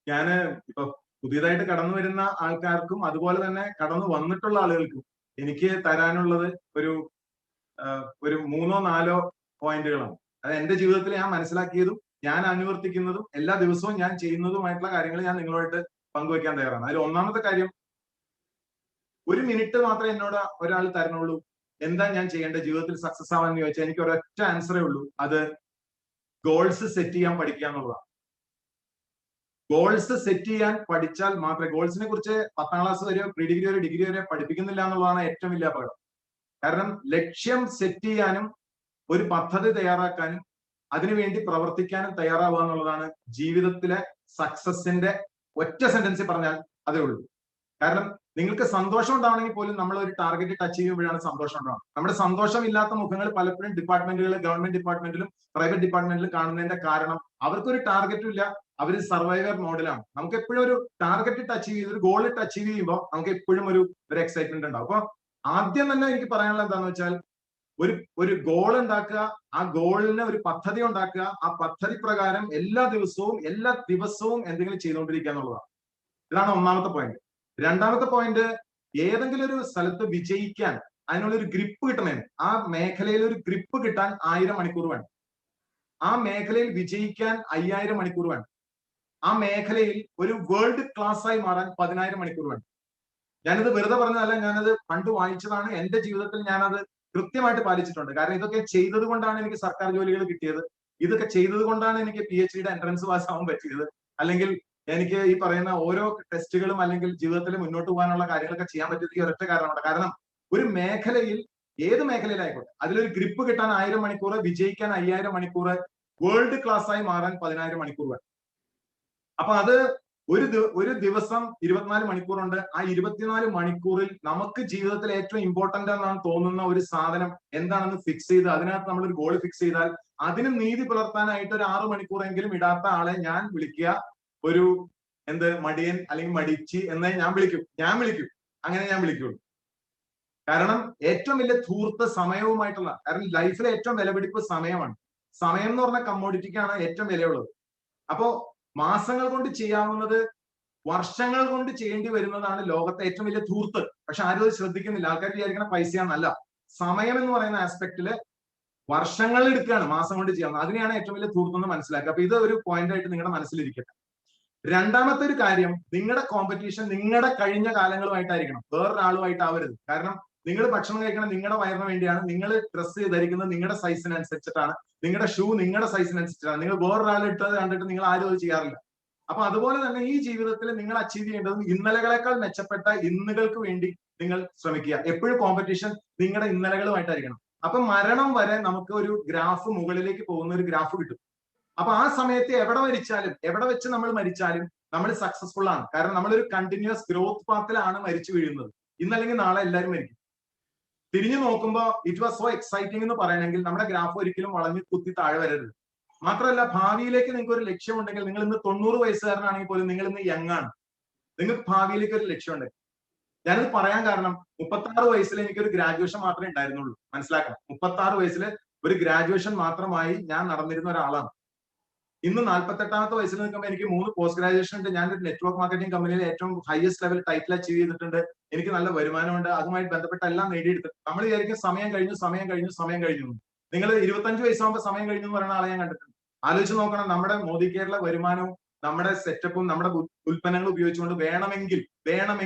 ഞാന് ഇപ്പൊ പുതിയതായിട്ട് കടന്നു വരുന്ന ആൾക്കാർക്കും അതുപോലെ തന്നെ കടന്നു വന്നിട്ടുള്ള ആളുകൾക്കും എനിക്ക് തരാനുള്ളത് ഒരു 3-4 പോയിന്റുകളാണ്. അത് എന്റെ ജീവിതത്തിൽ ഞാൻ മനസ്സിലാക്കിയതും ഞാൻ അനുവർത്തിക്കുന്നതും എല്ലാ ദിവസവും ഞാൻ ചെയ്യുന്നതുമായിട്ടുള്ള കാര്യങ്ങൾ ഞാൻ നിങ്ങളുമായിട്ട് പങ്കുവയ്ക്കാൻ തയ്യാറാണ്. അതിൽ ഒന്നാമത്തെ കാര്യം, 1 മിനിറ്റ് മാത്രമേ എന്നോട് ഒരാൾ തരണുള്ളൂ. എന്താ ഞാൻ ചെയ്യേണ്ട ജീവിതത്തിൽ സക്സസ് ആവാൻ ചോദിച്ചാൽ എനിക്ക് ഒരൊറ്റ ആൻസറേ ഉള്ളൂ. അത് ഗോൾസ് സെറ്റ് ചെയ്യാൻ പഠിക്കുക എന്നുള്ളതാണ്. ഗോൾസ് സെറ്റ് ചെയ്യാൻ പഠിച്ചാൽ മാത്രമേ, ഗോൾസിനെ കുറിച്ച് 10ാം ക്ലാസ് വരെയോ പ്രീ ഡിഗ്രി വരെ ഡിഗ്രി വരെ പഠിപ്പിക്കുന്നില്ല എന്നുള്ളതാണ് ഏറ്റവും വലിയ അപകടം. കാരണം ലക്ഷ്യം സെറ്റ് ചെയ്യാനും ഒരു പദ്ധതി തയ്യാറാക്കാനും അതിനുവേണ്ടി പ്രവർത്തിക്കാനും തയ്യാറാവുക എന്നുള്ളതാണ് ജീവിതത്തിലെ സക്സസിന്റെ ഒറ്റ സെന്റൻസിൽ പറഞ്ഞാൽ അതേ ഉള്ളൂ. കാരണം നിങ്ങൾക്ക് സന്തോഷം ഉണ്ടാവണമെങ്കിൽ പോലും നമ്മൾ ഒരു ടാർഗറ്റ് ടച്ച് ചെയ്യുമ്പോഴാണ് സന്തോഷം ഉണ്ടാവുന്നത്. നമ്മുടെ സന്തോഷമില്ലാത്ത മുഖങ്ങൾ പലപ്പോഴും ഡിപ്പാർട്ട്മെന്റുകൾ, ഗവൺമെന്റ് ഡിപ്പാർട്ട്മെന്റിലും പ്രൈവറ്റ് ഡിപ്പാർട്ട്മെന്റിലും കാണുന്നതിന്റെ കാരണം അവർക്കൊരു ടാർഗറ്റും ഇല്ല, അവർ സർവൈവർ മോഡലാണ്. നമുക്ക് എപ്പോഴും ഒരു ടാർഗറ്റ് ടച്ച് ചെയ്ത് ഒരു ഗോൾ ടച്ച് ചെയ്യുമ്പോൾ നമുക്ക് എപ്പോഴും ഒരു എക്സൈറ്റ്മെന്റ് ഉണ്ടാവും. അപ്പൊ ആദ്യം തന്നെ എനിക്ക് പറയാനുള്ളത് എന്താണെന്ന് വെച്ചാൽ, ഒരു ഗോൾ ഉണ്ടാക്കുക, ആ ഗോളിന് ഒരു പദ്ധതി ഉണ്ടാക്കുക, ആ പദ്ധതി പ്രകാരം എല്ലാ ദിവസവും എന്തെങ്കിലും ചെയ്തുകൊണ്ടിരിക്കുക എന്നുള്ളതാണ്. ഇതാണ് ഒന്നാമത്തെ പോയിന്റ്. രണ്ടാമത്തെ പോയിന്റ്, ഏതെങ്കിലും ഒരു സ്ഥലത്ത് വിജയിക്കാൻ അതിനുള്ള ഒരു ഗ്രിപ്പ് കിട്ടണേ, ആ മേഖലയിൽ ഒരു ഗ്രിപ്പ് കിട്ടാൻ 1000 മണിക്കൂർ വേണം. ആ മേഖലയിൽ വിജയിക്കാൻ 5000 മണിക്കൂർ വേണം. ആ മേഖലയിൽ ഒരു വേൾഡ് ക്ലാസ് ആയി മാറാൻ 10000 മണിക്കൂർ വേണം. ഞാനിത് വെറുതെ പറഞ്ഞതല്ല, ഞാനത് പണ്ട് വായിച്ചതാണ്. എന്റെ ജീവിതത്തിൽ ഞാനത് കൃത്യമായിട്ട് പാലിച്ചിട്ടുണ്ട്. കാരണം ഇതൊക്കെ ചെയ്തത് കൊണ്ടാണ് എനിക്ക് സർക്കാർ ജോലികൾ കിട്ടിയത്. ഇതൊക്കെ ചെയ്തത് കൊണ്ടാണ് എനിക്ക് PhD എൻട്രൻസ് പാസ്സാവാൻ പറ്റിയത്. അല്ലെങ്കിൽ എനിക്ക് ഈ പറയുന്ന ഓരോ ടെസ്റ്റുകളും അല്ലെങ്കിൽ ജീവിതത്തിൽ മുന്നോട്ട് പോകാനുള്ള കാര്യങ്ങളൊക്കെ ചെയ്യാൻ പറ്റിയത് ഈ ഒരൊറ്റ കാരണമാണ്. കാരണം ഒരു മേഖലയിൽ, ഏത് മേഖലയിലായിക്കോട്ടെ, അതിലൊരു ഗ്രിപ്പ് കിട്ടാൻ 1000 മണിക്കൂർ, വിജയിക്കാൻ 5000 മണിക്കൂർ, വേൾഡ് ക്ലാസ് ആയി മാറാൻ 10000 മണിക്കൂർ വേണം. അപ്പൊ അത് ഒരു ദിവസം 24 മണിക്കൂറുണ്ട്. ആ 24 മണിക്കൂറിൽ നമുക്ക് ജീവിതത്തിൽ ഏറ്റവും ഇമ്പോർട്ടന്റ് എന്നാണ് തോന്നുന്ന ഒരു സാധനം എന്താണെന്ന് ഫിക്സ് ചെയ്ത് അതിനകത്ത് നമ്മളൊരു ഗോൾ ഫിക്സ് ചെയ്താൽ അതിന് നീതി പുലർത്താനായിട്ട് ഒരു 6 മണിക്കൂറെങ്കിലും ഇടാത്ത ആളെ ഞാൻ വിളിക്കുക ഒരു മടിയൻ അല്ലെങ്കിൽ മടിച്ചി എന്നേ ഞാൻ വിളിക്കും. അങ്ങനെ ഞാൻ വിളിക്കുള്ളൂ. കാരണം ഏറ്റവും വലിയ ധൂർത്ത് സമയവുമായിട്ടുള്ള, കാരണം ലൈഫിലെ ഏറ്റവും വിലപിടിപ്പ് സമയമാണ്. സമയം എന്ന് പറഞ്ഞ കമ്മോഡിറ്റിക്കാണ് ഏറ്റവും വിലയുള്ളത്. അപ്പോ മാസങ്ങൾ കൊണ്ട് ചെയ്യാവുന്നത് വർഷങ്ങൾ കൊണ്ട് ചെയ്യേണ്ടി വരുന്നതാണ് ലോകത്തെ ഏറ്റവും വലിയ ധൂർത്ത്. പക്ഷെ ആരും അത് ശ്രദ്ധിക്കുന്നില്ല. ആൾക്കാർ വിചാരിക്കണ പൈസയാണെന്നല്ല. സമയം എന്ന് പറയുന്ന ആസ്പെക്റ്റില് വർഷങ്ങൾ എടുക്കുകയാണ്, മാസം കൊണ്ട് ചെയ്യാവുന്നത്. അതിനെയാണ് ഏറ്റവും വലിയ ധൂർത്ത് എന്ന് മനസ്സിലാക്കുക. അപ്പൊ ഇത് ഒരു പോയിന്റ് ആയിട്ട് നിങ്ങളുടെ മനസ്സിലിരിക്കട്ടെ. രണ്ടാമത്തെ ഒരു കാര്യം, നിങ്ങളുടെ കോമ്പറ്റീഷൻ നിങ്ങളുടെ കഴിഞ്ഞ കാലങ്ങളുമായിട്ടായിരിക്കണം, വേറൊരാളുമായിട്ട് ആവരുത്. കാരണം നിങ്ങൾ ഭക്ഷണം കഴിക്കണം നിങ്ങളുടെ വയറിന് വേണ്ടിയാണ്, നിങ്ങൾ ഡ്രസ്സ് ധരിക്കുന്നത് നിങ്ങളുടെ സൈസിനനുസരിച്ചിട്ടാണ്, നിങ്ങളുടെ ഷൂ നിങ്ങളുടെ സൈസിനനുസരിച്ചിട്ടാണ്. നിങ്ങൾ വേറൊരാൾ ഇട്ടത് കണ്ടിട്ട് നിങ്ങൾ ആരും അത് ചെയ്യാറില്ല. അപ്പൊ അതുപോലെ തന്നെ ഈ ജീവിതത്തിൽ നിങ്ങൾ അച്ചീവ് ചെയ്യേണ്ടതും ഇന്നലകളെക്കാൾ മെച്ചപ്പെട്ട ഇന്നുകൾക്ക് വേണ്ടി നിങ്ങൾ ശ്രമിക്കുക. എപ്പോഴും കോമ്പറ്റീഷൻ നിങ്ങളുടെ ഇന്നലകളുമായിട്ടായിരിക്കണം. അപ്പൊ മരണം വരെ നമുക്ക് ഒരു ഗ്രാഫ്, മുകളിലേക്ക് പോകുന്ന ഒരു ഗ്രാഫ് കിട്ടും. അപ്പൊ ആ സമയത്ത് എവിടെ വെച്ച് നമ്മൾ മരിച്ചാലും നമ്മൾ സക്സസ്ഫുൾ ആണ്. കാരണം നമ്മളൊരു കണ്ടിന്യൂസ് ഗ്രോത്ത് പാത്തിലാണ് മരിച്ചു വീഴുന്നത്. ഇന്നല്ലെങ്കിൽ നാളെ എല്ലാവരും മരിക്കും. തിരിഞ്ഞു നോക്കുമ്പോൾ ഇറ്റ് വാസ് സോ എക്സൈറ്റിംഗ് എന്ന് പറയണമെങ്കിൽ നമ്മുടെ ഗ്രാഫ് ഒരിക്കലും വളഞ്ഞു കുത്തി താഴെ വരരുത്. മാത്രമല്ല, ഭാവിയിലേക്ക് നിങ്ങൾക്ക് ഒരു ലക്ഷ്യമുണ്ടെങ്കിൽ, നിങ്ങൾ ഇന്ന് 90 വയസ്സുകാരനാണെങ്കിൽ പോലും നിങ്ങൾ ഇന്ന് യങ് ആണ്. നിങ്ങൾക്ക് ഭാവിയിലേക്ക് ഒരു ലക്ഷ്യമുണ്ട്. ഞാനിത് പറയാൻ കാരണം, 36 വയസ്സിൽ എനിക്കൊരു ഗ്രാജുവേഷൻ മാത്രമേ ഉണ്ടായിരുന്നുള്ളൂ. മനസ്സിലാക്കണം, 36 വയസ്സിൽ ഒരു ഗ്രാജുവേഷൻ മാത്രമായി ഞാൻ നടന്നിരുന്ന ഒരാളാണ്. ഇന്ന് 48ാമത്തെ വയസ്സിൽ നിൽക്കുമ്പോൾ എനിക്ക് 3 പോസ്റ്റ് ഗ്രാജുവേഷൻ ഉണ്ട്. ഞാൻ ഒരു നെറ്റ്വർക്ക് മാർക്കറ്റിംഗ് കമ്പനിയിൽ ഏറ്റവും ഹയസ്റ്റ് ലെവൽ ടൈറ്റിൽ അച്ചീവ് ചെയ്തിട്ടുണ്ട്. എനിക്ക് നല്ല വരുമാനമുണ്ട്. അതുമായി ബന്ധപ്പെട്ട എല്ലാം നേടിയെടുത്ത് നമ്മൾ വിചാരിക്കും സമയം കഴിഞ്ഞു. നിങ്ങൾ 25 വയസ്സാകുമ്പോൾ സമയം കഴിഞ്ഞു എന്ന് പറയുന്ന ആളെ ഞാൻ കണ്ടിട്ടുണ്ട്. ആലോചിച്ച് നോക്കണം, നമ്മുടെ മോദി കേരള വരുമാനവും നമ്മുടെ സെറ്റപ്പും നമ്മുടെ ഉൽപ്പന്നങ്ങൾ ഉപയോഗിച്ചുകൊണ്ട് വേണമെങ്കിൽ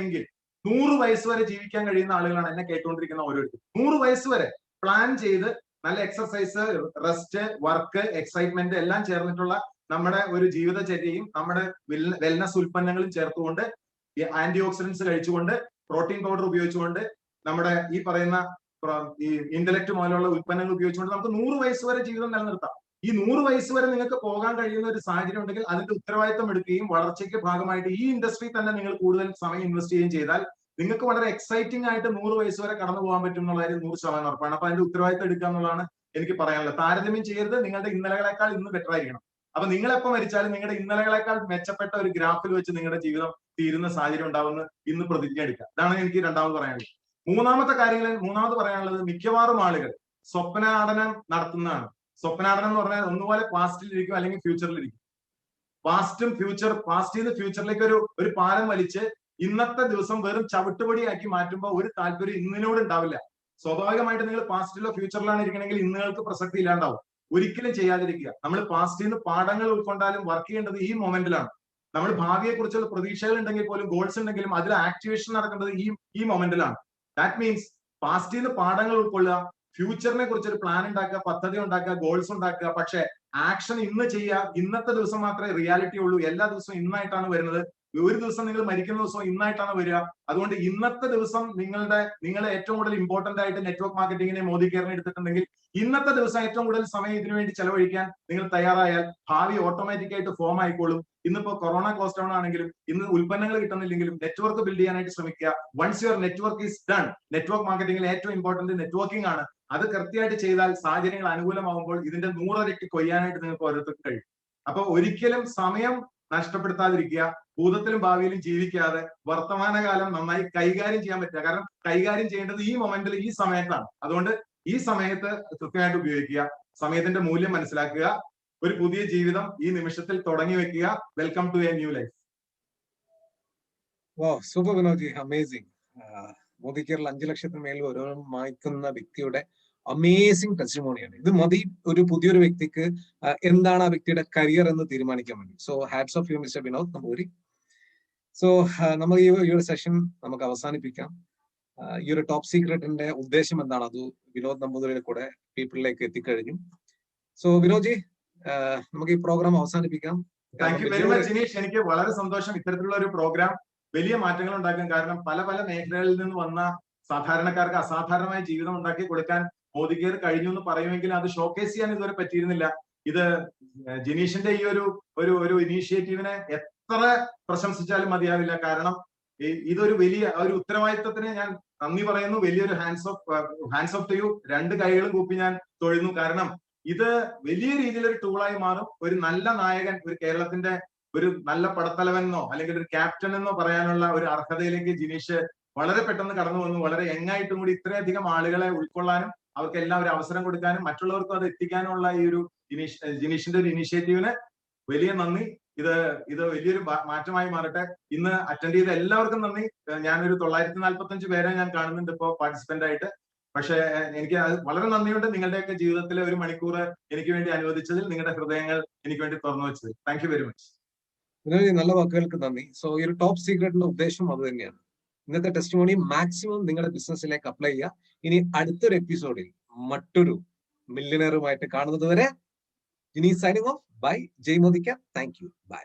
100 വയസ്സ് വരെ ജീവിക്കാൻ കഴിയുന്ന ആളുകളാണ് എന്നെ കേട്ടുകൊണ്ടിരിക്കുന്ന ഓരോരുത്തരും. 100 വയസ്സ് വരെ പ്ലാൻ ചെയ്ത് നല്ല എക്സർസൈസ്, റെസ്റ്റ്, വർക്ക്, എക്സൈറ്റ്മെന്റ് എല്ലാം ചേർന്നിട്ടുള്ള നമ്മുടെ ഒരു ജീവിതചര്യയും നമ്മുടെ വെൽനസ് ഉൽപ്പന്നങ്ങളും ചേർത്തുകൊണ്ട്, ആന്റി ഓക്സിഡൻസ് കഴിച്ചുകൊണ്ട്, പ്രോട്ടീൻ പൗഡർ ഉപയോഗിച്ചുകൊണ്ട്, നമ്മുടെ ഈ പറയുന്ന ഈ ഇന്റലക്ട് പോലുള്ള ഉൽപ്പന്നങ്ങൾ ഉപയോഗിച്ചുകൊണ്ട് നമുക്ക് 100 വയസ്സ് വരെ ജീവിതം നിലനിർത്താം. ഈ 100 വയസ്സ് വരെ നിങ്ങൾക്ക് പോകാൻ കഴിയുന്ന ഒരു സാഹചര്യം ഉണ്ടെങ്കിൽ അതിന്റെ ഉത്തരവാദിത്തം എടുക്കുകയും വളർച്ചയ്ക്ക് ഭാഗമായിട്ട് ഈ ഇൻഡസ്ട്രി തന്നെ നിങ്ങൾ കൂടുതൽ സമയം ഇൻവെസ്റ്റ് ചെയ്യുകയും ചെയ്താൽ നിങ്ങൾക്ക് വളരെ എക്സൈറ്റിംഗ് ആയിട്ട് 100 വയസ്സ് വരെ കടന്നു പോകാൻ പറ്റും എന്നുള്ള കാര്യം 100% ഉറപ്പാണ്. അപ്പൊ അതിന്റെ ഉത്തരവാദിത്തം എടുക്കുക എന്നുള്ളതാണ് എനിക്ക് പറയാനുള്ളത്. താരതമ്യം ചെയ്യരുത്, നിങ്ങളുടെ ഇന്നലകളെക്കാൾ ഇന്ന് ബെറ്റർ ആയിരിക്കണം. അപ്പൊ നിങ്ങൾ എപ്പോൾ മരിച്ചാലും നിങ്ങളുടെ ഇന്നലകളെക്കാൾ മെച്ചപ്പെട്ട ഒരു ഗ്രാഫിൽ വെച്ച് നിങ്ങളുടെ ജീവിതം തീരുന്ന സാഹചര്യം ഉണ്ടാവുമെന്ന് ഇന്ന് പ്രതിജ്ഞ എടുക്കുക. ഇതാണ് എനിക്ക് രണ്ടാമത് പറയാനുള്ളത്. മൂന്നാമത് പറയാനുള്ളത്, മിക്കവാറും ആളുകൾ സ്വപ്നാടനം നടത്തുന്നതാണ്. സ്വപ്നാടനം എന്ന് പറഞ്ഞാൽ ഒന്നുപോലെ പാസ്റ്റിലിരിക്കും അല്ലെങ്കിൽ ഫ്യൂച്ചറിലിരിക്കും. പാസ്റ്റിൽ നിന്ന് ഫ്യൂച്ചറിലേക്ക് ഒരു പാലം വലിച്ച് ഇന്നത്തെ ദിവസം വെറും ചവിട്ടുപടിയാക്കി മാറ്റുമ്പോൾ ഒരു താല്പര്യം ഇന്നിനോട് ഉണ്ടാവില്ല. സ്വാഭാവികമായിട്ട് നിങ്ങൾ പാസ്റ്റിലോ ഫ്യൂച്ചറിലാണ് ഇരിക്കണമെങ്കിൽ ഇന്നുകൾക്ക് പ്രസക്തി ഇല്ലാണ്ടാവും. ഒരിക്കലും ചെയ്യാതിരിക്കുക. നമ്മൾ പാസ്റ്റിൽ നിന്ന് പാഠങ്ങൾ ഉൾക്കൊണ്ടാലും വർക്ക് ചെയ്യേണ്ടത് ഈ മൊമെന്റിലാണ്. നമ്മൾ ഭാവിയെ കുറിച്ചുള്ള പ്രതീക്ഷകൾ ഉണ്ടെങ്കിൽ പോലും, ഗോൾസ് ഉണ്ടെങ്കിലും അതിൽ ആക്ടിവേഷൻ നടക്കേണ്ടത് ഈ മൊമെന്റിലാണ്. ദാറ്റ് മീൻസ് പാസ്റ്റിൽ നിന്ന് പാഠങ്ങൾ ഉൾക്കൊള്ളുക, ഫ്യൂച്ചറിനെ കുറിച്ച് ഒരു പ്ലാൻ ഉണ്ടാക്കുക, പദ്ധതി ഉണ്ടാക്കുക, ഗോൾസ് ഉണ്ടാക്കുക. പക്ഷെ ആക്ഷൻ ഇന്ന് ചെയ്യുക. ഇന്നത്തെ ദിവസം മാത്രമേ റിയാലിറ്റി ഉള്ളൂ. എല്ലാ ദിവസവും ഇന്നായിട്ടാണ് വരുന്നത്. ഒരു ദിവസം നിങ്ങൾ മരിക്കുന്ന ദിവസം ഇന്നായിട്ടാണ് വരിക. അതുകൊണ്ട് ഇന്നത്തെ ദിവസം നിങ്ങളെ ഏറ്റവും കൂടുതൽ ഇമ്പോർട്ടന്റ് ആയിട്ട് നെറ്റ്വർക്ക് മാർക്കറ്റിങ്ങിനെ മോദി കെയറിനെ എടുത്തിട്ടുണ്ടെങ്കിൽ ഇന്നത്തെ ദിവസം ഏറ്റവും കൂടുതൽ സമയം ഇതിനു വേണ്ടി ചെലവഴിക്കാൻ നിങ്ങൾ തയ്യാറായാൽ ഭാവി ഓട്ടോമാറ്റിക് ആയിട്ട് ഫോം ആയിക്കോളും. ഇന്നിപ്പോ കൊറോണ ക്ലോസ് ഡൗൺ ആണെങ്കിലും ഇന്ന് ഉൽപ്പന്നങ്ങൾ കിട്ടുന്നില്ലെങ്കിലും നെറ്റ്വർക്ക് ബിൽഡ് ചെയ്യാനായിട്ട് ശ്രമിക്കുക. Once your network is done, network മാർക്കറ്റിംഗിൽ ഏറ്റവും ഇമ്പോർട്ടന്റ് നെറ്റ്വർക്കിംഗ് ആണ്. അത് കൃത്യമായിട്ട് ചെയ്താൽ സാഹചര്യങ്ങൾ അനുകൂലമാകുമ്പോൾ ഇതിന്റെ 100 ഇരട്ടി കൊയ്യാനായിട്ട് നിങ്ങൾക്ക് ഓരോരുത്തർക്ക് കഴിയും. അപ്പൊ ഒരിക്കലും സമയം നഷ്ടപ്പെടുത്താതിരിക്കുക. ഭൂതത്തിലും ഭാവിയിലും ജീവിക്കാതെ വർത്തമാനകാലം നന്നായി കൈകാര്യം ചെയ്യാൻ പറ്റുക. കാരണം കൈകാര്യം ചെയ്യേണ്ടത് ഈ മൊമെന്റിൽ, ഈ സമയത്താണ്. അതുകൊണ്ട് ഈ സമയത്ത് കൃത്യമായിട്ട് ഉപയോഗിക്കുക. സമയത്തിന്റെ മൂല്യം മനസ്സിലാക്കുക. ഒരു പുതിയ ജീവിതം ഈ നിമിഷത്തിൽ തുടങ്ങി വെക്കുക. Welcome to a new life. വാ, സൂപ്പർ വിനോദ്, അമേസിംഗ്. മോദി കെയറിൽ 5 ലക്ഷത്തിന് മേൽ ഓരോന്നും വായിക്കുന്ന വ്യക്തിയുടെ അമേസിംഗ് ടെസ്റ്റിമോണിയാണ്. ഇത് മതി ഒരു പുതിയൊരു വ്യക്തിക്ക് എന്താണ് ആ വ്യക്തിയുടെ കരിയർ എന്ന് തീരുമാനിക്കാൻ വേണ്ടി. So hats off you mister Vinod Namboori. So നമ്മൾ ഈ ഒരു സെഷൻ നമുക്ക് അവസാനിപ്പിക്കാം. ഈ ഒരു ടോപ്പ് സീക്രട്ടിന്റെ ഉദ്ദേശം എന്താണ്, അത് വിനോദ് നമ്പൂതിരിയുടെ കൂടെ പീപ്പിളിലേക്ക് എത്തിക്കഴിഞ്ഞു. സോ വിനോദ്ജി, നമുക്ക് ഈ പ്രോഗ്രാം അവസാനിപ്പിക്കാം. Thank you very much Jineesh. എനിക്ക് വളരെ സന്തോഷം. ഇത്തരത്തിലുള്ള ഒരു പ്രോഗ്രാം വലിയ മാറ്റങ്ങൾ ഉണ്ടാക്കും. കാരണം പല പല മേഖലകളിൽ നിന്ന് വന്ന സാധാരണക്കാർക്ക് അസാധാരണമായ ജീവിതം ഉണ്ടാക്കി കൊടുക്കാൻ മോദി കെയർ കഴിഞ്ഞു എന്ന് പറയുമെങ്കിൽ അത് ഷോക്കേസ് ചെയ്യാൻ ഇതുവരെ പറ്റിയിരുന്നില്ല. ഇത് ജിനീഷിന്റെ ഈ ഒരു ഇനീഷ്യേറ്റീവിനെ എത്ര പ്രശംസിച്ചാലും മതിയാവില്ല. കാരണം ഇതൊരു വലിയ ഒരു ഉത്തരവാദിത്തത്തിന് ഞാൻ നന്ദി പറയുന്നു. വലിയൊരു ഹാൻഡ്സ് ഓഫ് ടു യു. 2 കൈകളും കൂപ്പി ഞാൻ തൊഴുന്നു. കാരണം ഇത് വലിയ രീതിയിലൊരു ടൂളായി മാറും. ഒരു നല്ല നായകൻ, ഒരു കേരളത്തിന്റെ ഒരു നല്ല പടത്തലവൻ എന്നോ അല്ലെങ്കിൽ ഒരു ക്യാപ്റ്റൻ എന്നോ പറയാനുള്ള ഒരു അർഹതയിലേക്ക് ജിനീഷ് വളരെ പെട്ടെന്ന് കടന്നു വന്നു. വളരെ യങ്ങായിട്ടും കൂടി ഇത്രയധികം ആളുകളെ ഉൾക്കൊള്ളാനും അവർക്ക് എല്ലാം ഒരു അവസരം കൊടുക്കാനും മറ്റുള്ളവർക്കും അത് എത്തിക്കാനുള്ള ഈ ഒരു ജിനീഷിന്റെ ഒരു ഇനിഷ്യേറ്റീവിന് വലിയ നന്ദി. ഇത് വലിയൊരു മാറ്റമായി മാറട്ടെ. ഇന്ന് അറ്റൻഡ് ചെയ്ത എല്ലാവർക്കും നന്ദി. ഞാനൊരു 945 പേരെ ഞാൻ കാണുന്നുണ്ട് ഇപ്പോൾ പാർട്ടിസിപ്പന്റ് ആയിട്ട്. പക്ഷെ എനിക്ക് വളരെ നന്ദിയുണ്ട് നിങ്ങളുടെയൊക്കെ ജീവിതത്തിലെ 1 മണിക്കൂർ എനിക്ക് വേണ്ടി അനുവദിച്ചതിൽ, നിങ്ങളുടെ ഹൃദയങ്ങൾ എനിക്ക് വേണ്ടി തുറന്നു വെച്ചതിൽ. Thank you very much. നല്ല വാക്കുകൾക്ക് നന്ദി. സോ ഈ ഒരു ടോപ്പ് സീക്രട്ടിന്റെ ഉദ്ദേശം അത് തന്നെയാണ്. ഇന്നത്തെ ടെസ്റ്റിമോണി മാക്സിമം നിങ്ങളുടെ ബിസിനസ്സിലേക്ക് അപ്ലൈ ചെയ്യുക. ഇനി അടുത്തൊരു എപ്പിസോഡിൽ മറ്റൊരു മില്യനറുമായിട്ട് കാണുന്നത് വരെ Jineesh signing off. Bye. Jai Modicare. Thank you. By.